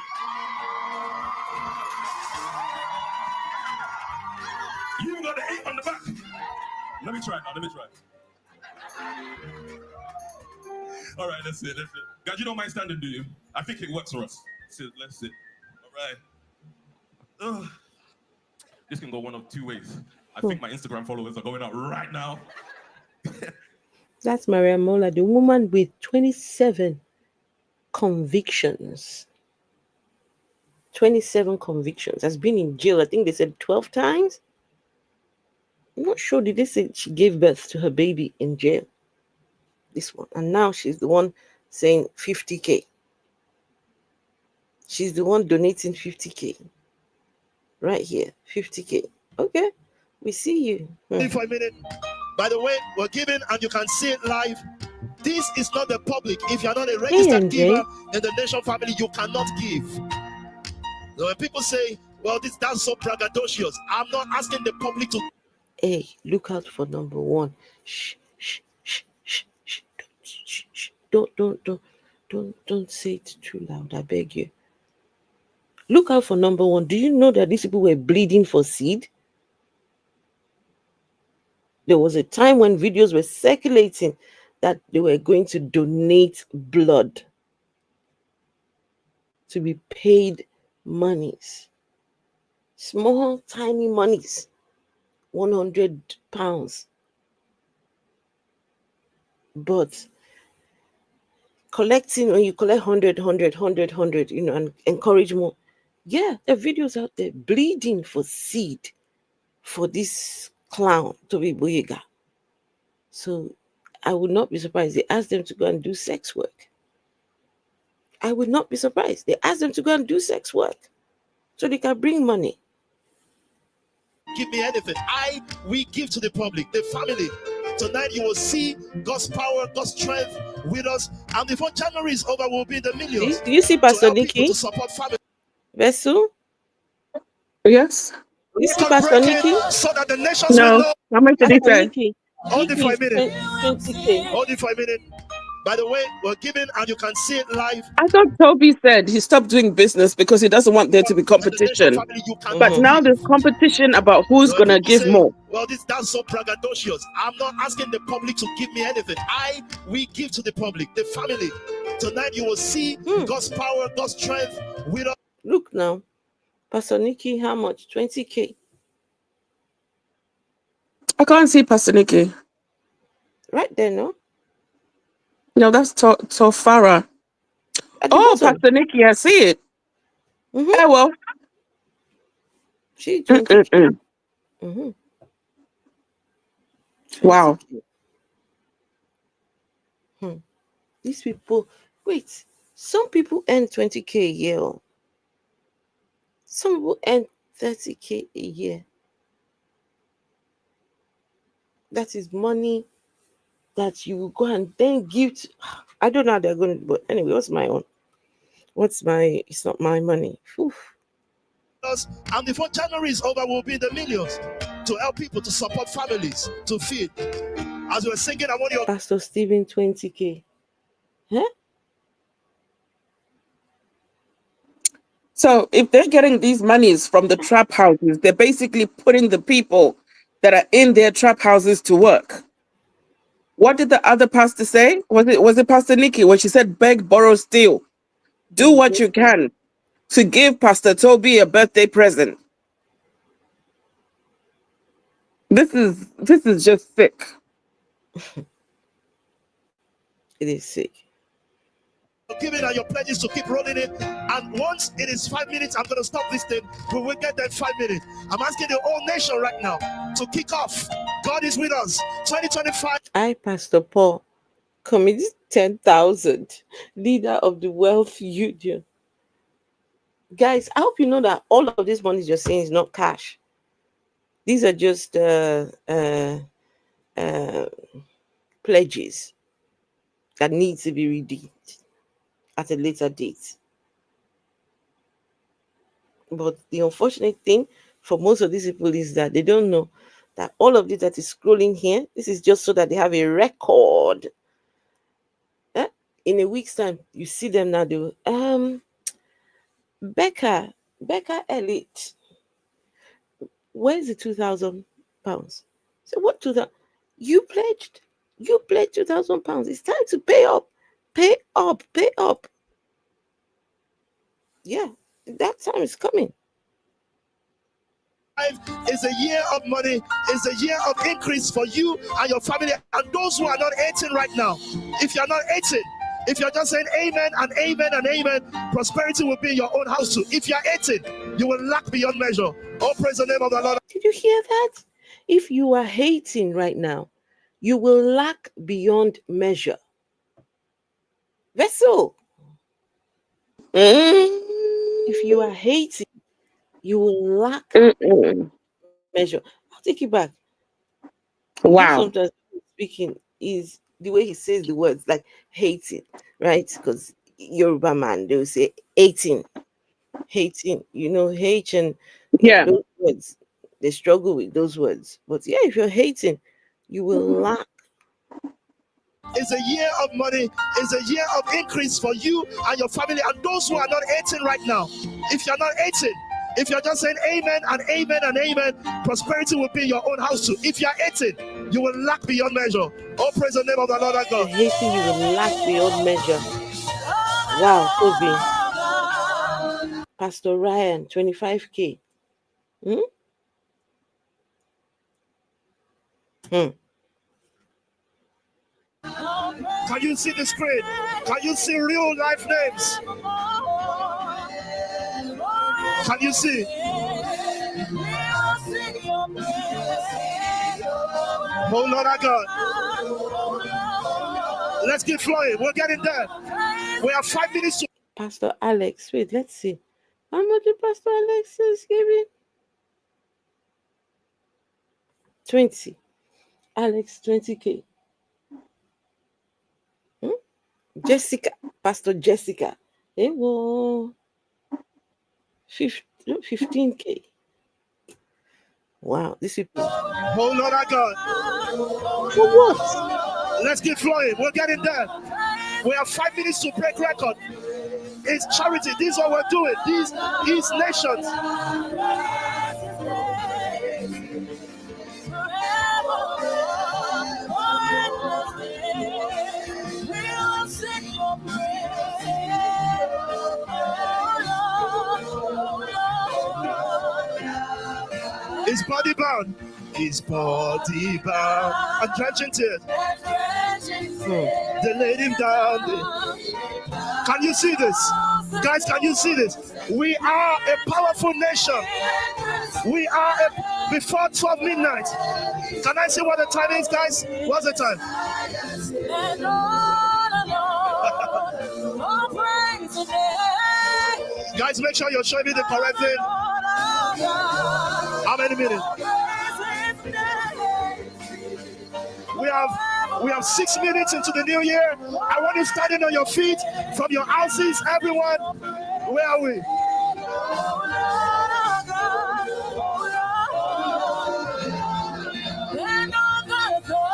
You even got the 8 on the back. Let me try now. All right, that's it. Guys, you don't mind standing, do you? I think it works for us. Let's sit. All right. This can go one of 2 ways. I think my Instagram followers are going out right now. That's Mariam Mola, the woman with 27 convictions. 27 convictions. Has been in jail, I think they said 12 times. I'm not sure. Did they say she gave birth to her baby in jail? This one. And now she's the one saying 50K. She's the one donating 50K. Right here. 50K. Okay. We see you. For a minute. By the way, we're giving and you can see it live. This is not the public. If you're not a registered giver in the Nation family, you cannot give. So when people say, well, that's so braggadocious, I'm not asking the public to. Hey, look out for number one. Shh. Don't say it too loud. I beg you. Look out for number one. Do you know that these people were bleeding for seed? There was a time when videos were circulating that they were going to donate blood to be paid monies. Small, tiny monies. £100. But collecting, when you collect 100, and encourage more. Yeah, there are videos out there bleeding for seed for this clown, Tobi Adegboyega. So I would not be surprised they ask them to go and do sex work. I would not be surprised. They ask them to go and do sex work so they can bring money. Give me anything. We give to the public, the family. Tonight you will see God's power, God's strength with us. And before January is over, we'll be in the millions. Do you see Pastor Nikki? To support family. Vessel? Yes. You see Pastor Nikki? So that the nations No. will know. How much did he Pastor say? Nikki. Hold it for a minute. 20K. Hold it for a minute. By the way, we're giving and you can see it live. I thought Toby said he stopped doing business because he doesn't want there to be competition. But now there's competition about who's going to give more. Well, that's so braggadocious. I'm not asking the public to give me anything. We give to the public, the family. Tonight you will see God's power, God's strength with us. Look now. Pastor Nikki, how much? 20K. I can't see Pastor Nikki. Right there, no? No, that's Tofara. Oh, Pastor Nikki, I see it. Yeah, well. She 20K. Wow. These people, wait, some people earn 20K a year. Some people earn 30K a year. That is money that you will go and then give to, I don't know how they're going to, but anyway, what's my own? It's not my money. Oof. And before January is over, we'll be in the millions to help people, to support families, to feed. As we're singing, I want your Pastor Stephen 20K. Huh? So if they're getting these monies from the trap houses, they're basically putting the people that are in their trap houses to work. What did the other pastor say? Was it Pastor Nikki when she said beg, borrow, steal? Do what you can to give Pastor Toby a birthday present. This is just sick. It is sick. Giving and your pledges to keep rolling it. And once it is 5 minutes, I'm going to stop this thing. We will get that 5 minutes. I'm asking the whole nation right now to kick off. God is with us. 2025. I, Pastor Paul, committed 10,000, leader of the Wealth Union. Guys, I hope you know that all of this money you're saying is not cash. These are just pledges that need to be redeemed at a later date. But the unfortunate thing for most of these people is that they don't know that all of this that is scrolling here, this is just so that they have a record. In a week's time, you see them now. They will, Becca Elliott, where's the £2,000? So what 2,000? You pledged 2,000 pounds. It's time to pay up. Yeah, that time is coming. Is a year of money, is a year of increase for you and your family and those who are not eating right now. If you're not eating, if you're just saying amen and amen and amen, prosperity will be in your own house too. If you're eating, you will lack beyond measure. Oh, praise the name of the Lord. Did you hear that? If you are hating right now, you will lack beyond measure. Vessel. If you are hating, you will lack measure. I'll take you back. Wow. Sometimes speaking is the way he says the words, like hating, right? Because Yoruba man, they will say hating, H and those words. They struggle with those words. But yeah, if you're hating, you will lack. It's a year of money, it's a year of increase for you and your family and those who are not eating right now. If you're not eating, if you're just saying amen and amen and amen, prosperity will be in your own house too. If you're eating, you will lack beyond measure. Oh, praise the name of the Lord our God. Hating, you will lack beyond measure. Wow, Toby. Pastor Ryan, 25K. Can you see the screen? Can you see real life names? Can you see? Oh Lord our God. Let's keep flowing. We're getting there. We have 5 minutes to. Pastor Alex, wait, let's see. How much did Pastor Alex is giving? 20. Alex, 20K. Jessica, Pastor Jessica. They will 15K. Wow, this people. Oh Lord our God. For what? Let's keep flowing. We're getting there. We have 5 minutes to break record. It's charity. This is what we're doing. These nations. His body bound. His body bound. I'm drenching tears. They laid him down. Can you see this? Guys, can you see this? We are a powerful nation. We are before 12 midnight. Can I see what the time is, guys? What's the time? Guys, make sure you're showing me the correct thing. How many minutes? We have 6 minutes into the new year. I want you standing on your feet from your houses, everyone. Where are we?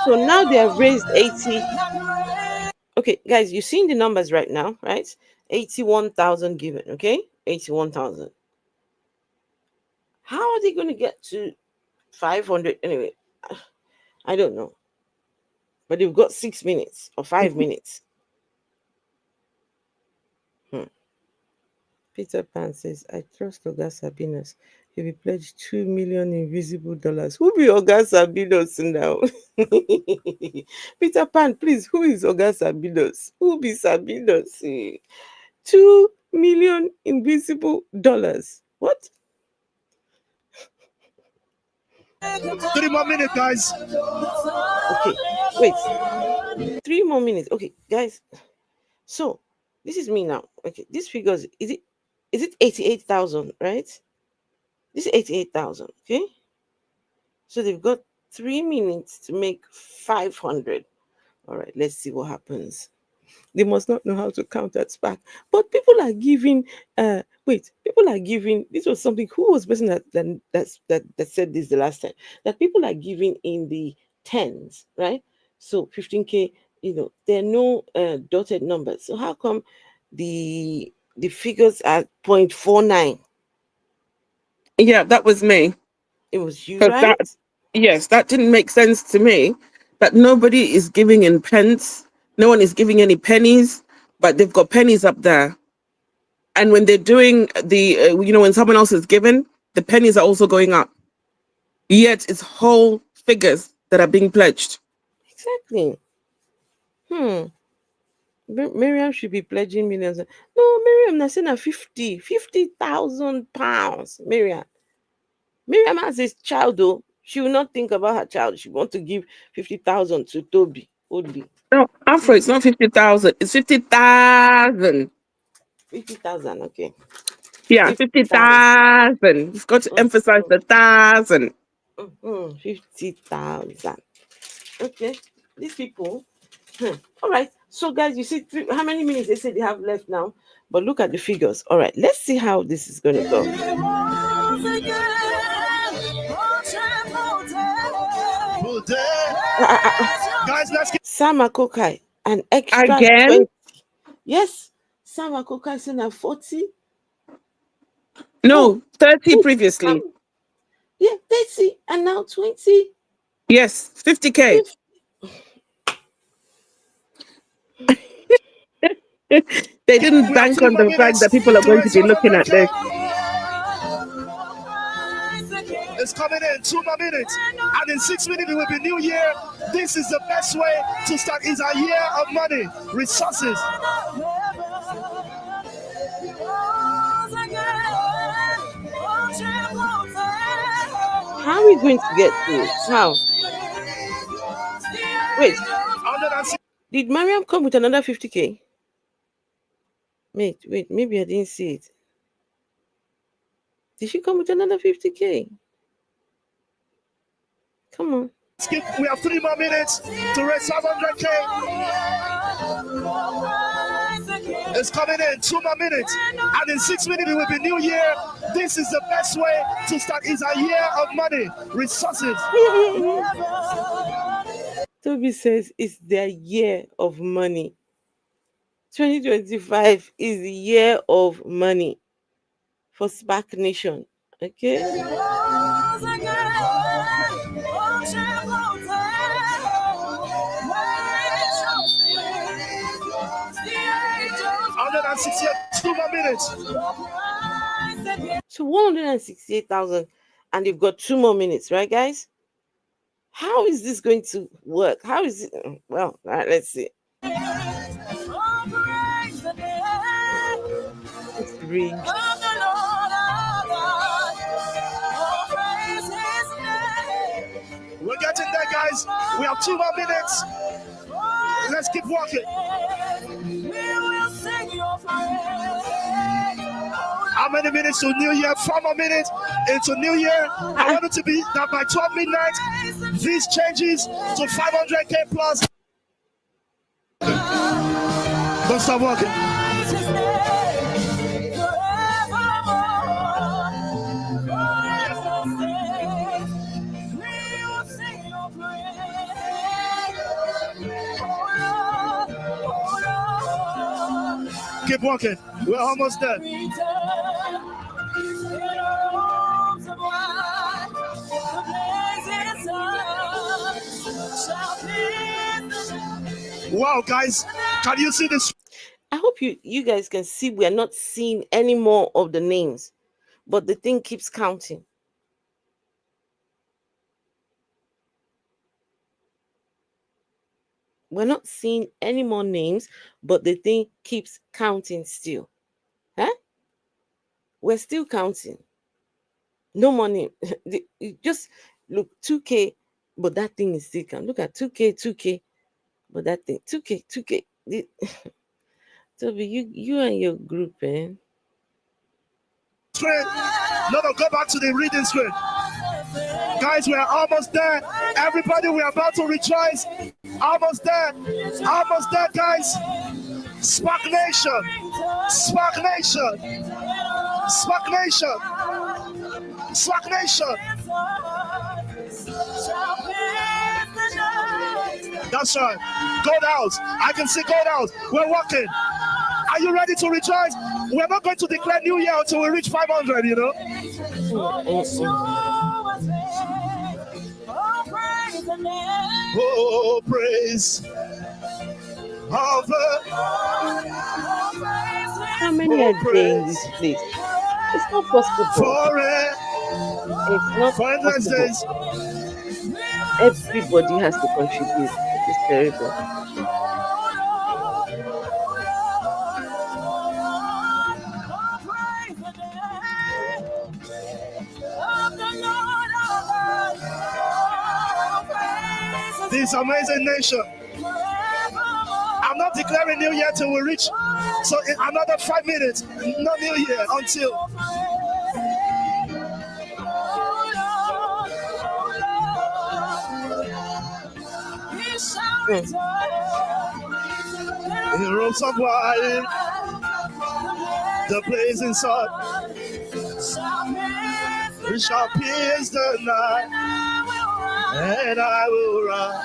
So now they have raised 80. Okay, guys, you're seeing the numbers right now, right? 81,000 given, okay? 81,000. How are they going to get to 500? Anyway, I don't know. But they've got 6 minutes or 5 minutes. Peter Pan says, I trust Oga Sabinos. He'll be pledged $2 million invisible dollars. Who be Oga Sabinos now? Peter Pan, please, who is Oga Sabinos? Who be Sabinos? $2 million invisible dollars. What? 3 more minutes, guys. Okay, wait. 3 more minutes. Okay, guys. So this is me now. Okay, these figures, is it 88,000, right? This is 88,000. Okay. So they've got 3 minutes to make 500. All right, let's see what happens. They must not know how to count that SPAC. But people are giving, people are giving, this was something, who was the person that said this the last time? That people are giving in the tens, right? So 15K, there are no dotted numbers. So how come the figures are 0.49? Yeah, that was me. It was you, 'Cause right? yes, that didn't make sense to me. That nobody is giving in pence. No one is giving any pennies, but they've got pennies up there. And when they're doing the, when someone else is given, the pennies are also going up. Yet it's whole figures that are being pledged. Exactly. Mariam should be pledging millions. No, Mariam, I'm saying 50,000 pounds. Mariam has a child, though. She will not think about her child. She want to give 50,000 to Tobi only. No, Afro, it's not 50,000. It's 50,000. 50,000, okay. Yeah, 50,000. You've got to emphasize the 1,000. 50,000. Okay, these people. All right. So, guys, you see how many minutes they say they have left now? But look at the figures. All right, let's see how this is going to go. Guys, let's get Sam Akokai, an extra Again? 20. Yes, Sam Akokai saying at 40. No, 30 previously. Yeah, 30 and now 20. Yes, 50K. They didn't bank on the fact that people are going to be looking at this. It's coming in 2 more minutes, and in 6 minutes it will be New Year. This is the best way to start. It's a year of money, resources. How are we going to get through it? How? Wait, did Mariam come with another 50K? Wait, maybe I didn't see it. Did she come with another 50K? Come on. We have 3 more minutes to raise 500K. It's coming in 2 more minutes, and in 6 minutes it will be New Year. This is the best way to start. It's a year of money, resources. Tobi says it's their year of money. 2025 is the year of money for SPAC Nation. Okay. 162 more minutes. So 168,000, and you've got 2 more minutes, right, guys? How is this going to work? How is it? Well, all right, let's see. It's rigged. We're getting there, guys. We have 2 more minutes. Let's keep walking. How many minutes to New Year? 4 more minutes into New Year. I want it to be that by 12 midnight, this changes to 500K plus. Don't stop walking. Keep walking. We're almost there. Wow, guys, can you see this? I hope you guys can see we are not seeing any more of the names, but the thing keeps counting. We're not seeing any more names, but the thing keeps counting still. Huh? We're still counting. No more name. Just look, 2K, but that thing is still counting. Look at 2K, but that thing, 2K. Tobi, you and your group, eh? Screen. No, go back to the reading screen. Guys, we are almost there. Everybody, we are about to rejoice. Almost there, guys. SPAC Nation, SPAC Nation, SPAC Nation, SPAC Nation. That's right. Gold house. I can see gold house. We're walking. Are you ready to rejoice? We're not going to declare New Year until we reach 500, you know? Oh, praise. How many are there in this place? It's not possible. It's not possible. Everybody has to contribute. It's terrible. This amazing nation. I'm not declaring New Year till we reach. So in another 5 minutes, no New Year until. In the robes of white, the blazing sun, we shall pierce the night, and I will run.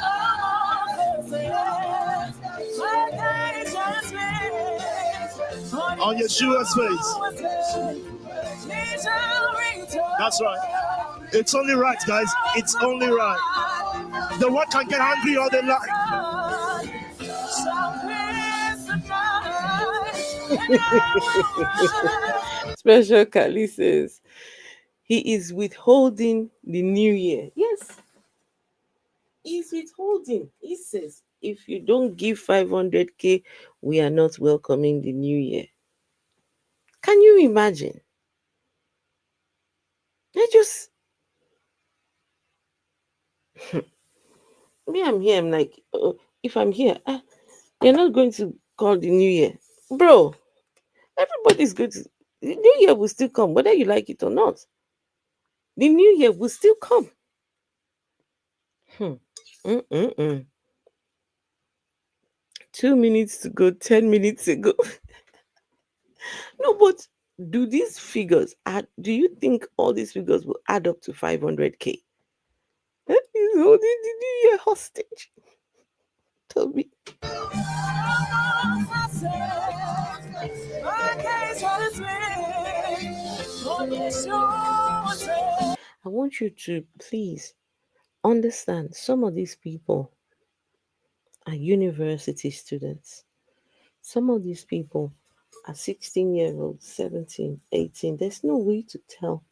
On Yeshua's face. That's right. It's only right, guys. It's only right. The world can get angry all they like. Special Kali says He is withholding the new year. Yes, he's withholding. He says, if you don't give 500K, we are not welcoming the new year. Can you imagine? I just, me, I'm here. I'm like, if I'm here, you're not going to call the new year. Bro, everybody's going to, the new year will still come, whether you like it or not. The new year will still come. Hmm. Mm-mm-mm. 2 minutes to go, 10 minutes ago. No, but do these figures add? Do you think all these figures will add up to 500K? He's holding the new year hostage. Toby. I want you to please understand some of these people are university students. Some of these people are 16-year-olds, 17, 18. There's no way to tell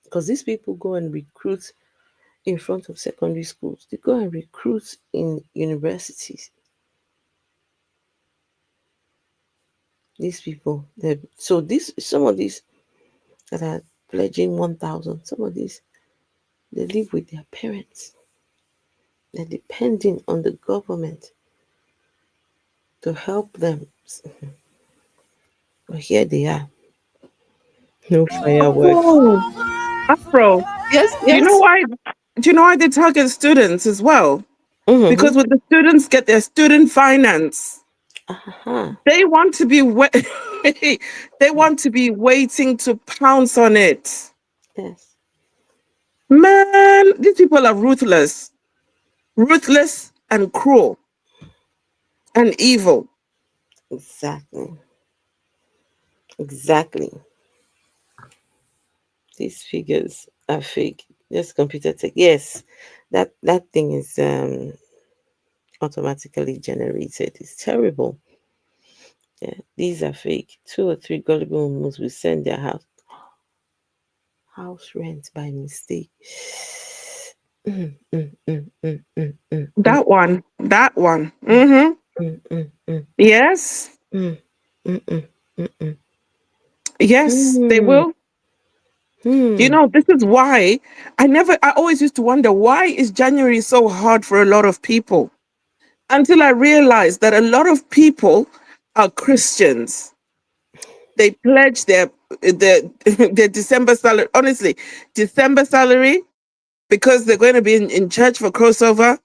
because these people go and recruit in front of secondary schools. They go and recruit in universities. These people, so this some of these that are pledging 1,000. Some of these they live with their parents. They're depending on the government to help them. But here they are. No fireworks. Afro, Afro. Yes, Do you know yes. why? Do you know why they target students as well? Mm-hmm. Because when the students get their student finance, Uh-huh. they want to be they want to be waiting to pounce on it. Yes, Man, these people are ruthless, ruthless and cruel and evil. exactly. Exactly. These figures are fake. Just computer tech. Yes, that thing is automatically generated. It's terrible. Yeah, these are fake. Two or three gullible women will send their house rent by mistake. Mm, mm, mm, mm, mm, mm, mm, That one, that one. mm, Mm-hmm. mm, mm, mm, Yes, mm, mm, mm, mm, mm. yes, they Hmm. will. You Hmm. know, this is why I always used to wonder, why is January so hard for a lot of people? Until I realized that a lot of people are Christians. They pledge their their December salary. Honestly, December salary because they're going to be in church for crossover,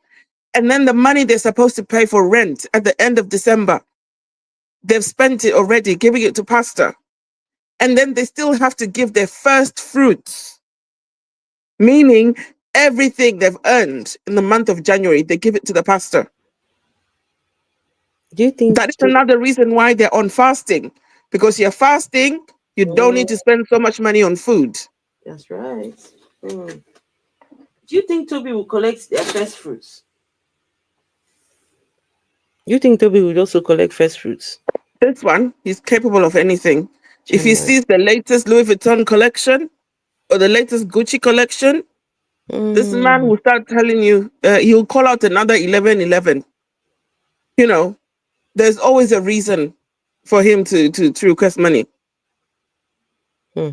and then the money they're supposed to pay for rent at the end of December, they've spent it already, giving it to pastor, and then they still have to give their first fruits, meaning everything they've earned in the month of January, they give it to the pastor. Do you think? That is another reason why they're on fasting, because you're fasting, you don't Mm, need to spend so much money on food. that's right. Mm. Do you think Toby will collect their first fruits? Do you think Toby will also collect first fruits? This one, he's capable of anything. If he January. sees the latest Louis Vuitton collection or the latest Gucci collection, this man Mm, will start telling you, he'll call out another 1111. You know, there's always a reason for him to request money. hmm.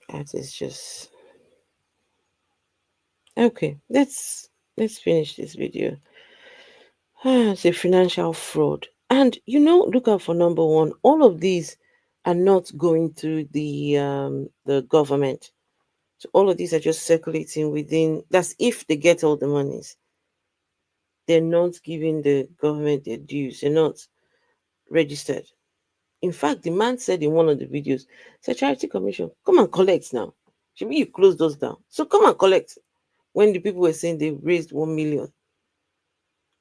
That is just okay. Let's finish this video. It's a financial fraud, and look out for number one. All of these are not going through the government. So all of these are just circulating within. That's if they get all the monies. They're not giving the government their dues. They're not registered. In fact, the man said in one of the videos, "Say charity commission, come and collect now. Should you close those down? So come and collect." When the people were saying they raised 1 million,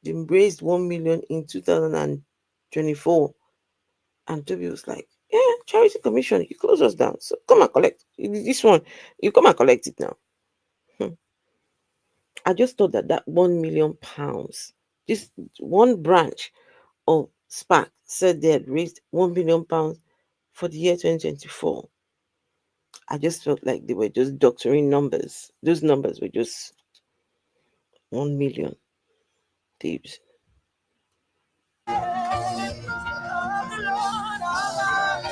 they raised 1 million in 2024, and Toby was like, "Yeah, charity commission, you close us down. So come and collect this one. You come and collect it now." Hmm. I just thought that £1 million, this one branch of SPAC said they had raised £1 million for the year 2024. I just felt like they were just doctoring numbers. Those numbers were just 1 million thieves.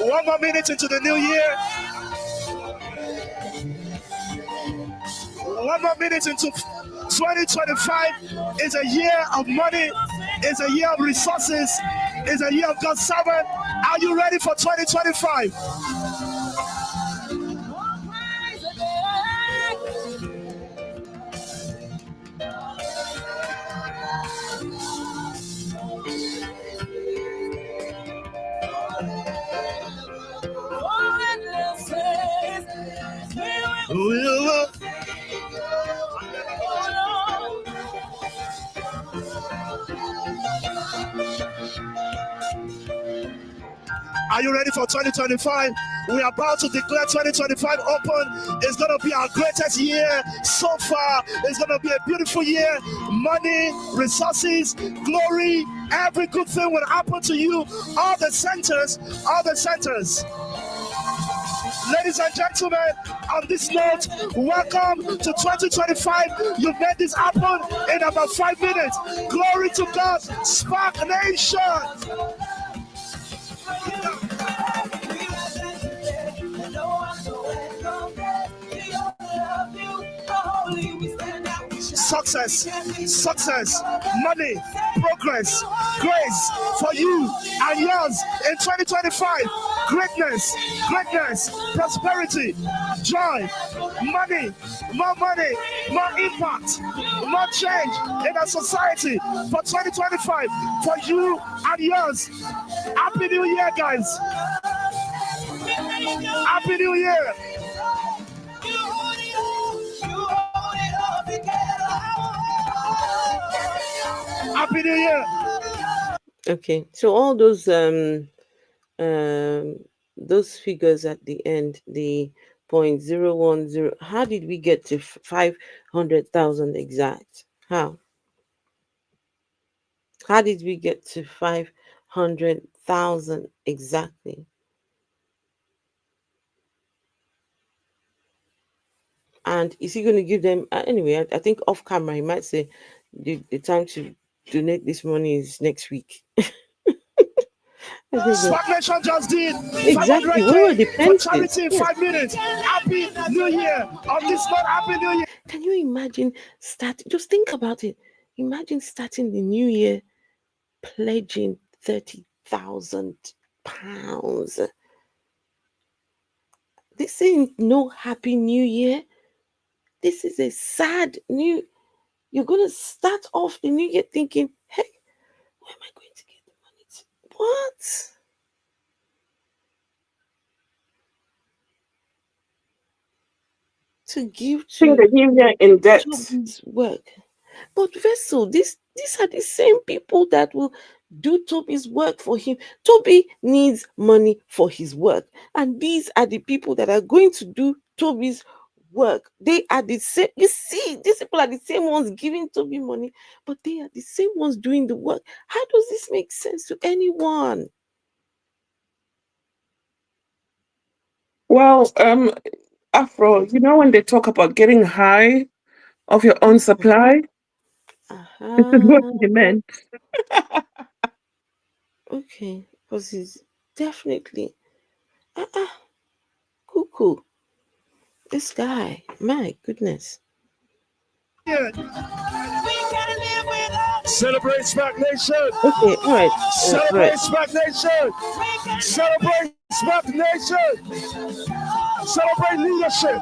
One more minute into the new year. One more minute into 2025. Is a year of money. Is a year of resources. Is a year of God's servant. Are you ready for 2025? Are you ready for 2025? We are about to declare 2025 open. It's going to be our greatest year so far. It's going to be a beautiful year. Money, resources, glory, every good thing will happen to you. All the centers, all the centers. Ladies and gentlemen, on this note, welcome to 2025. You've made this happen in about 5 minutes. Glory to God, SPAC Nation. Success, success, money, progress, grace for you and yours in 2025. Greatness, greatness, prosperity, joy, money, more impact, more change in our society for 2025 for you and yours. Happy New Year, guys. Happy New Year. Happy New Year. Okay, so all those figures at the end, the 0.010, how did we get to 500,000 exact? How did we get to 500,000 exactly? And is he going to give them anyway? I think off camera he might say the time to donate this money is next week. SPAC Nation just did Exactly. Where were the 500K for pences? charity in Yes. 5 minutes. Happy New Year. On this note, Happy New Year. Can you imagine just think about it. Imagine starting the new year pledging £30,000. This ain't no happy new year. This is a sad new. You're gonna start off the new year thinking, hey, where am I going to get the money to? What? To give Think to the new year in debt. Tobi's work. But Vessel, these are the same people that will do Tobi's work for him. Tobi needs money for his work. And these are the people that are going to do Tobi's work. They are the same. You see, these people are the same ones giving Tobi money, but they are the same ones doing the work. How does this make sense to anyone? Well, Afro, you know when they talk about getting high of your own supply, this is what Uh-huh. they meant. Okay, because he's definitely cuckoo. This guy, my goodness. Yeah. Celebrate SPAC Nation. Okay, all right, all right. Celebrate SPAC Nation. Celebrate SPAC Nation. Celebrate leadership.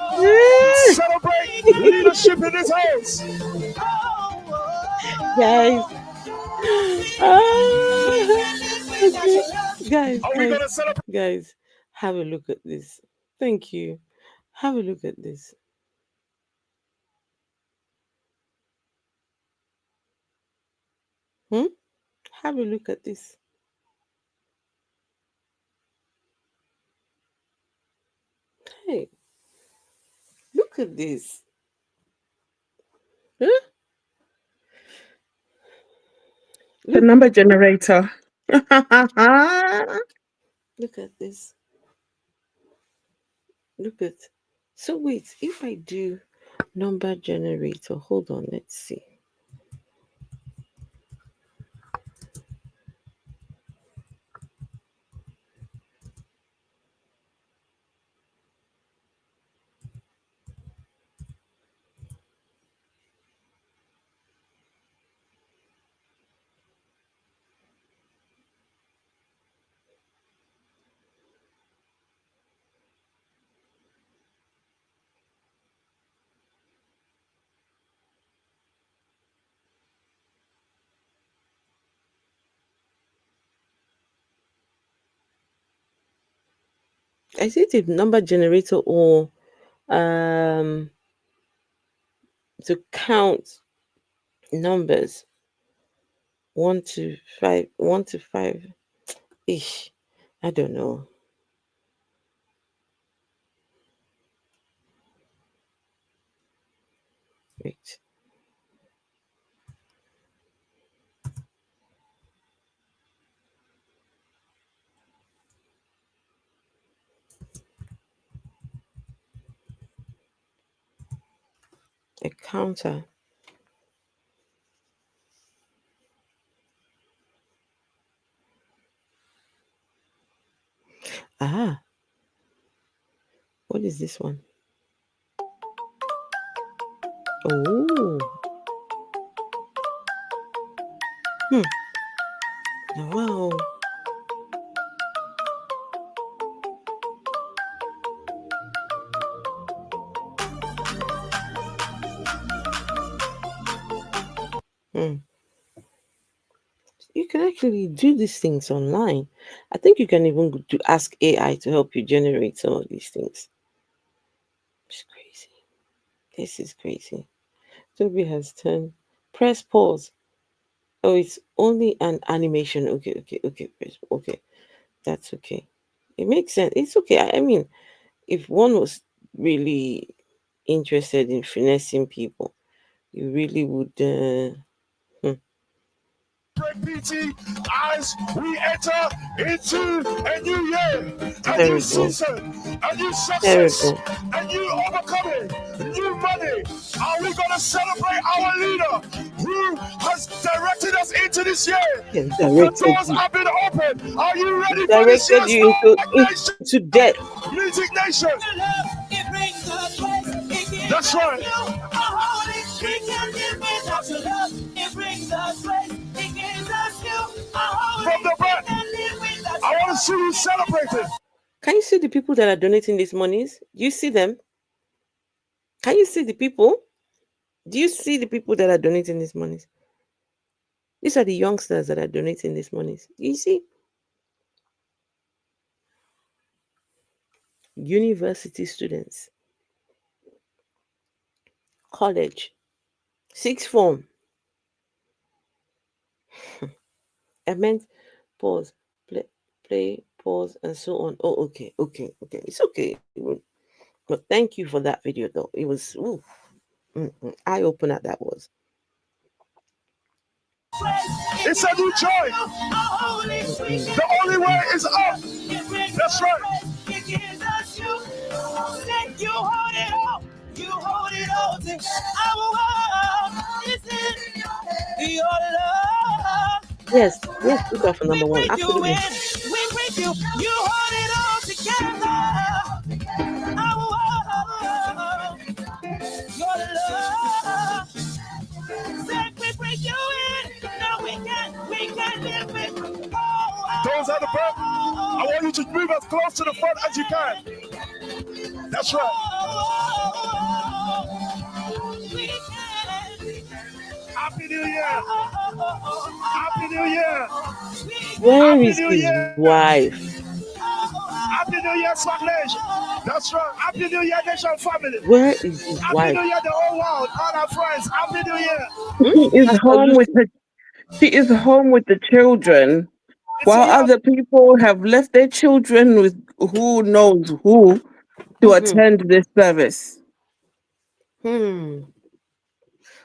Celebrate leadership in this house. Guys, okay, guys, Are we guys, gonna celebrate? guys, have a look at this. Thank you. Have a look at this. Hmm? Have a look at this. Hey, look at this. Huh? The Look, number generator. look at this. Look at. So wait, if I do number generator, hold on, let's see. I see the number generator or um to count numbers 1 to 5, 1 to 5 ish. I don't know. Wait. A counter. Ah, what is this one? Oh, hmm. Wow. Hmm. You can actually do these things online. I think you can even do ask AI to help you generate some of these things. It's crazy. This is crazy. Toby has turned. Press pause. Oh, it's only an animation. Okay, okay, okay. Okay, that's okay. It makes sense. It's okay. I mean, if one was really interested in finessing people, you really would. PT as we enter into a new year, a new Terrible, season, a new success, terrible. a new overcoming, new money. Are we going to celebrate our leader who has directed us into this year? He has The directed doors you. have been opened. Are you He ready for this directed year's you SPAC into death. Nation? Music Nation. That's right. From the back, I want to see you celebrating. Can you see the people that are donating these monies? Do you see them? Can you see the people? Do you see the people that are donating these monies? These are the youngsters that are donating these monies. Do you see? University students, college, sixth form. I meant pause, play, pause, and so on. Oh, okay, okay, okay. It's okay. But thank you for that video, though. It was eye opener. That was. It's a new joy. The only way is up. That's right. Yes, let's put that for number one. Absolutely. Those are the bird. I want you to move as close to the front as you can. That's right. Happy New Year. Happy New Year. Where Happy is New his Year. wife? Happy New Year, SPAC Nation. That's right. Happy New Year, Nation family. Where is his Happy wife? New Year, the whole world, all our friends. Happy New Year. Hmm? She is Pastor home with Lucy. her. She is home with the children, It's a while year. other people have left their children with who knows who to Mm-hmm. attend this service. Hmm.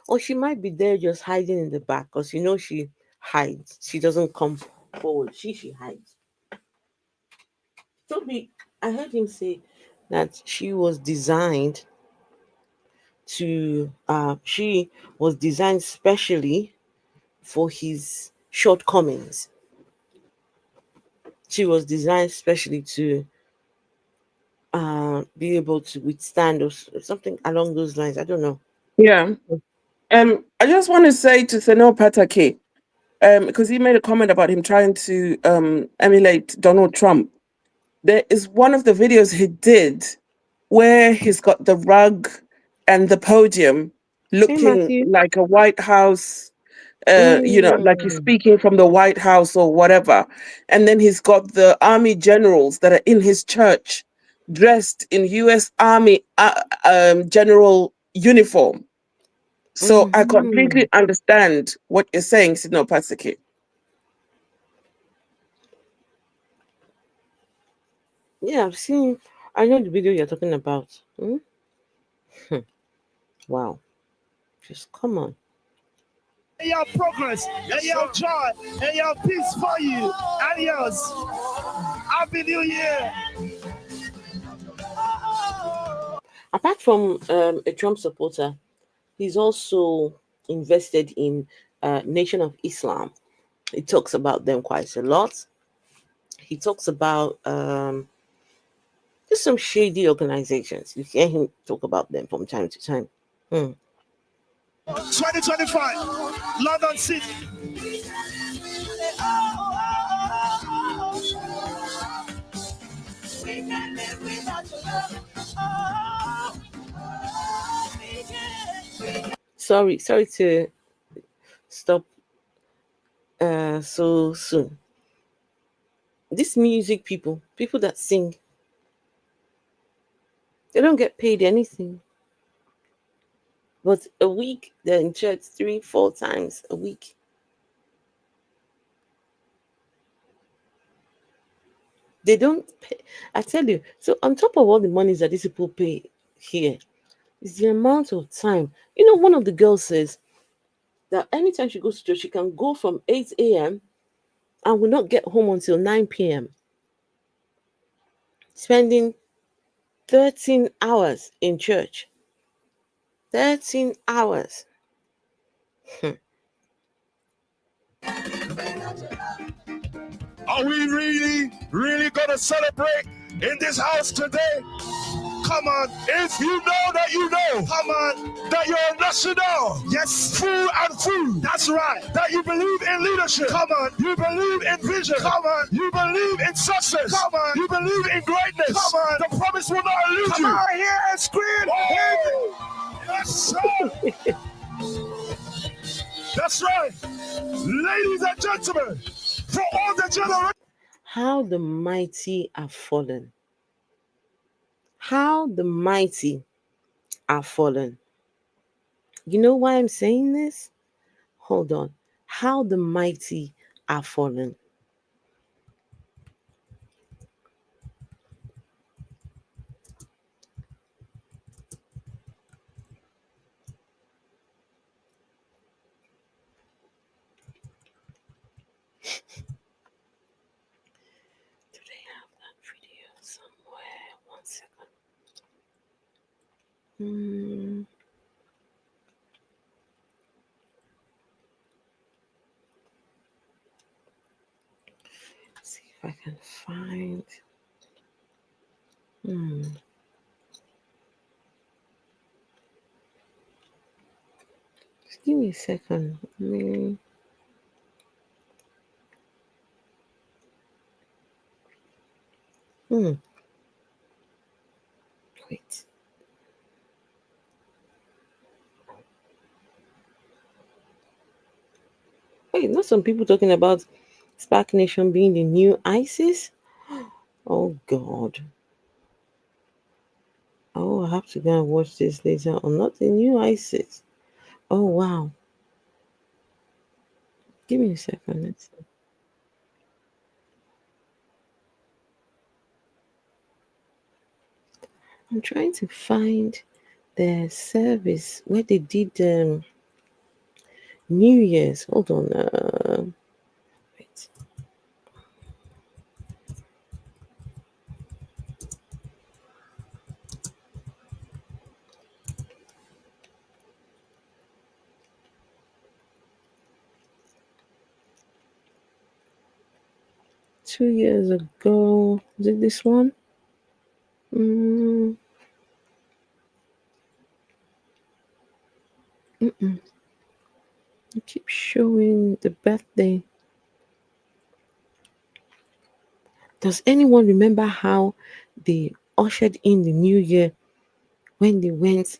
Or she might be there just hiding in the back because she hides. She doesn't come forward. She hides. Toby, I heard him say that she was designed specially for his shortcomings. She was designed specially to be able to withstand or something along those lines. I don't know. Yeah. I just want to say to Senor Pataki, because he made a comment about him trying to emulate Donald Trump. There is one of the videos he did where he's got the rug and the podium Hey, looking Matthew. like a White House, like he's Mm, speaking from the White House or whatever. And then he's got the army generals that are in his church dressed in US Army general uniform. So I mm-hmm. completely understand what you're saying, Sidno Pasiki. Yeah, I've seen. I know the video you're talking about. Hmm. Wow. Just come on. And your progress, and your joy, and your peace for you. Adios. Happy New Year. Apart from a Trump supporter, he's also invested in Nation of Islam. He talks about them quite a lot. He talks about just some shady organizations. You hear him talk about them from time to time. 2025, London City. Sorry to stop so soon. These music people that sing, they don't get paid anything. But a week, they're in church 3-4 times a week. They don't pay. I tell you, so on top of all the monies that these people pay here, is the amount of time. One of the girls says that anytime she goes to church, she can go from 8 a.m. and will not get home until 9 p.m., spending 13 hours in church. 13 hours. Are we really, really going to celebrate in this house today? Come on. If you know that you know, come on, that you're national. Yes, full and full. That's right. That you believe in leadership. Come on. You believe in vision. Come on. You believe in success. Come on. You believe in greatness. Come on. The promise will not elude you. Come on here and scream. Oh. Yes, sir. That's right. Ladies and gentlemen, for all the generations. How the mighty are fallen. How the mighty are fallen. You know why I'm saying this? Hold on. How the mighty are fallen. Do they have that video somewhere? 1 second. See if I can find. Just give me a second. Wait. Wait, not some people talking about SPAC Nation being the new ISIS? Oh God. Oh, I have to go and watch this later on. Not the new ISIS. Oh wow. Give me a second. Let's see. I'm trying to find the service where they did New Year's. Hold on. Wait. 2 years ago. Is it this one? Mm, mm-mm. It keeps showing the birthday. Does anyone remember how they ushered in the new year when they went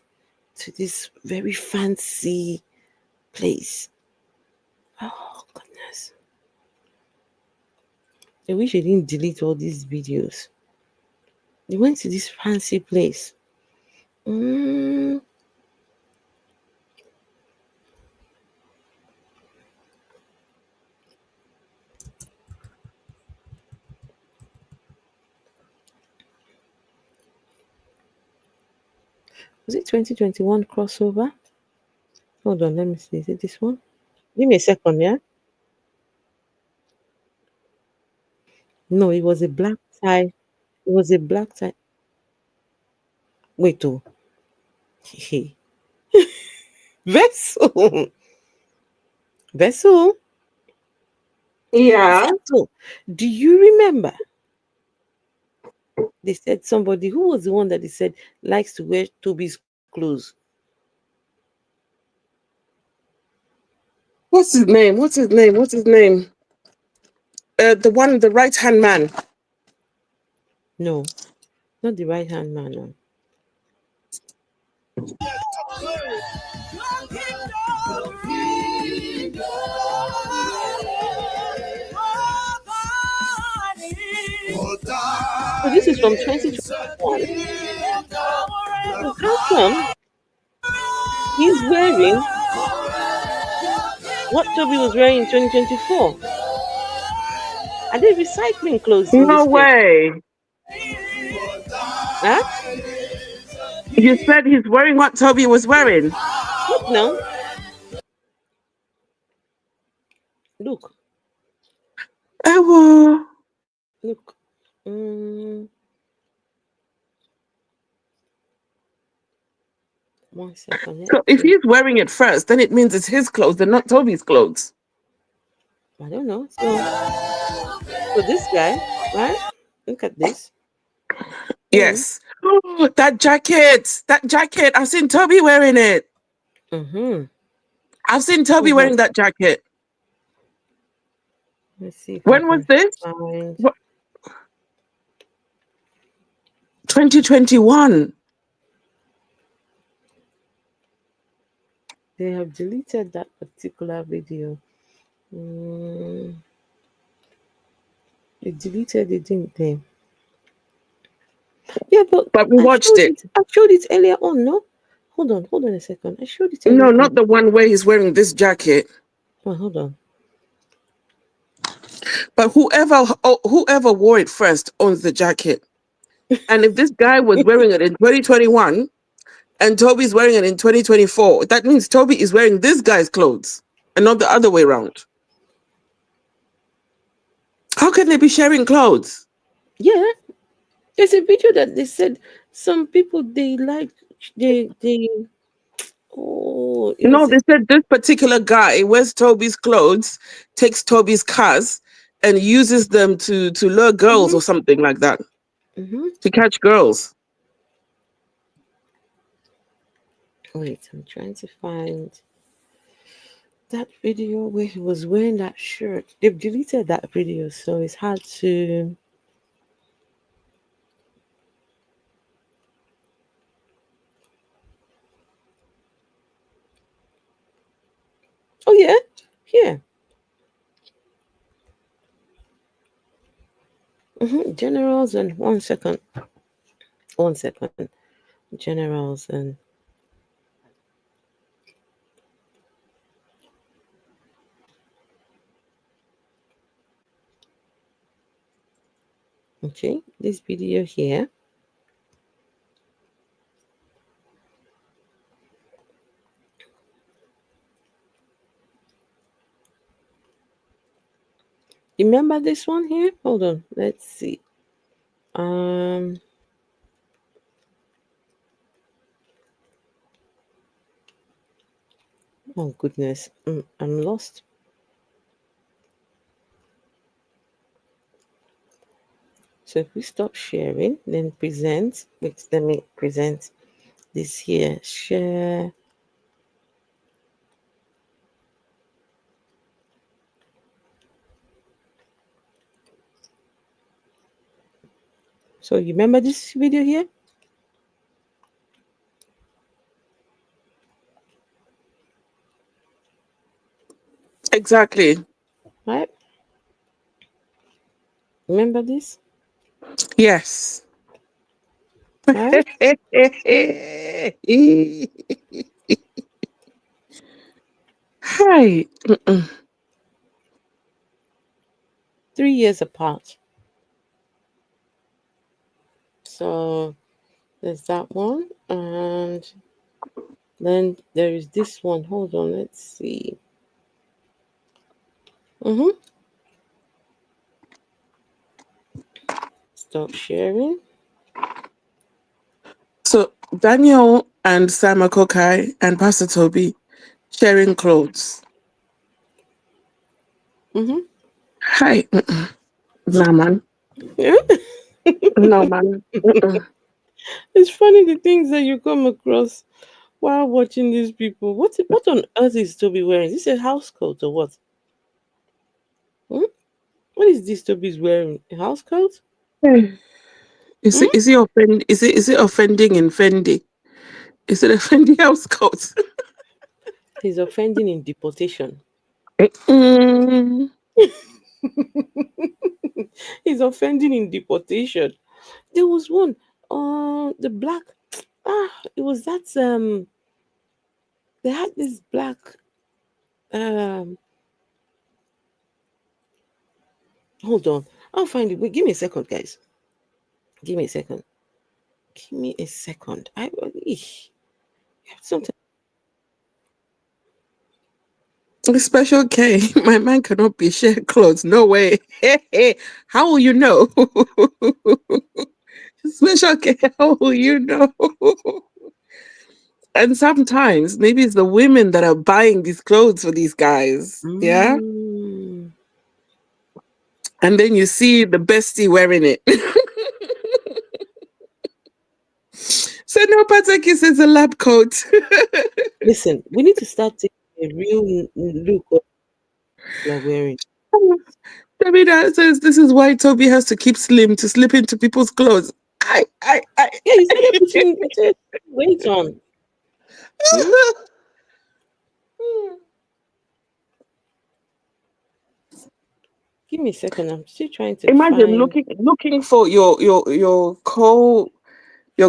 to this very fancy place? Oh, goodness. I wish I didn't delete all these videos. They went to this fancy place. Mm, was it 2021 crossover? Hold on, let me see. Is it this one? Give me a second, yeah? No, it was a black tie. It was a black tie. Wait, oh. Hey. Vessel. Vessel. Yeah. Vessel. Do you remember? They said somebody who was the one that they said likes to wear Toby's clothes. What's his name? What's his name? What's his name? The one, the right hand man. No, not the right hand man. No. So this is from 2021. So how come he's wearing what Toby was wearing in 2024? Are they recycling clothes in No this place? way. Huh? You said he's wearing what Toby was wearing. Look now. Look. Oh. Look. Mm, 1 second. Let's So if see. he's wearing it first, then it means it's his clothes and not Toby's clothes. I don't know. So this guy, right? Look at this. Hmm. Yes. Oh, that jacket. That jacket. I've seen Toby wearing it. Mm-hmm. I've seen Toby Hold on. wearing that jacket. Let's see if I When was can this? find. 2021. They have deleted that particular video. Mm, they deleted it, didn't they? Yeah, but But we I watched showed it. it. I showed it earlier on. No, hold on a second. I showed it No, earlier not on. the one where he's wearing this jacket. Oh, hold on. But whoever wore it first owns the jacket. And if this guy was wearing it in 2021 and Toby's wearing it in 2024, that means Toby is wearing this guy's clothes and not the other way around. How can they be sharing clothes? Yeah, there's a video that they said some people they like they. Oh, it No, was. they said this particular guy wears Toby's clothes, takes Toby's cars, and uses them to lure girls Mm-hmm, or something like that, mm-hmm. to catch girls. Wait, I'm trying to find that video where he was wearing that shirt. They've deleted that video, so it's hard to. Oh yeah, yeah. Generals and 1 second, 1 second. Generals and okay, this video here. Remember this one here? Hold on, let's see. Um, oh goodness, I'm lost. So if we stop sharing, then present. Wait, let me present this here. Share. So you remember this video here? Exactly. Right? Remember this? Yes. Right? Hi. 3 years apart. So there's that one. And then there is this one. Hold on, let's see. Mm-hmm. Stop sharing. So Daniel and Sam Akokai and Pastor Toby sharing clothes. Mm-hmm. Hi. Nah, man. No, man. It's funny the things that you come across while watching these people. What on earth is Toby wearing? Is this a house coat or what? Hmm? What is this Toby's wearing? A house coat? Hmm? Is it offending in Fendi? Is it a Fendi house coat? He's offending in deportation. Mm. He's offending in deportation. There was one. The black. It was that. They had this black. Um, Hold on. I'll find it. Wait, give me a second, guys. Give me a second. Give me a second. Something. Special K. My man cannot be shared clothes. No way. How will you know? Special K. How will you know? And sometimes maybe it's the women that are buying these clothes for these guys. Yeah. Mm. And then you see the bestie wearing it. So no, Patek is a lab coat. Listen, we need to start taking a real look of what we are wearing. Davida says this is why Toby has to keep slim to slip into people's clothes. I. Yeah, you started putting weight on. Hmm? Give me a second. I'm still trying to Imagine find. looking for your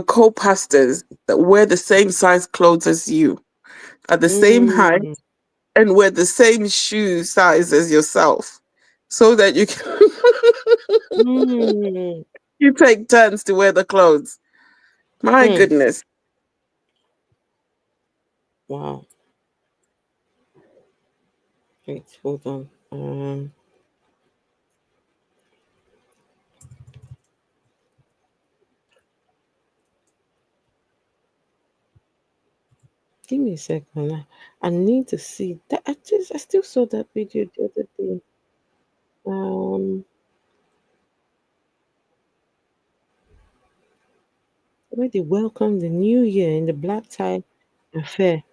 co-pastors that wear the same size clothes as you, at the same height, Mm, and wear the same shoe size as yourself, so that you can mm, you take turns to wear the clothes. My mm. goodness. Wow. Wait, hold on. Give me a second. I need to see that. I still saw that video the other day. Um, where they welcome the new year in the black tie affair.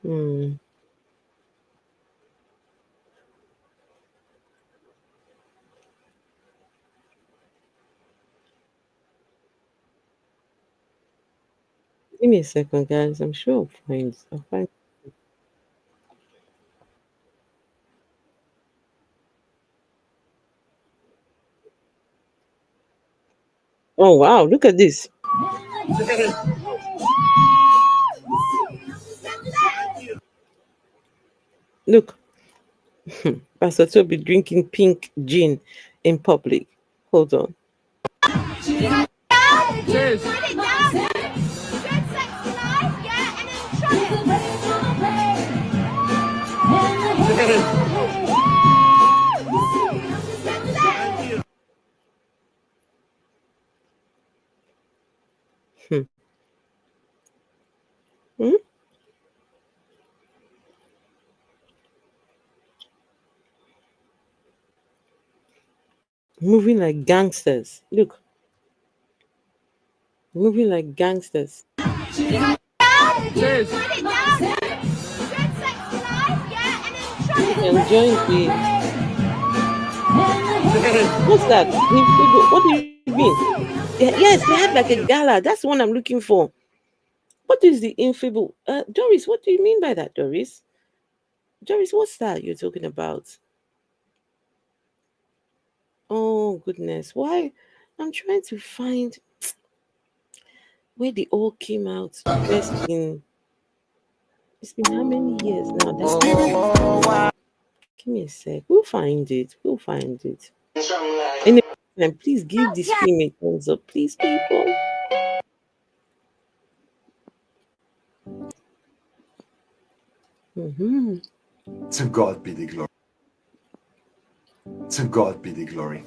Hmm. Give me a second, guys. I'm sure I'll find. Oh wow! Look at this. Look, Pastor Toby drinking pink gin in public. Hold on. Cheers. Hmm. Hmm? Moving like gangsters. Look, moving like gangsters. Cheers. Look, enjoying the. What's that? What do you mean? Yes, they had like a gala. That's the one I'm looking for. What is the infable? Doris, what do you mean by that, Doris? Doris, what's that you're talking about? Oh goodness, why? I'm trying to find where they all came out first in. It's been how many years now? Give me a sec. We'll find it. We'll find it. And please give this stream a thumbs up, please, people. Mm-hmm. To God be the glory. To God be the glory.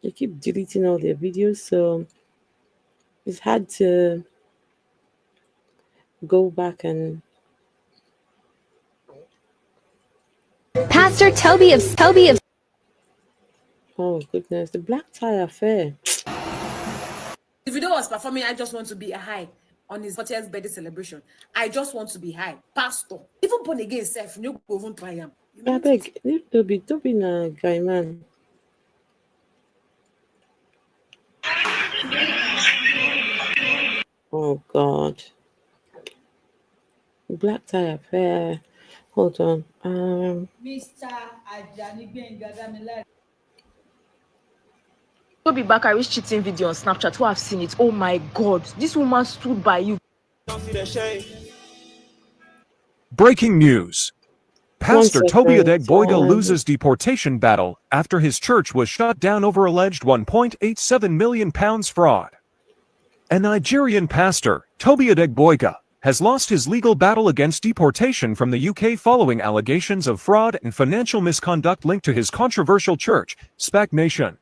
They keep deleting all their videos, so it's hard to go back and. Pastor Tobi of. Oh goodness, the black tie affair. If video was performing, I just want to be high on his 40th birthday celebration. I just want to be high. Pastor, even born again self, you go even try him. I beg, Tobi na guy man. Oh God. Black tie affair. Hold on. Mr. Adegboyega. Tobi Bakari's cheating video on Snapchat. Who have seen it? Oh my God! This woman stood by you. Breaking news. Pastor Tobi second. Adegboyega loses deportation battle after his church was shut down over alleged £1.87 million fraud. A Nigerian pastor, Tobi Adegboyega, has lost his legal battle against deportation from the UK following allegations of fraud and financial misconduct linked to his controversial church, SPAC Nation.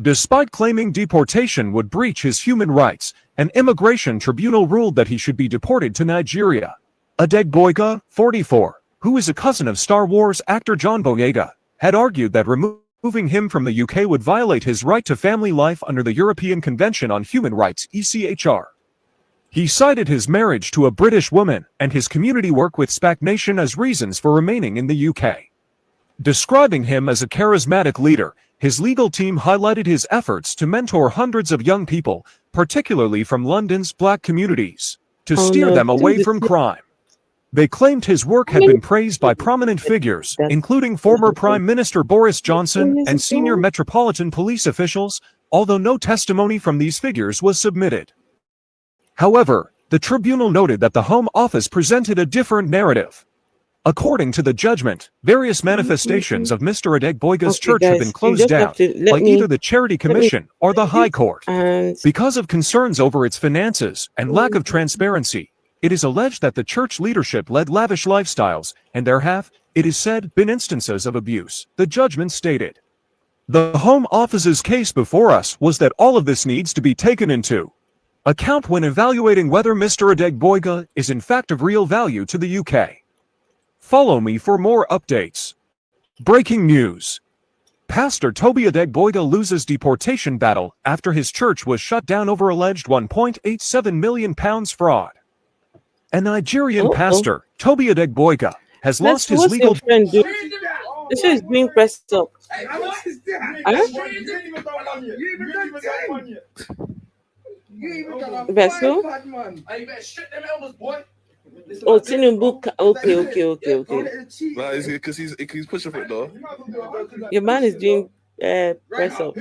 Despite claiming deportation would breach his human rights, an immigration tribunal ruled that he should be deported to Nigeria. Adegboyega, 44, who is a cousin of Star Wars actor John Boyega, had argued that removing him from the UK would violate his right to family life under the European Convention on Human Rights (ECHR). He cited his marriage to a British woman and his community work with SPAC Nation as reasons for remaining in the UK. Describing him as a charismatic leader, his legal team highlighted his efforts to mentor hundreds of young people, particularly from London's black communities, to steer them away from crime. They claimed his work had been praised by prominent figures, including former Prime Minister Boris Johnson and senior Metropolitan Police officials, although no testimony from these figures was submitted. However, the tribunal noted that the Home Office presented a different narrative. According to the judgment, various manifestations of Mr. Adegboyega's church have been closed down by either the Charity Commission or the High Court. Because of concerns over its finances and lack of transparency, it is alleged that the church leadership led lavish lifestyles, and there have, it is said, been instances of abuse, the judgment stated. The Home Office's case before us was that all of this needs to be taken into account when evaluating whether Mr. Adegboyega is in fact of real value to the UK. Follow me for more updates. Breaking news. Pastor Tobi Adegboyega loses deportation battle after his church was shut down over alleged £1.87 million fraud. A Nigerian pastor, Tobi Adegboyega, has lost his legal... This is being pressed up. Vessel? Oh, Tinubu. Okay. Nah, is it because he's pushing for it though? Your man is doing press up.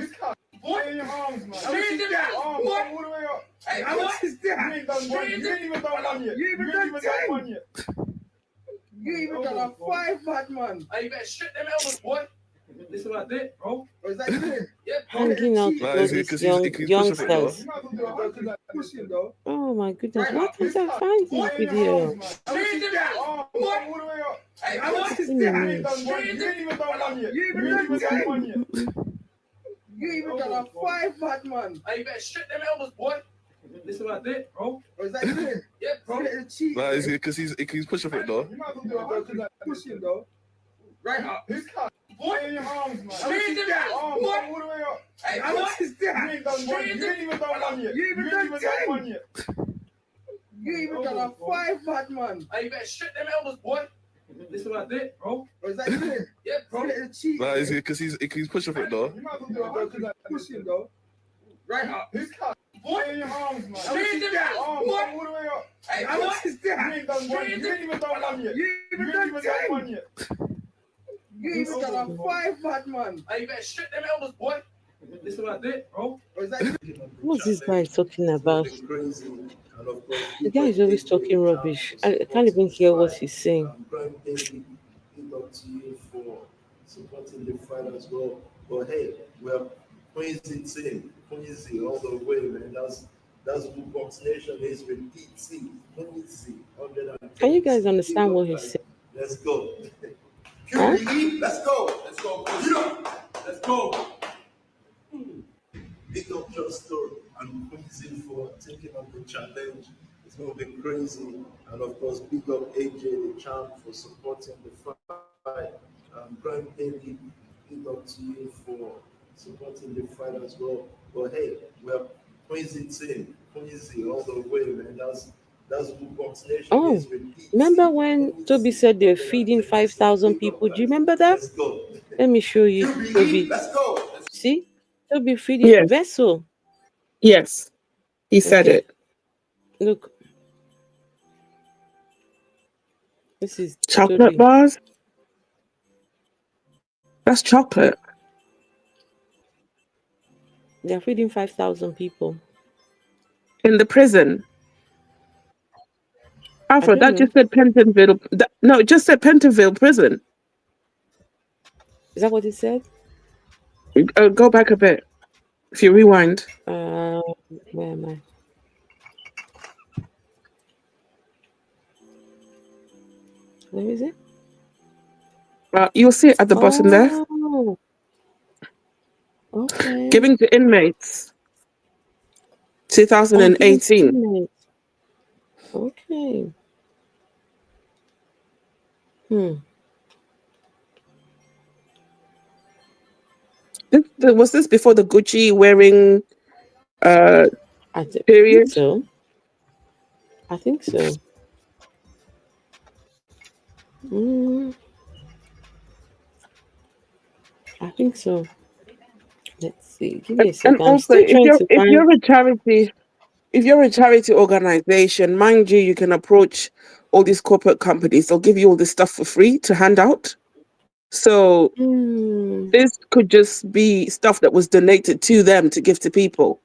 You even got a 5 bad man. You better shut them elbows, boy. This is what I did, bro. Is that it? Yep. Hanging out with these youngsters. Oh my goodness, why can't I find this video? You even got a 5 bad man. You better shut them elbows, boy. This is what I did, bro. Oh, is that you? Yeah, bro. Nah, is it because he's pushing for it though? You might as well do it, bro, because like pushing though. Right up. Who's cut? Boy, in your arms, man. Straight in that arms, boy. All the way up. Hey, how much is that? You ain't done one. You ain't even done one yet. You ain't even done one yet. You ain't even done a 5, bad man. Hey, you better strip them elbows, boy. This is what I did, bro. Oh, is that you? Yeah, bro. Nah, is it because he's pushing for it though? You might as well do it, bro, because like pushing though. Right up. Who's cut? Boy, in your arms, man. Straight in that arms, boy. All the way up. Hey, how much is that? You ain't done one. You ain't even done one yet. You ain't even done one yet. You ain't even done a 5, bad man. Hey, you better strip them elbows, boy. This is what I did, bro. Oh, is that you? What's this guy talking about? The guy is always talking rubbish. I can't even hear what he's saying. For supporting the fight as well. But hey, we're Quincy all the way, man. That's who Box Nation is with PT. Quincy, Can you guys understand what he's saying? Let's go. Huh? Let's go. Let's go. Let's go. Big up your story and Quincy for taking up the challenge. It's going to be crazy. And of course, big up AJ the Champ for supporting the fight. Prime Daily, big up to you for supporting the fight as well. But hey, we're Quincy all the way, man. That's who Box Nation Oh, is with PT. remember when Toby said they're feeding 5,000 people? Do you remember that? Let's go. Let me show you, Toby. Let's go. See? Toby feeding Yes. vessel. Yes, he said Okay. it. Look. This is Chocolate Toby. bars? That's chocolate. They're feeding 5,000 people. In the prison. I Alfred, don't that know. just said Pentonville. No, it just said Pentonville prison. Is that what it said? Go back a bit. If you rewind. Where am I? Where is it? You'll see it at the bottom there. Oh, okay. Giving to inmates. Oh, giving to 2018. inmates. Okay. Was this before the Gucci wearing I think period? so. I think so. I think so. Let's see. Give me a And second. I'm also, still trying to if find. you're a charity organization, mind you, you can approach all these corporate companies. They'll give you all this stuff for free to hand out. So this could just be stuff that was donated to them to give to people,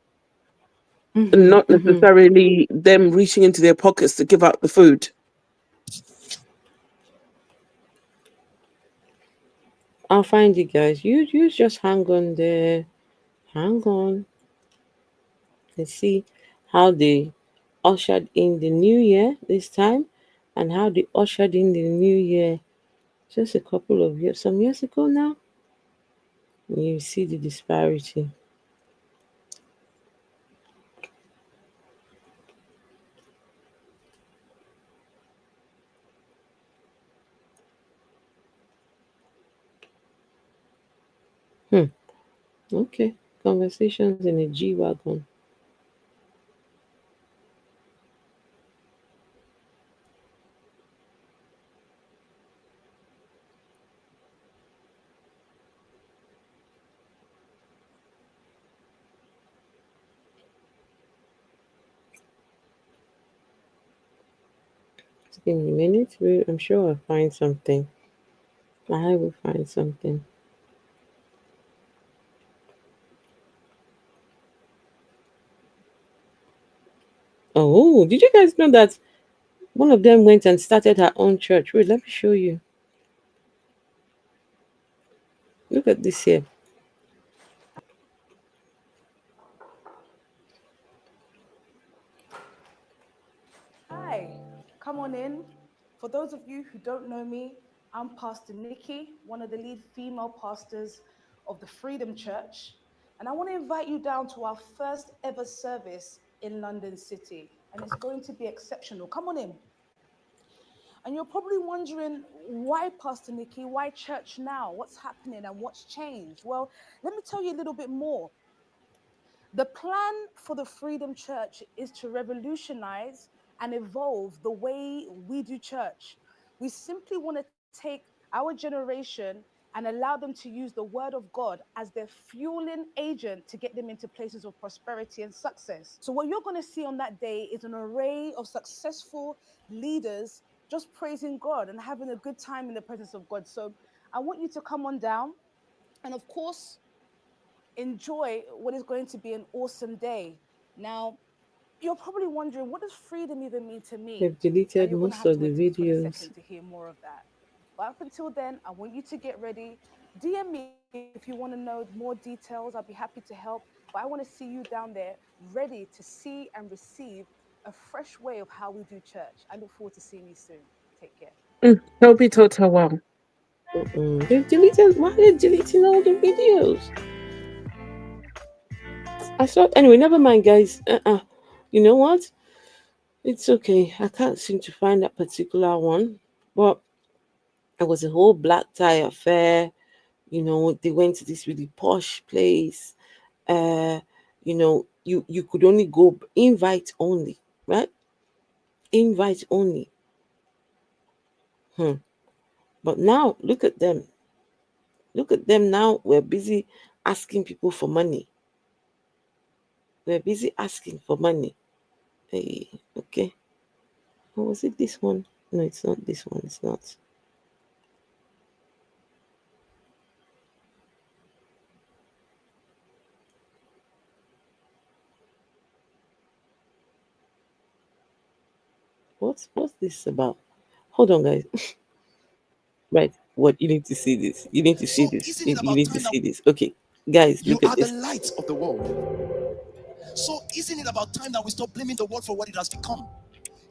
and not necessarily them reaching into their pockets to give out the food. I'll find you guys. You just hang on there. Hang on. Let's see how they ushered in the new year this time and how they ushered in the new year just a couple of years, some years ago now. You see the disparity. Okay. Conversations in a G Wagon. Just give me a minute. I'm sure I'll find something. I will find something. Oh, did you guys know that one of them went and started her own church? Wait, let me show you. Look at this here. Hi, come on in. For those of you who don't know me, I'm Pastor Nikki, one of the lead female pastors of the Freedom Church. And I want to invite you down to our first ever service in London City, and it's going to be exceptional. Come on in. And you're probably wondering, why, Pastor Nikki? Why church now? What's happening and what's changed? Well, let me tell you a little bit more. The plan for the Freedom Church is to revolutionize and evolve the way we do church. We simply want to take our generation and allow them to use the word of God as their fueling agent to get them into places of prosperity and success. So what you're going to see on that day is an array of successful leaders just praising God and having a good time in the presence of God. So I want you to come on down and, of course, enjoy what is going to be an awesome day. Now, you're probably wondering, what does freedom even mean to me? They've deleted And you're going to most have of to the wait till the videos. 22nd to hear more of that. But up until then, I want you to get ready. DM me if you want to know more details. I'll be happy to help. But I want to see you down there ready to see and receive a fresh way of how we do church. I look forward to seeing you soon. Take care. Toby Total Wow. They've deleted. Why are they deleting all the videos? I thought, anyway, never mind, guys. You know what? It's okay. I can't seem to find that particular one. But it was a whole black tie affair. You know, they went to this really posh place. You know, you could only go invite only, right? Invite only. But now look at them. Look at them now. We're busy asking people for money. We're busy asking for money. Hey, okay. Or was it this one? No, it's not this one. It's not. What's this about? Hold on, guys. Right. What you need to see this. You need to see So this. isn't it You about need to time that see this. Okay, guys, you look at are the this. light of the world? So isn't it about time that we stop blaming the world for what it has become?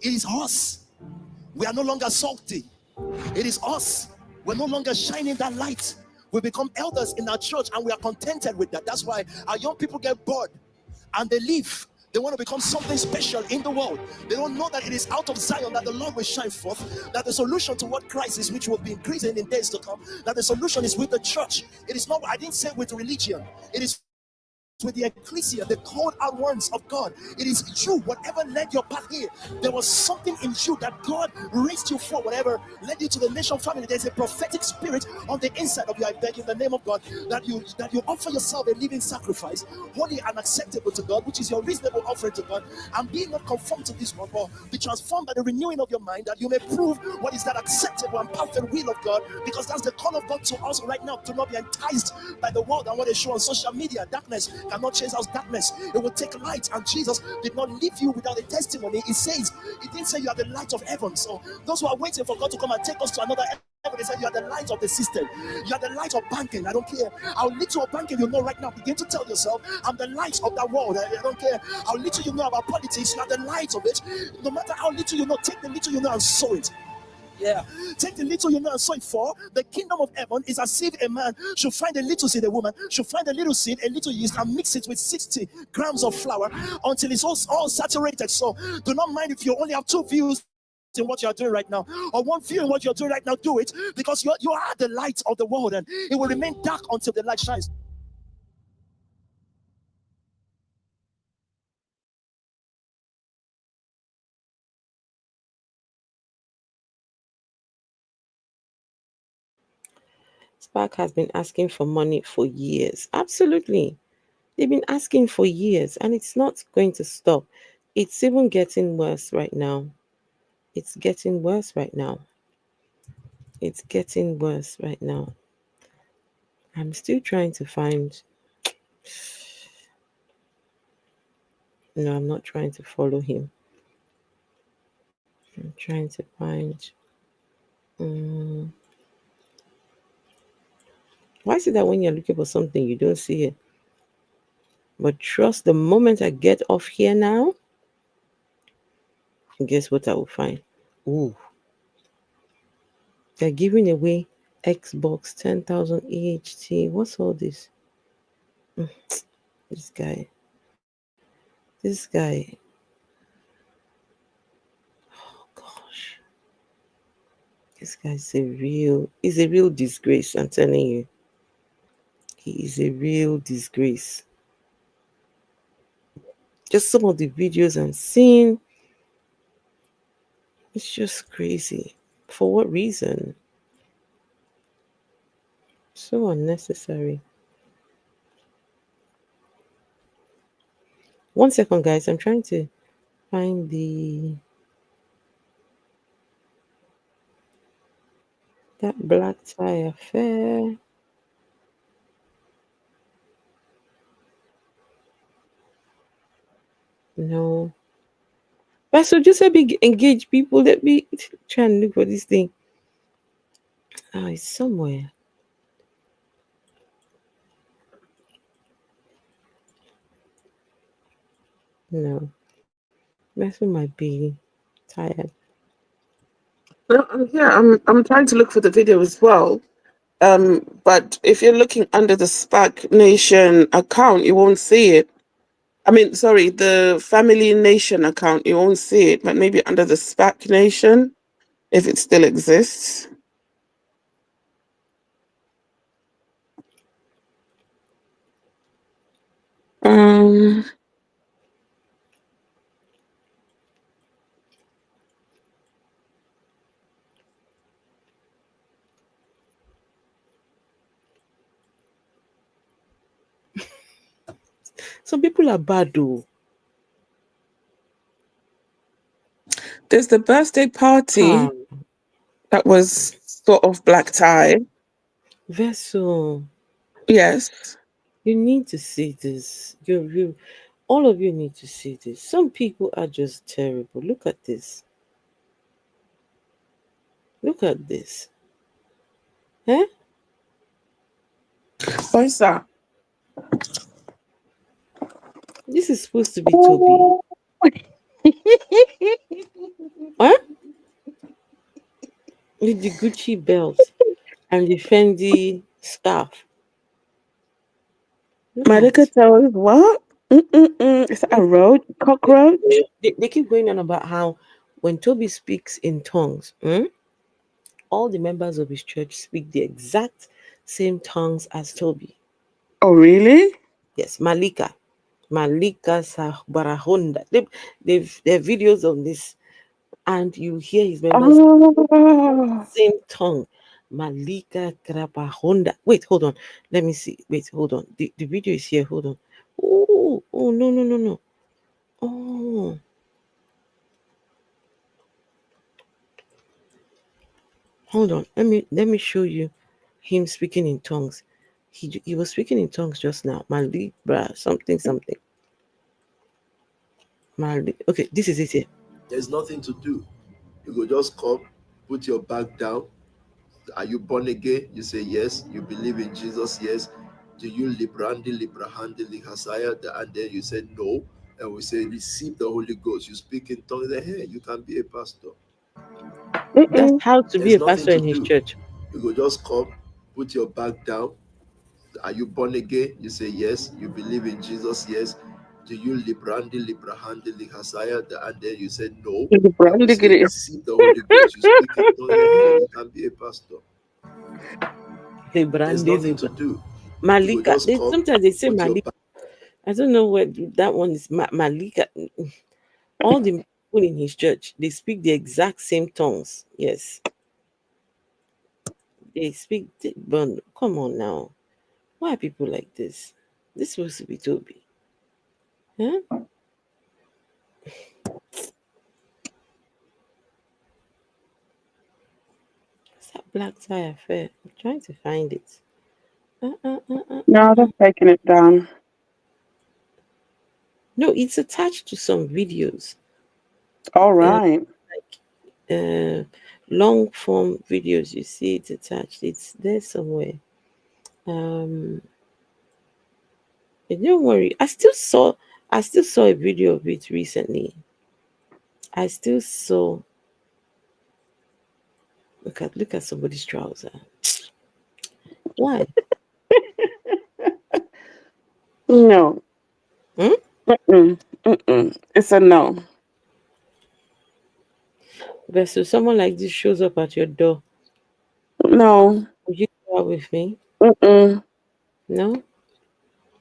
It is us. We are no longer salty. It is us. We're no longer shining that light. We become elders in our church and we are contented with that. That's why our young people get bored and they leave. They want to become something special in the world. They don't know that it is out of Zion that the Lord will shine forth, that the solution to what crisis, which will be increasing in days to come, that the solution is with the church. It is not, I didn't say with religion. It is with the ecclesia, the called out ones of God. It is you, whatever led your path here. There was something in you that God raised you for, whatever led you to the nation family. There's a prophetic spirit on the inside of you. I beg in the name of God that you offer yourself a living sacrifice, holy and acceptable to God, which is your reasonable offering to God, and be not conformed to this world, but be transformed by the renewing of your mind, that you may prove what is that acceptable and perfect will of God, because that's the call of God to us right now, to not be enticed by the world and what they show on social media. Darkness cannot chase out darkness. It will take light, and Jesus did not leave you without a testimony. It says, it didn't say you are the light of heaven. So those who are waiting for God to come and take us to another heaven, they said you are the light of the system. You are the light of banking. I don't care how little of banking you know right now. Begin to tell yourself, I'm the light of that world. I don't care how little you know about politics. You are the light of it. No matter how little you know, take the little you know and sow it. Yeah, take the little you know and sow it. For the kingdom of heaven is as if a man should find a little seed, a woman should find a little seed, a little yeast, and mix it with 60 grams of flour until it's all saturated. So do not mind if you only have 2 views in what you're doing right now, or 1 view in what you're doing right now. Do it, because you are the light of the world, and it will remain dark until the light shines. SPAC has been asking for money for years. Absolutely. They've been asking for years, and it's not going to stop. It's even getting worse right now. It's getting worse right now. It's getting worse right now. I'm still trying to find. No, I'm not trying to follow him. I'm trying to find. Why is it that when you're looking for something, you don't see it? But trust, the moment I get off here now, guess what I will find? Ooh, they're giving away Xbox 10,000 EHT. What's all this? This guy. This guy's he's a real disgrace, I'm telling you. He is a real disgrace. Just some of the videos I'm seeing, it's just crazy. For what reason? So unnecessary. 1 second, guys. I'm trying to find that black tie affair. No. But so just let me engage people. Let me try and look for this thing. Oh, it's somewhere. No. Vessel might be tired. No, I'm here. I'm trying to look for the video as well. But if you're looking under the SPAC Nation account, you won't see it. I mean, sorry, the Family Nation account, you won't see it, but maybe under the SPAC Nation, if it still exists. Um, Some people are bad though. there's the birthday party that was sort of black tie. Vessel, Yes. you need to see this. You all of you need to see this. Some people are just terrible. Look at this. Look at this. Huh? What is that? This is supposed to be Tobi. Huh? With the Gucci belt and the Fendi scarf. Look Malika at. tells what? Is that a road cockroach? They keep going on about how when Tobi speaks in tongues, all the members of his church speak the exact same tongues as Tobi. Oh, really? Yes, Malika Barahonda. They have videos on this, and you hear his members Oh, same tongue. Malika Krabahonda. Wait, hold on. Let me see. Wait, hold on. The video is here. Hold on. Oh, no. Oh, hold on. Let me show you him speaking in tongues. He was speaking in tongues just now. Malibra something. Okay, this is it here. There's nothing to do. You go just come, put your back down. Are you born again? You say yes. You believe in Jesus? Yes. Do you librandi librahandi lihasaya? And then you say no. And we say receive the Holy Ghost. You speak in tongues. Then hey, you can be a pastor. That's how to be There's a nothing pastor to in his do. church. You go just come, put your back down. Are you born again? You say yes. You believe in Jesus? Yes. Do you librandi librahandi lihasaya? And then you say no. And we say receive the Holy Ghost. You speak in tongues. Then hey, you can be a pastor. There's nothing to do. Malika. Sometimes they say put your Malika. I don't know what that one is. Malika. All the people in his church, they speak the exact same tongues. Yes, they speak. But come on now, why are people like this? This is supposed to be Tobi. Huh? What's that black tie affair? I'm trying to find it. no, they're taking it down. No, it's attached to some videos. All right. Long form videos. You see, it's attached. It's there somewhere. Don't worry. I still saw a video of it recently. I still saw. Look at somebody's trouser. Why? No. Hmm? It's a no. Versus someone like this shows up at your door No. Would you go out with me? Mm-mm. No?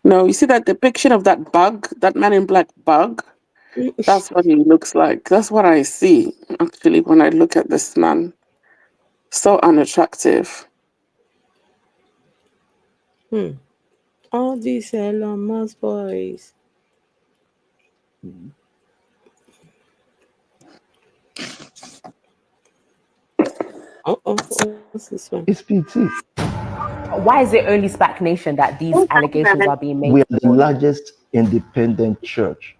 No. You see that depiction of that bug, that man in black bug? That's what he looks like. That's what I see, actually, when I look at this man. So unattractive. All these Elon Musk boys. What's this one? It's PT. Why is it only SPAC Nation that these allegations are being made? We are the largest independent church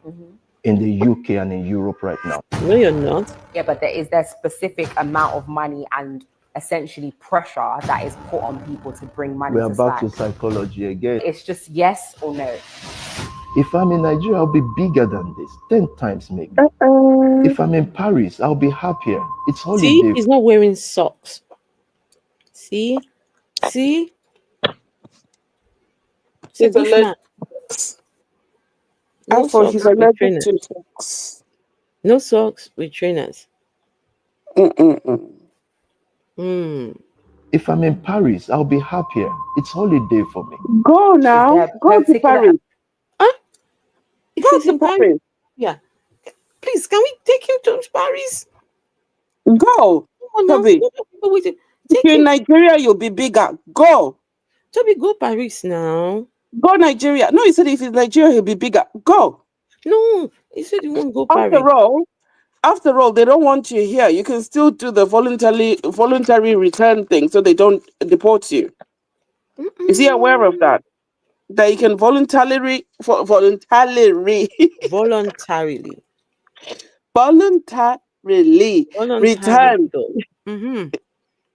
in the UK and in Europe right now. No, you're not. Yeah, but is there specific amount of money and essentially pressure that is put on people to bring money We are to back to SPAC? psychology again. It's just yes or no. If I'm in Nigeria, I'll be bigger than this, 10 times maybe. If I'm in Paris, I'll be happier. It's holiday. See, he's not wearing socks. See? See? See, He's allergic. No socks He's with allergic trainers. to socks. No socks with trainers. If I'm in Paris, I'll be happier. It's holiday for me. Go now. Go to Paris. If Go he's to in Paris, Paris. yeah. Please, can we take him to Paris? Go. Tobi. If you're in Nigeria, you'll be bigger. Go. Tobi, go Paris now. Go Nigeria. No, he said if he's Nigeria, he'll be bigger. Go. No, he said he won't go Paris. After all, they don't want you here. You can still do the voluntary return thing so they don't deport you. Is he aware of that? That you can voluntarily return.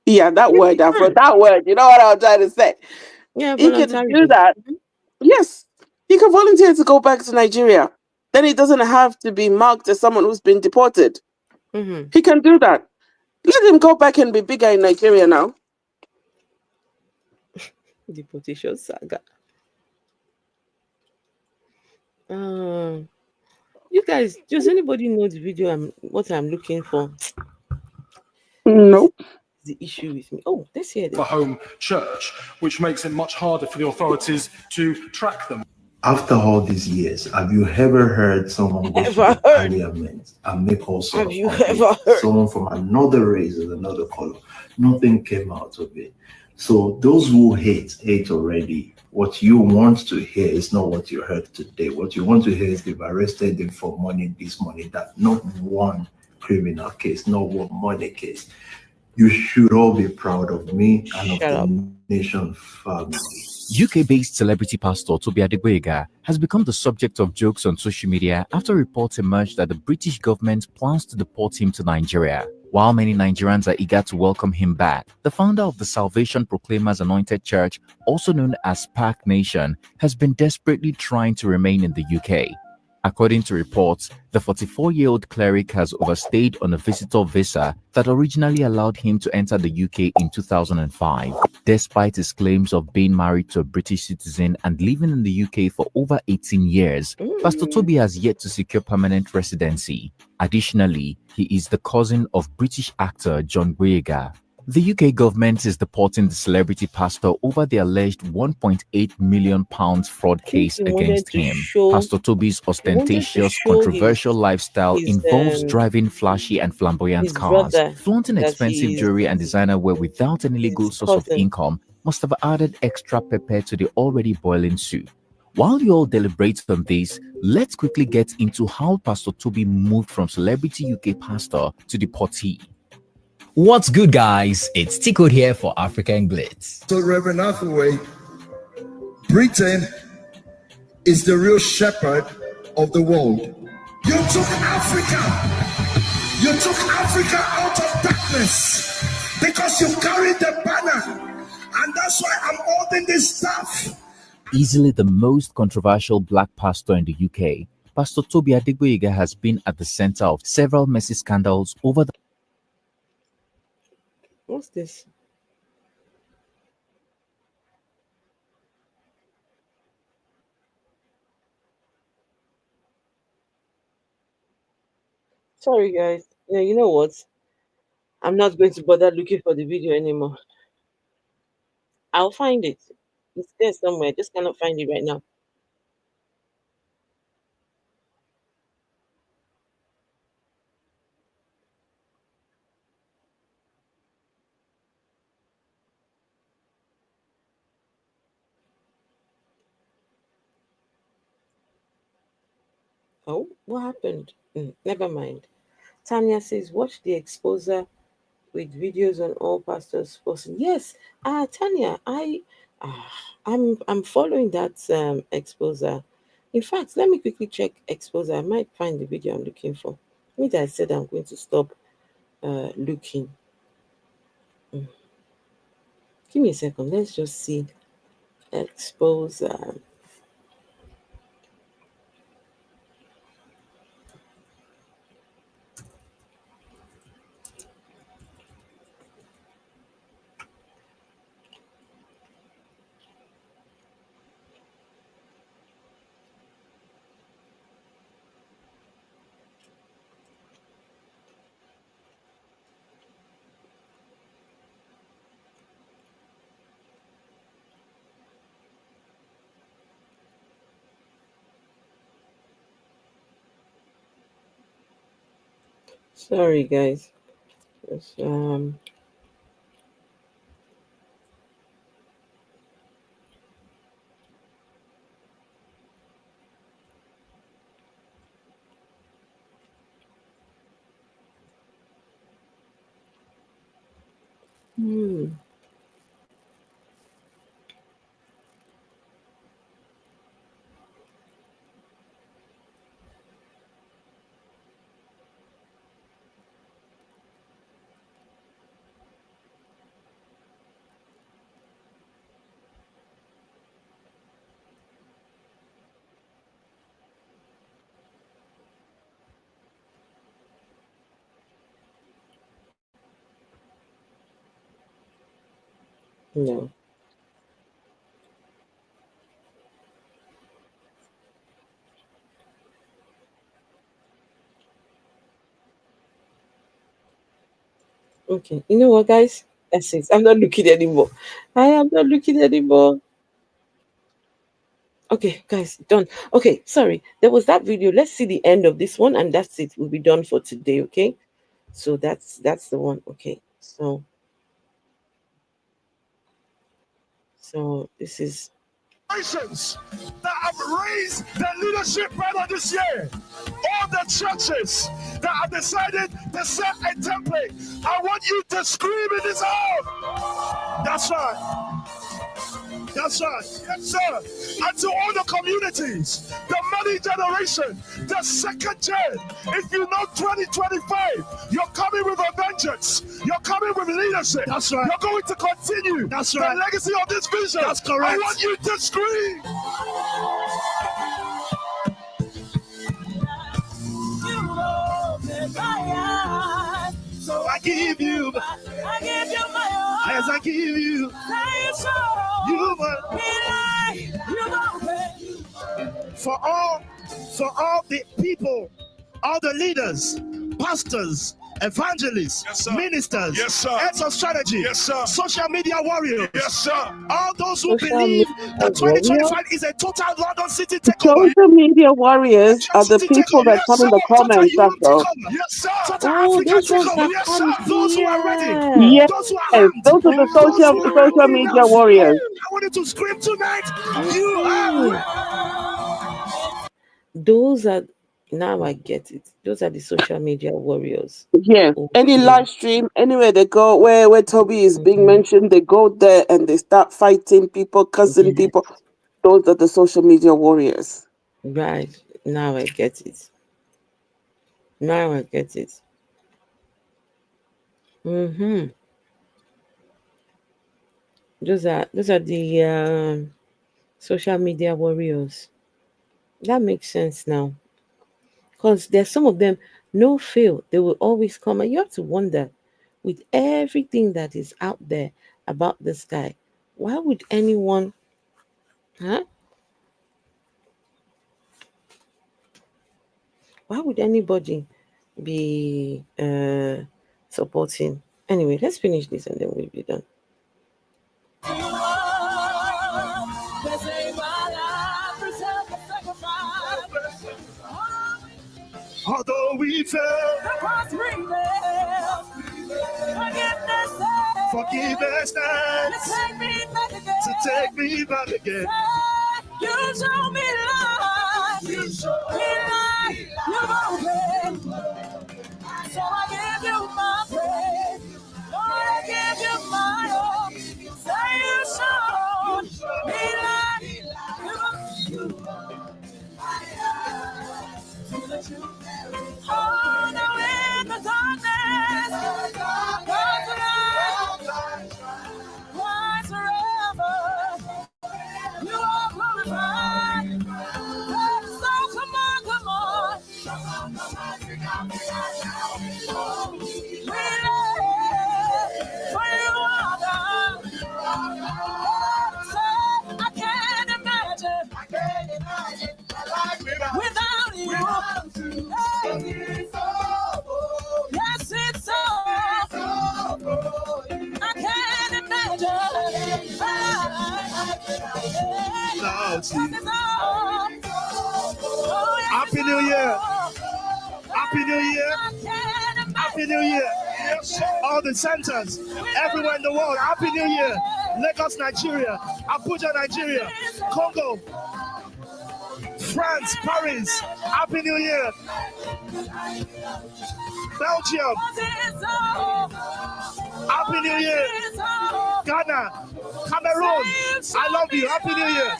Yeah, that word. That word. You know what I'm trying to say? Yeah, he can do that. Yes, he can volunteer to go back to Nigeria. Then he doesn't have to be marked as someone who's been deported. He can do that. Let him go back and be bigger in Nigeria now. Deportation saga. You guys, does anybody know the video? What I'm looking for? Nope. The issue with me. Oh, this here. A home church, which makes it much harder for the authorities to track them. After all these years, have you ever heard someone go to parliament and make all sorts of someone from another race and another color? Nothing came out of it. So those who hate already. What you want to hear is not what you heard today. What you want to hear is they've arrested them for money, this money, that. Not one criminal case, not one money case. You should all be proud of me and of the Nation family. UK-based celebrity pastor Tobi Adegboyega has become the subject of jokes on social media after reports emerged that the British government plans to deport him to Nigeria. While many Nigerians are eager to welcome him back, the founder of the Salvation Proclaimers Anointed Church, also known as SPAC Nation, has been desperately trying to remain in the UK. According to reports, the 44-year-old cleric has overstayed on a visitor visa that originally allowed him to enter the UK in 2005. Despite his claims of being married to a British citizen and living in the UK for over 18 years, Pastor Tobi has yet to secure permanent residency. Additionally, he is the cousin of British actor John Boyega. The UK government is deporting the celebrity pastor over the alleged £1.8 million fraud case against him. Pastor Tobi's ostentatious, controversial lifestyle involves driving flashy and flamboyant cars, flaunting expensive jewelry and designer wear without any legal source of income must have added extra pepper to the already boiling soup. While you all deliberate on this, let's quickly get into how Pastor Tobi moved from celebrity UK pastor to deportee. What's good, guys? It's T-Code here for African Glitz. So, Reverend Hathaway, Britain is the real shepherd of the world. You took Africa. You took Africa out of darkness because you carried the banner. And that's why I'm holding this stuff. Easily the most controversial black pastor in the UK, Pastor Tobi Adegboyega has been at the center of several messy scandals over the... What's this? Sorry, guys. Yeah, you know what? I'm not going to bother looking for the video anymore. I'll find it. It's there somewhere. Just cannot find it right now. Oh, what happened? Never mind. Tanya says, watch the exposer with videos on all pastors posting. Yes, Tanya, I'm following that exposer. In fact, let me quickly check exposer. I might find the video I'm looking for. Maybe I said I'm going to stop looking. Give me a second. Let's just see exposer. Sorry, guys. It's, no. Okay, you know what, guys? That's it. I'm not looking anymore. I am not looking anymore. Okay, guys, done. Okay, sorry. There was that video. Let's see the end of this one, and that's it. We'll be done for today. Okay, so that's the one. Okay, so this is that have raised the leadership panel this year. All the churches that have decided to set a template. I want you to scream in this house. That's right. That's right. Yes, sir. And to all the communities, the money generation, the second gen. If you know 2025, you're coming with a vengeance. You're coming with leadership. That's right. You're going to continue. That's right. The legacy of this vision. That's correct. I want you to scream. So I give you my all. As I give you, for all the people, all the leaders, pastors, evangelists, yes, ministers, yes, heads of strategy, yes, social media warriors, yes, all those who believe that 2025 is a total London City takeover. Social media warriors are the people that come in the comments, that's all. Yes, sir. Total Africa takeover. Yes, sir. Those who are ready, Yes, those who are armed, those are the social media warriors. I want you to scream tonight. You are. Those are, now I get it. Those are the social media warriors. Yes. Okay. Any live stream, anywhere they go, where Tobi is being mentioned, they go there and they start fighting people, cussing people. Those are the social media warriors. Right. Now I get it. Now I get it. Those are the social media warriors. That makes sense now. Because there's some of them, no fail, they will always come. And you have to wonder, with everything that is out there about this guy, why would anyone, why would anybody be supporting? Anyway, let's finish this and then we'll be done. Although we fail, forgiveness stands to take me back again. You show me love. You show me love. You've opened. So I give you my praise. Lord, I give you my all. Say you showed me love. Oh, now in the darkness, God's light, rise forever. You are glorified. So come on, come on. We live for you are God. So I can't imagine without you. Yes, it's so. I can't imagine. Happy New Year. Happy New Year. Happy New Year. All the centers, everywhere in the world. Happy New Year. Lagos, Nigeria. Abuja, Nigeria. Congo. France, Paris. Happy New Year. Belgium. Happy New Year. Ghana. Cameroon. I love you. Happy New Year.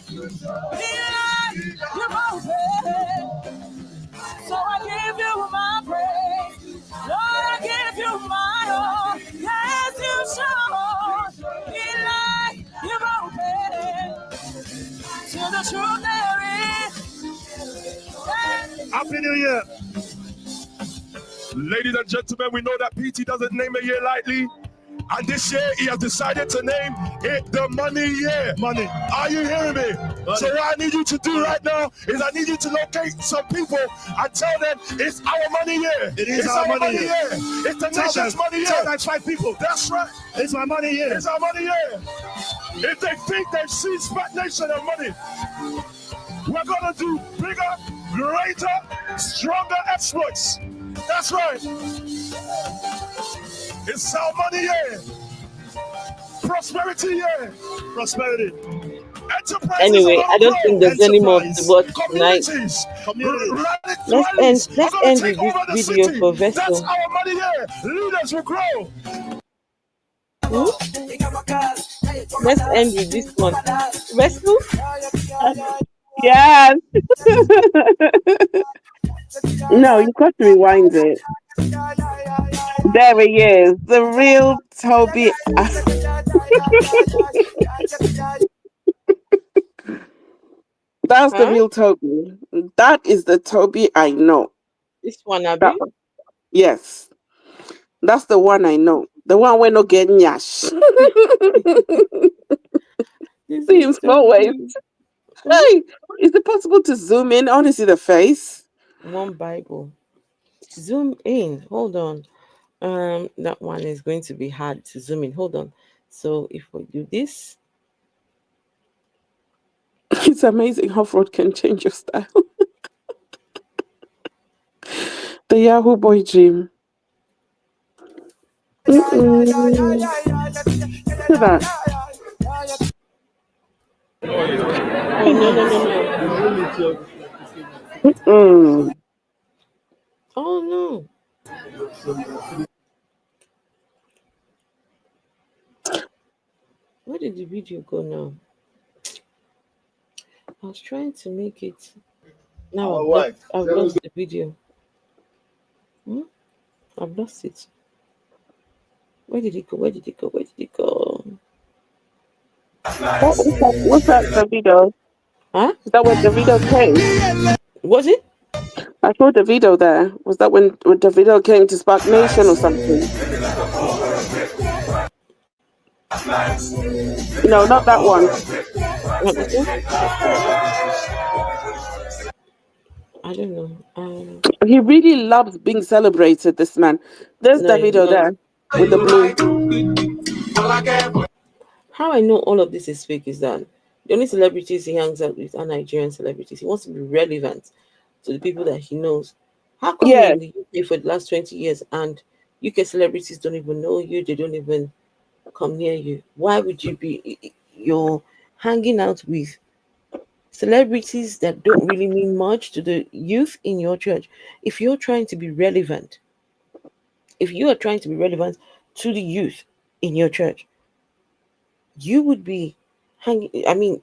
So I give you my praise. Lord, I give you my all. Yes, you show me light. You've opened to the truth there is. Happy New Year. Ladies and gentlemen, we know that PT doesn't name a year lightly. And this year, he has decided to name it the money year. Money. Are you hearing me? Money. So what I need you to do right now is I need you to locate some people and tell them it's our money year. It is our money year. It's the nation's money year. Tell like 5 people. That's right. It's my money year. It's our money year. If they think they've seen SPAC Nation and money, we're going to do bigger, greater, stronger exploits. That's right. It's our money year. Prosperity year. Prosperity. Enterprise. Anyway, I don't think there's any more to watch tonight. Let's end with this video for Vessel. That's our money year. Leaders will grow. Let's end with this one. Vessel? Yes. No, you got to rewind it. There he is, the real Tobi. That's the real Tobi. That is the Tobi I know. This one, Abby? Yes. That's the one I know. The one we're not getting yash. See in small ways. Hey, is it possible to zoom in? I want to see the face. One Bible. Zoom in. Hold on. That one is going to be hard to zoom in. Hold on. So if we do this. It's amazing how fraud can change your style. The Yahoo Boy Jim. Look at that. Oh, no. Oh, no. Where did the video go now? I was trying to make it. Now I've lost the video. I've lost it. Where did it go? What's that, the video? Huh? Is that when the video came? Was it? I saw the video there. Was that when the video came to SPAC Nation or something? No, not that one. I don't know. He really loves being celebrated, this man. There's the video there with the blue. How I know all of this is fake is that the only celebrities he hangs out with are Nigerian celebrities. He wants to be relevant to the people that he knows. How come you're Yeah. in the UK for the last 20 years and UK celebrities don't even know you? They don't even come near you. Why would you be? You're hanging out with celebrities that don't really mean much to the youth in your church. If you're trying to be relevant, if you are trying to be relevant to the youth in your church, you would be you'd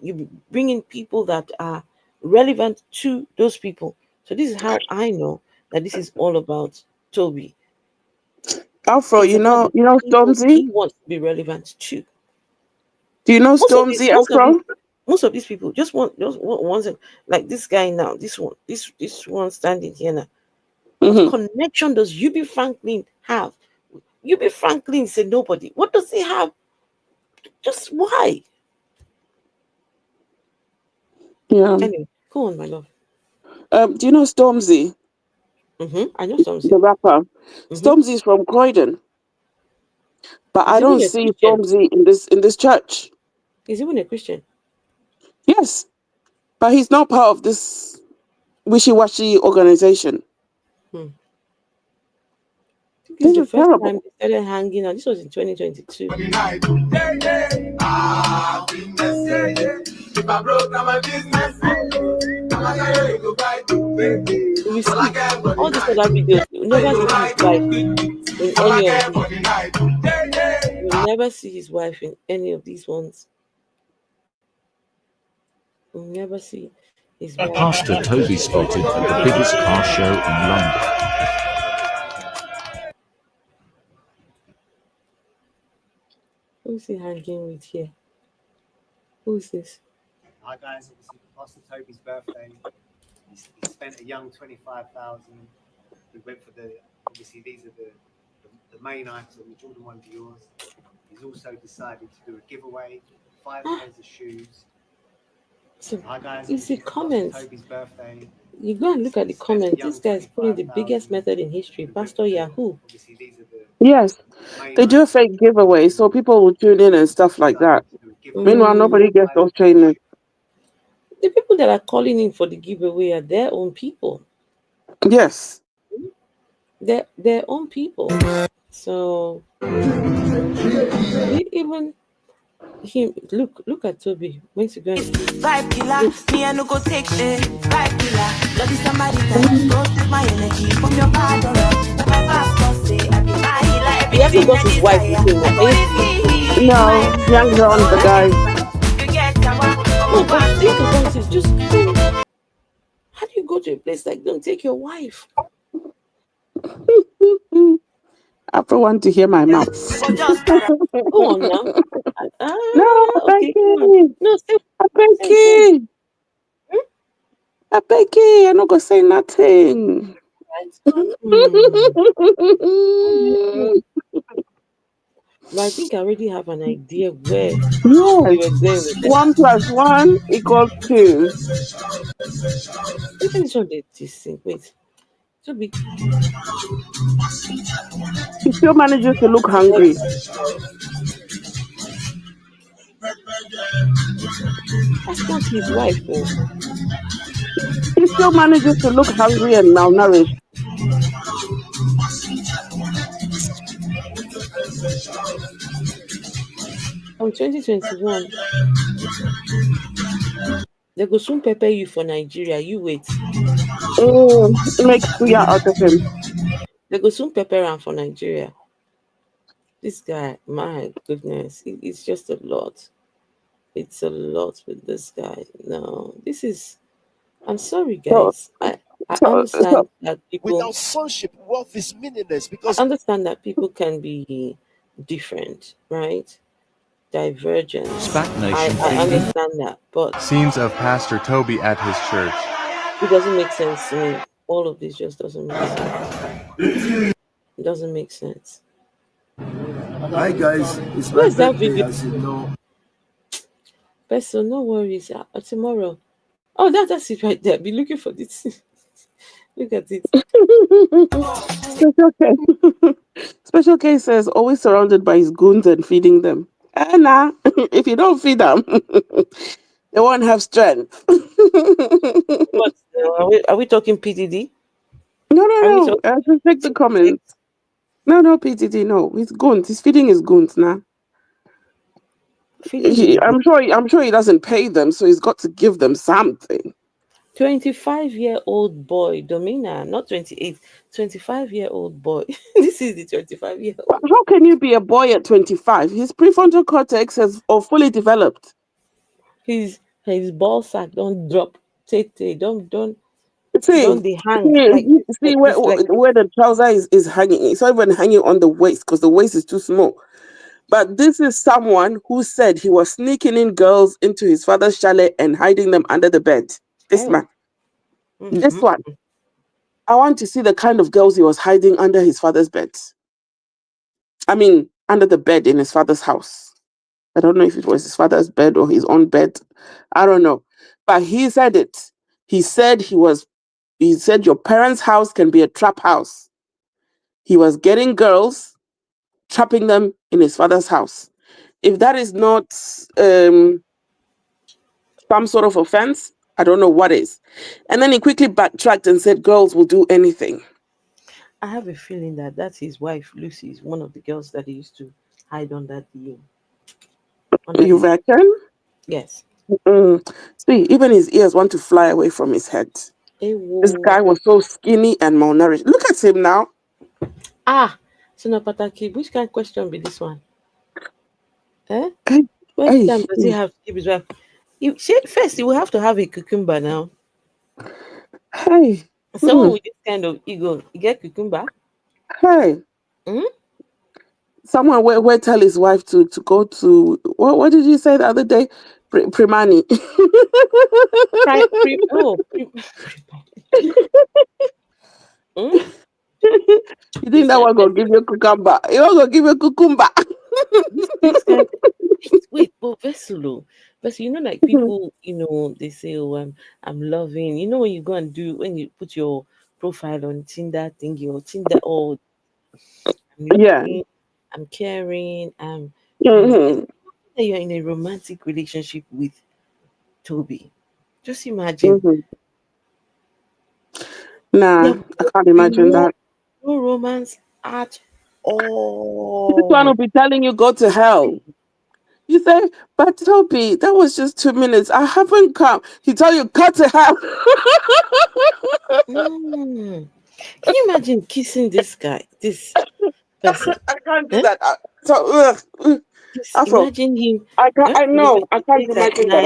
be bringing people that are relevant to those people. So this is how I know that this is all about Toby. Afro, It's about the people Stormzy? he wants to be relevant to. Do you know Most of these, Stormzy, most of these, Afro? most of these people just want like this guy now. This one standing here now. What connection does UB Franklin have? UB Franklin said nobody. What does he have? Just why? Yeah. Anyway, go on, my love. Do you know Stormzy? I know Stormzy. The rapper. Stormzy is from Croydon. But He's I even don't a see Christian. Stormzy in this church. He's even a Christian. Yes. But he's not part of this wishy-washy organization. This is the first time they started hanging out. This was in 2022. We see all these other videos. You never see his wife in any of these. You'll never see his wife in any of these ones. You'll never see his wife. Pastor Tobi spotted at the biggest car show in London. Who's he hanging with here? Who's this? Hi guys, obviously Pastor Tobi's birthday. He spent a young 25,000. We went for obviously these are the main items, the Jordan 1 Dior's. He's also decided to do a giveaway, 5 pairs of shoes. So, hi guys, you see comments. Tobi's birthday. You go and look at the comments. This guy is pulling the biggest method in history. Pastor Yahoo. Yes. They do a fake giveaway, so people will tune in and stuff like that. Meanwhile, nobody gets those trainers. The people that are calling in for the giveaway are their own people. Yes. They're their own people. So even him, look at Toby. When's he going? Vibe killer, me I no go take shit. Vibe killer, love is somebody that don't take my energy from your bad aura. My pastor say I be my healer. He hasn't got his wife with him. No, he hangs around the guy. No, but think about it. Just how do you go to a place like don't take your wife? I don't want to hear my mouth. Go on now. No, okay. Becky. No, still. Becky. Becky, I'm not gonna say nothing. But I think I already have an idea where yes. you were going with that. 1 + 1 = 2. Look at this one. This thing. Wait. So big. He still manages to look hungry. That's not his wife, though. He still manages to look hungry and malnourished. From 2021, they go soon pepper you for Nigeria. You wait. Make suya out of him. They go soon pepper him for Nigeria. This guy, my goodness, it's just a lot. It's a lot with this guy. No, this is. I'm sorry, guys. I understand that people. Without sonship, wealth is meaningless because I understand that people can be different, right? Divergent. SPAC Nation. I understand that, but Scenes of Pastor Tobi at his church. it doesn't make sense to me. All of this just doesn't make sense. It doesn't make sense. Hi guys, it's my Where's that birthday, video? as you know. But no worries. Tomorrow. Oh, that's it right there. Be looking for this. Look at it. Special case. Special case says always surrounded by his goons and feeding them. Nah, if you don't feed them, they won't have strength. What, are we talking PDD? No. Just take the comments. No, PTT, no. He's goons. He's feeding his goons now. I'm sure he doesn't pay them, so he's got to give them something. 25-year-old boy, Domina, not 28, 25-year-old boy. This is the 25-year-old. How can you be a boy at 25? His prefrontal cortex has fully developed. His ball sack don't drop. Don't See, hang. Where the trouser is hanging. It's not even hanging on the waist because the waist is too small. But this is someone who said he was sneaking in girls into his father's chalet and hiding them under the bed. This man. This one. I want to see the kind of girls he was hiding under his father's bed. I mean, under the bed in his father's house. I don't know if it was his father's bed or his own bed. I don't know. But he said it. He said your parents' house can be a trap house. He was getting girls, trapping them in his father's house. If that is not some sort of offense, I don't know what is. And then he quickly backtracked and said girls will do anything. I have a feeling that that's his wife, Lucy, is one of the girls that he used to hide under the... You reckon? Yes. See, even his ears want to fly away from his head. This guy was so skinny and malnourished. Look at him now. So now, Pataki, which kind of question be this one? What Hey. time does he have to keep his wife? First, he will have to have a cucumber now. Hey. Someone with this kind of ego, you get cucumber? Hey. Someone will tell his wife to go to, what did you say the other day? Primani. You think that one gonna give you a cucumber? It was gonna give you a cucumber. Wait, but Vessel, you know, like people, they say, I'm loving. You know, when you go and when you put your profile on Tinder thingy or Tinder, I'm loving, I'm caring, you're in a romantic relationship with Tobi. Just imagine. Nah, I can't imagine that. No romance at all. This one will be telling you go to hell. You say, but Tobi, that was just 2 minutes. I haven't come. He tell you, go to hell. Can you imagine kissing this guy, this person? I can't do that. Imagine him. I know. I can't imagine that.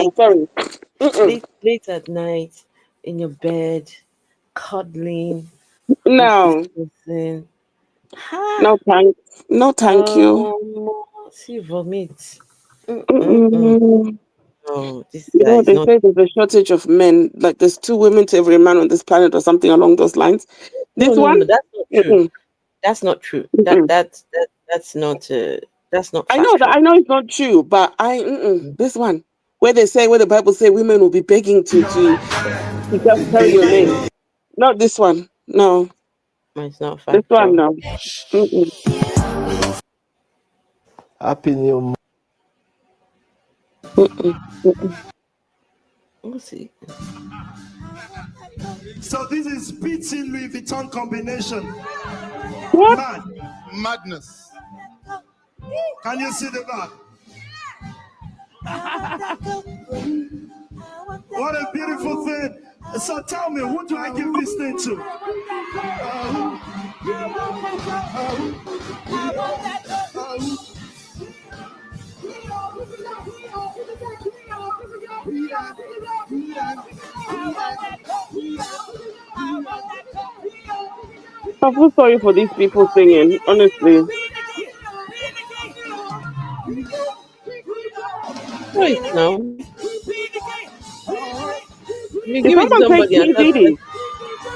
I'm sorry. Late at night, in your bed, cuddling. No. No thanks. No thank you. See, vomit. Oh, this you guy know, is they not... say there's a shortage of men. Like there's 2 women to every man on this planet, or something along those lines. No, that's not true. That's not true. That's not factual. I know it's not true, but this one where the Bible say women will be begging to just tell your name. Not this one. No. It's not factual. This one, no. Happy New We'll see. So this is PT Louis Vuitton combination. What? Madness. Can you see the back? What a beautiful thing. So tell me, who do I give this thing to? I feel sorry for these people singing, honestly. Wait, no. You If give it to someone somebody takes and Diddy.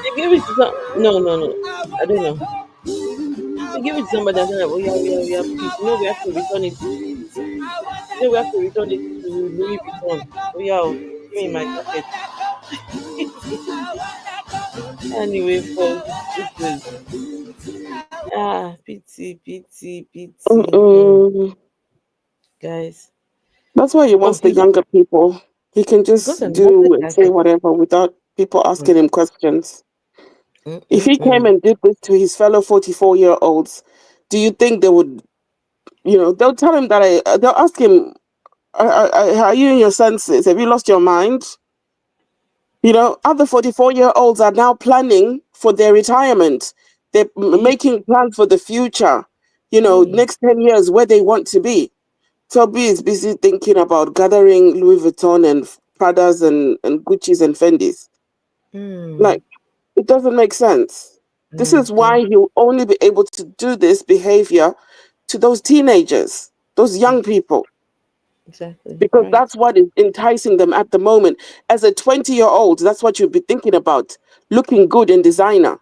you give it to no. I don't know. You give it to somebody and say, yeah, please. We have to return it. We have to return it to Louis Vuitton. Give me my pocket. Anyway, folks, this is pity. Guys. That's why he wants the younger people. He can just do and say whatever without people asking him questions. If he came and did this to his fellow 44-year-olds, do you think they would, they'll tell him that they'll ask him, are you in your senses? Have you lost your mind? Other 44-year-olds are now planning for their retirement. They're making plans for the future, next 10 years where they want to be. Tobi is busy thinking about gathering Louis Vuitton and Pradas and Gucci's and Fendi's. Like, it doesn't make sense. This is why he'll only be able to do this behavior to those teenagers, those young people. Exactly. Because that's what is enticing them at the moment. As a 20-year-old, that's what you'd be thinking about, looking good in designer.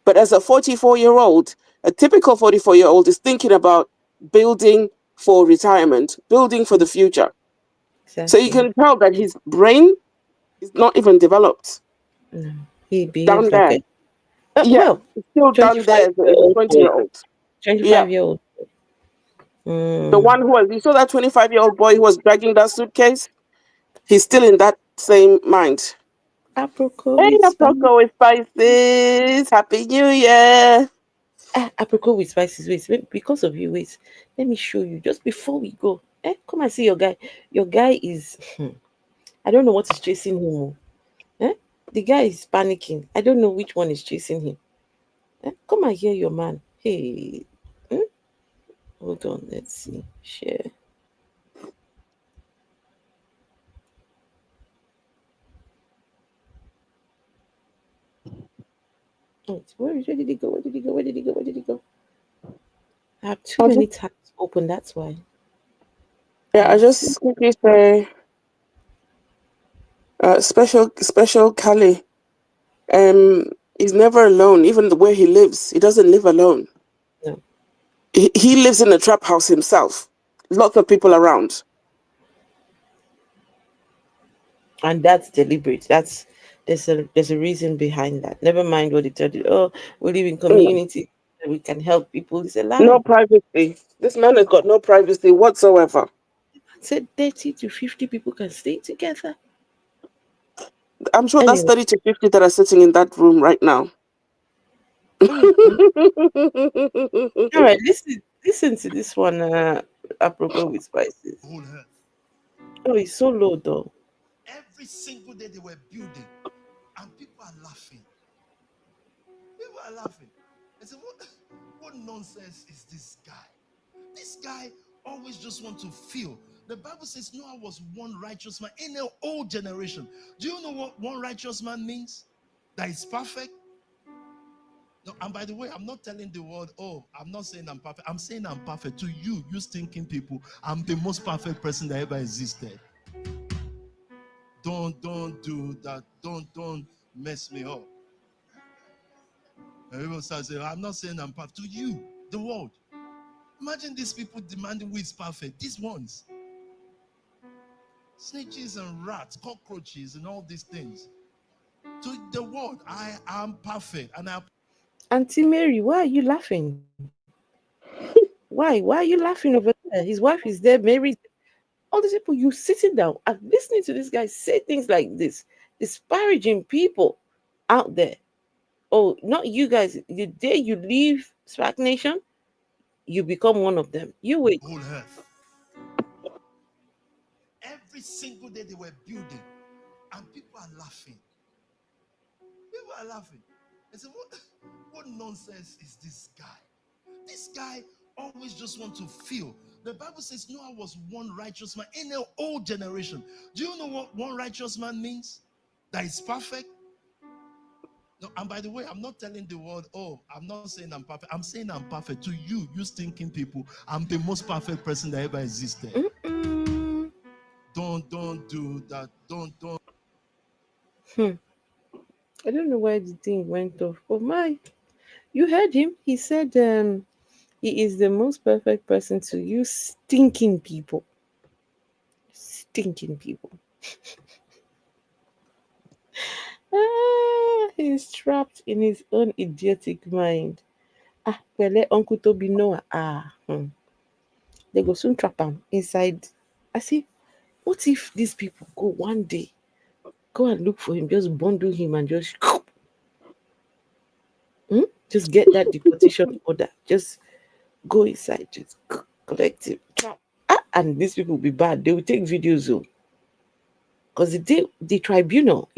But as a 44-year-old, a typical 44-year-old is thinking about building for retirement, building for the future. Exactly. So you can tell that his brain is not even developed. No, he down behaves there. like It's still down there as a 20-year-old. 25-year-old. The one you saw that 25-year-old boy who was dragging that suitcase? He's still in that same mind. Apricot with spices. Happy New Year. Apricot with spices. Wait, because of you, wait. Let me show you. Just before we go. Come and see your guy. Your guy is I don't know what is chasing him. The guy is panicking. I don't know which one is chasing him. Come and hear your man. Hey. Hold on, let's see. Share. Where did he go? Where did he go? Where did he go? Where did he go? I have too many tabs open, that's why. Yeah, I just quickly say special Kali. He's never alone, even where he lives. He doesn't live alone. No. He lives in a trap house himself. Lots of people around. And that's deliberate. There's a reason behind that. Never mind what they tell you. Oh, we live in community. We can help people. It's a lie. No privacy. This man has got no privacy whatsoever. Said 30 to 50 people can stay together. I'm sure that's 30 to 50 that are sitting in that room right now. All right, listen to this one. Apropos with spices. Oh, it's so low though. Every single day they were building, and people are laughing. People are laughing. I said, what nonsense is this guy? This guy always just want to feel. The Bible says Noah was one righteous man in an old generation. Do you know what one righteous man means? That is perfect. No, and by the way, I'm not telling the world, I'm not saying I'm perfect. I'm saying I'm perfect. To you thinking people, I'm the most perfect person that ever existed. Don't do that. Don't mess me up. And people start saying, I'm not saying I'm perfect. To you, the world. Imagine these people demanding who is perfect. These ones. Snitches and rats, cockroaches, and all these things. To the world, I am perfect. And Auntie Mary, why are you laughing? Why are you laughing over there? His wife is there, Mary. All these people, you sitting down and listening to this guy say things like this, disparaging people out there. Oh, not you guys. The day you leave SPAC Nation, you become one of them. You wait. Whole earth. Every single day they were building, and people are laughing. People are laughing. I said, what nonsense is this guy? This guy always just want to feel. The Bible says Noah was one righteous man in an old generation. Do you know what one righteous man means? That is perfect. No, and by the way, I'm not telling the world, I'm not saying I'm perfect. I'm saying I'm perfect. To you thinking people, I'm the most perfect person that ever existed. Don't do that. Don't. I don't know why the thing went off. Oh my, you heard him. He said he is the most perfect person to you stinking people. Stinking people. He's trapped in his own idiotic mind. Well, Uncle Tobi Noah. They go soon trap him inside. I see, what if these people go one day, go and look for him, just bundle him and just Just get that deportation order. Just go inside. Just collect it. And these people will be bad. They will take videos because the tribunal,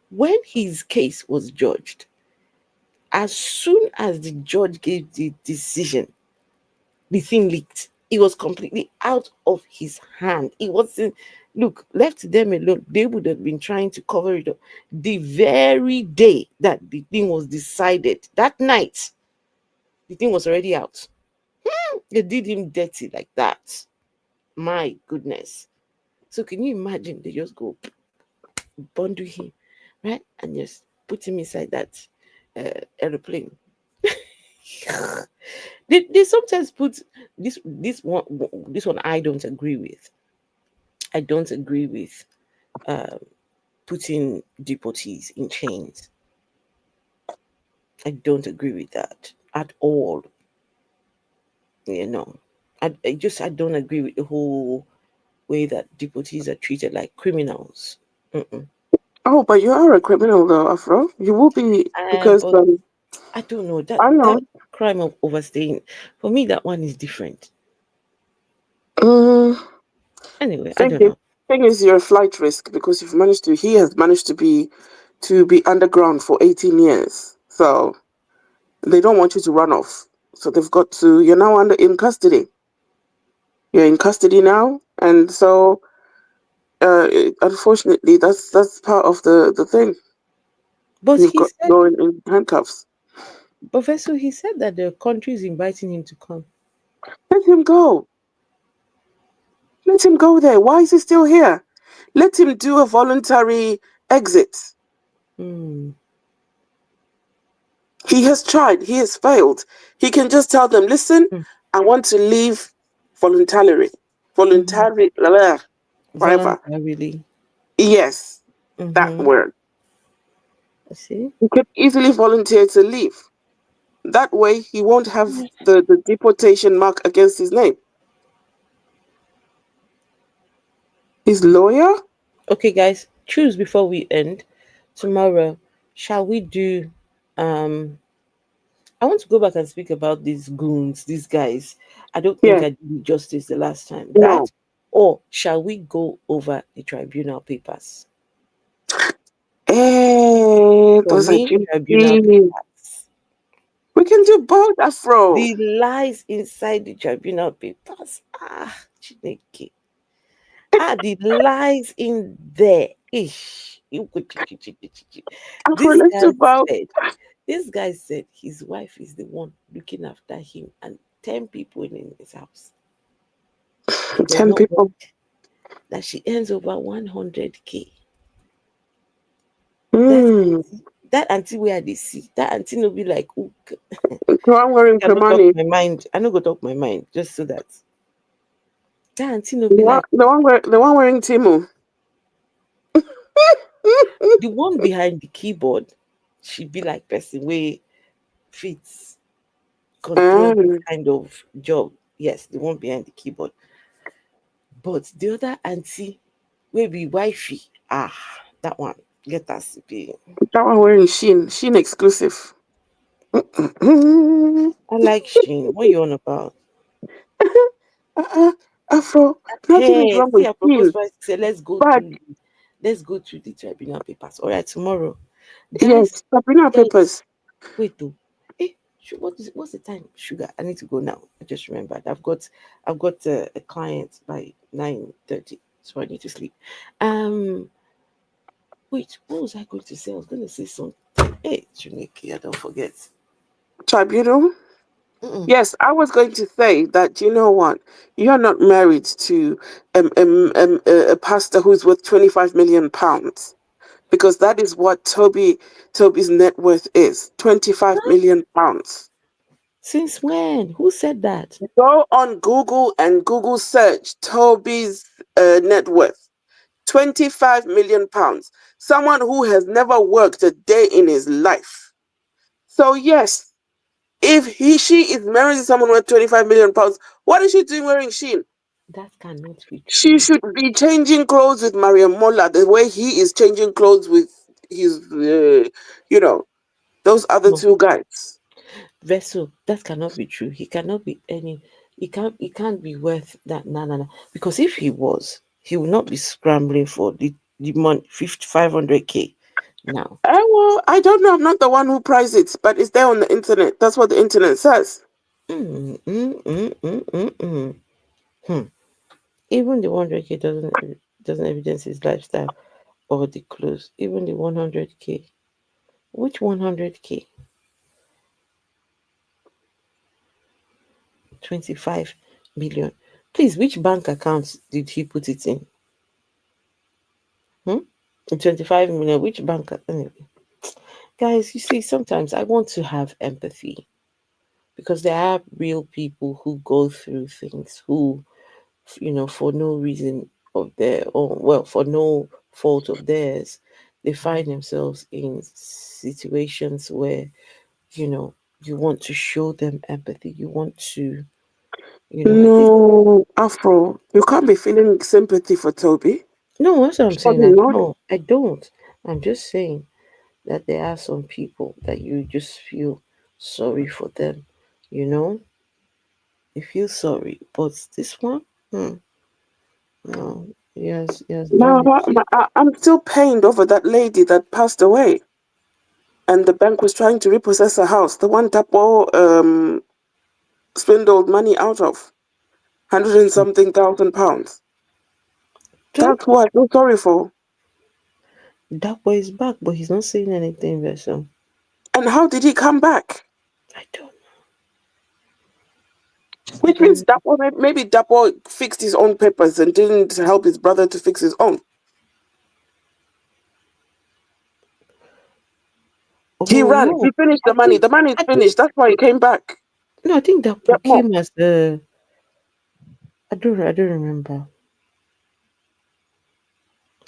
when his case was judged, as soon as the judge gave the decision, the thing leaked. It was completely out of his hand. It wasn't, look, left to them alone, they would have been trying to cover it up. The very day that the thing was decided, that night, the thing was already out. They did him dirty like that. My goodness. So can you imagine? They just go bundle him, right? And just put him inside that aeroplane. They sometimes put this one I don't agree with. I don't agree with putting deportees in chains. I don't agree with that at all. I don't agree with the whole way that deportees are treated like criminals. Oh, but you are a criminal though, Afro. You will be because I don't know that I know. that crime of overstaying. For me, that one is different. Anyway, I don't know. Thing is, you're a flight risk because he has managed to be underground for 18 years. So they don't want you to run off. So they've got to. You're now in custody. You're in custody now, and so unfortunately, that's part of the thing. But you've got to go in handcuffs. Professor, he said that the country is inviting him to come. Let him go. Let him go there. Why is he still here? Let him do a voluntary exit. He has tried. He has failed. He can just tell them, listen, I want to leave voluntarily. Voluntarily. Voluntarily. Yes, that word. I see. He could easily volunteer to leave. That way, he won't have the deportation mark against his name. His lawyer? Okay, guys, choose before we end. Tomorrow, shall we do I want to go back and speak about these goons, these guys. I don't think I did justice the last time. No. Or shall we go over the tribunal papers? Those are tribunal papers. We can do both, Afro. The lies inside the tribunal papers. Chineke. The lies in there. Ish. This guy said his wife is the one looking after him and 10 people in his house. 10 people. That she earns over 100K. That auntie where they see. That auntie no be like, oh, I'm wearing for money. My mind. I know go talk my mind just so that. That auntie no be like the one wearing Timu. The one behind the keyboard, she'd be like person way fits control this kind of job. Yes, the one behind the keyboard. But the other auntie will be wifey. That one. Get us be. That one wearing Shein exclusive. I like Shein. What you on about? Afro. Nothing is wrong with Shein. Say, let's go to the tribunal papers. All right, tomorrow. Yes, tribunal papers. Wait, though. What's the time? Sugar, I need to go now. I just remembered. I've got a client by 9:30, so I need to sleep. Wait, what was I going to say? I was going to say something. Hey, Juniki, I don't forget. Tribunal? Yes, I was going to say that, you know what? You're not married to a pastor who's worth 25 million pounds. Because that is what Tobi's net worth is. 25 million pounds. Since when? Who said that? Go on Google and Google search Tobi's net worth. 25 million pounds. Someone who has never worked a day in his life. So yes, if she is marrying someone worth 25 million pounds, what is she doing wearing Shein? That cannot be true. She should be changing clothes with Mariam Mola the way he is changing clothes with his, the those other two guys. Vessel, that cannot be true. He cannot be any. He can't be worth that. No. Because if he was, he would not be scrambling for the month 500K now. Well, I don't know. I'm not the one who priced it, but it's there on the internet. That's what the internet says. Even the 100K doesn't evidence his lifestyle or the clothes. Even the 100K. Which 100K? 25 million. Please, which bank account did he put it in? 25 million. Which bank? Anyway, guys, you see, sometimes I want to have empathy because there are real people who go through things who, for no reason of their own, well, for no fault of theirs, they find themselves in situations where, you want to show them empathy. You want to, No, Afro, you can't be feeling sympathy for Toby. No, that's what I'm saying. Surely not. No, I don't. I'm just saying that there are some people that you just feel sorry for them, You feel sorry. But this one, no, yes, No, done it. I'm still pained over that lady that passed away. And the bank was trying to repossess her house. The one Tapo swindled money out of. 100 and something thousand pounds. That's what I feel sorry for. That boy is back, but he's not saying anything, Vessel. And how did he come back? I don't know. Which means maybe Dapo fixed his own papers and didn't help his brother to fix his own. He ran. No, He finished the money. The money is finished. That's why he came back. No, I think that came as the. I don't remember.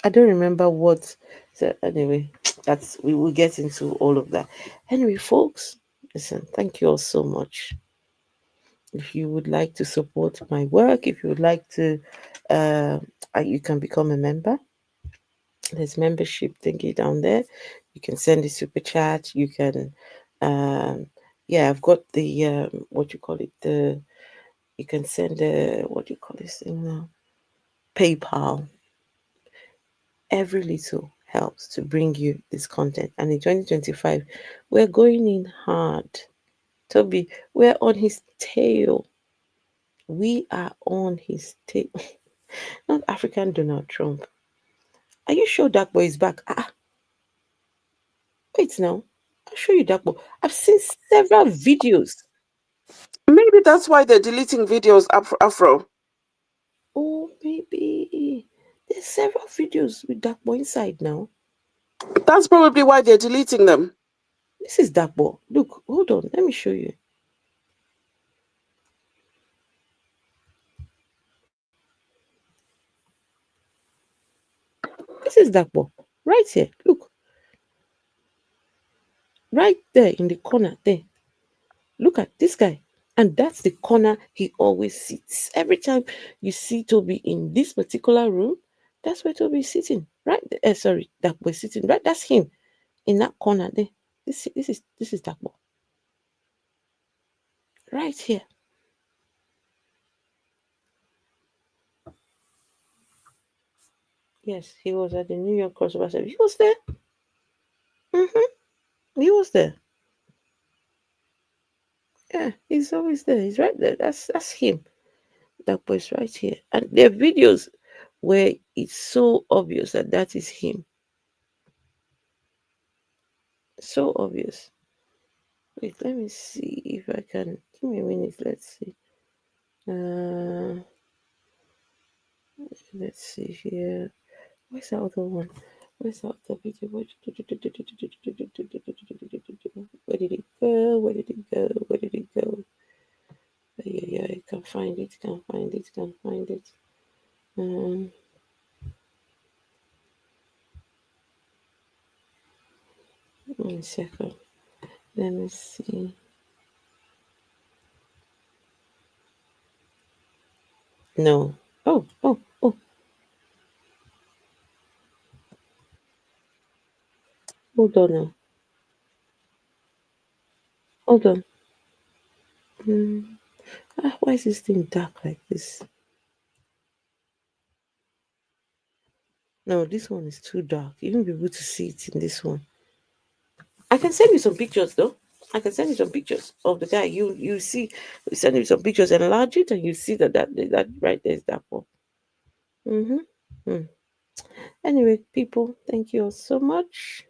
I don't remember what. So anyway, we will get into all of that. Anyway, folks, listen. Thank you all so much. If you would like to support my work, if you would like to, you can become a member. There's membership thingy down there. You can send a super chat. You can, I've got the what you call it. You can send what do you call this thing now? PayPal. Every little helps to bring you this content. And in 2025, we're going in hard. Toby, we're on his tail. We are on his tail. Not African Donald Trump. Are you sure that boy is back? Wait now. I'll show you that boy. I've seen several videos. Maybe that's why they're deleting videos, Afro. Oh, maybe. There's several videos with that boy inside now. That's probably why they're deleting them. This is that boy. Look, hold on. Let me show you. This is Dakbo. Right here. Look. Right there in the corner there. Look at this guy. And that's the corner he always sits. Every time you see Toby in this particular room, that's where Toby is sitting. Right there. Sorry, Dakbo is sitting. Right, that's him. In that corner there. This is Dakbo. Right here. Yes, he was at the New York crossover service. He was there. He was there. Yeah, he's always there. He's right there. That's him. That boy's right here. And there are videos where it's so obvious that is him. So obvious. Wait, let me see if I can. Give me a minute. Let's see. Let's see here. Where's the other one? Where's the other video? Where did it go? Where did it go? Where did it go? Yeah, I can't find it. Can't find it. Can't find it. One second. Let me see. No. Oh. Hold on now. Hold on. Why is this thing dark like this? No, this one is too dark. You won't be able to see it in this one. I can send you some pictures though. I can send you some pictures of the guy. You see, we send you some pictures, enlarge it, and you see that right there is that one. Anyway, people, thank you all so much.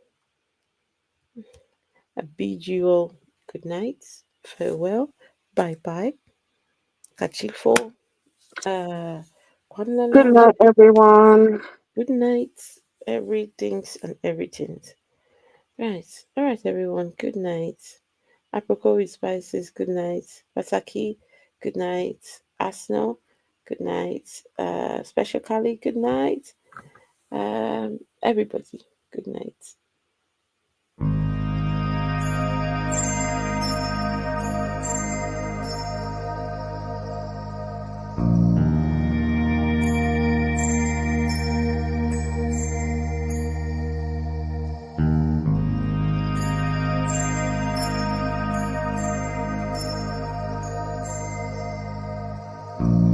I bid you all good night, farewell, bye bye. Kachifo. Good night, everyone. Good night, everything's and everything. Right. All right, everyone. Good night. Apricot with spices. Good night. Pasaki. Good night. Arsenal. Good night. Special Kali. Good night. Everybody. Good night. you.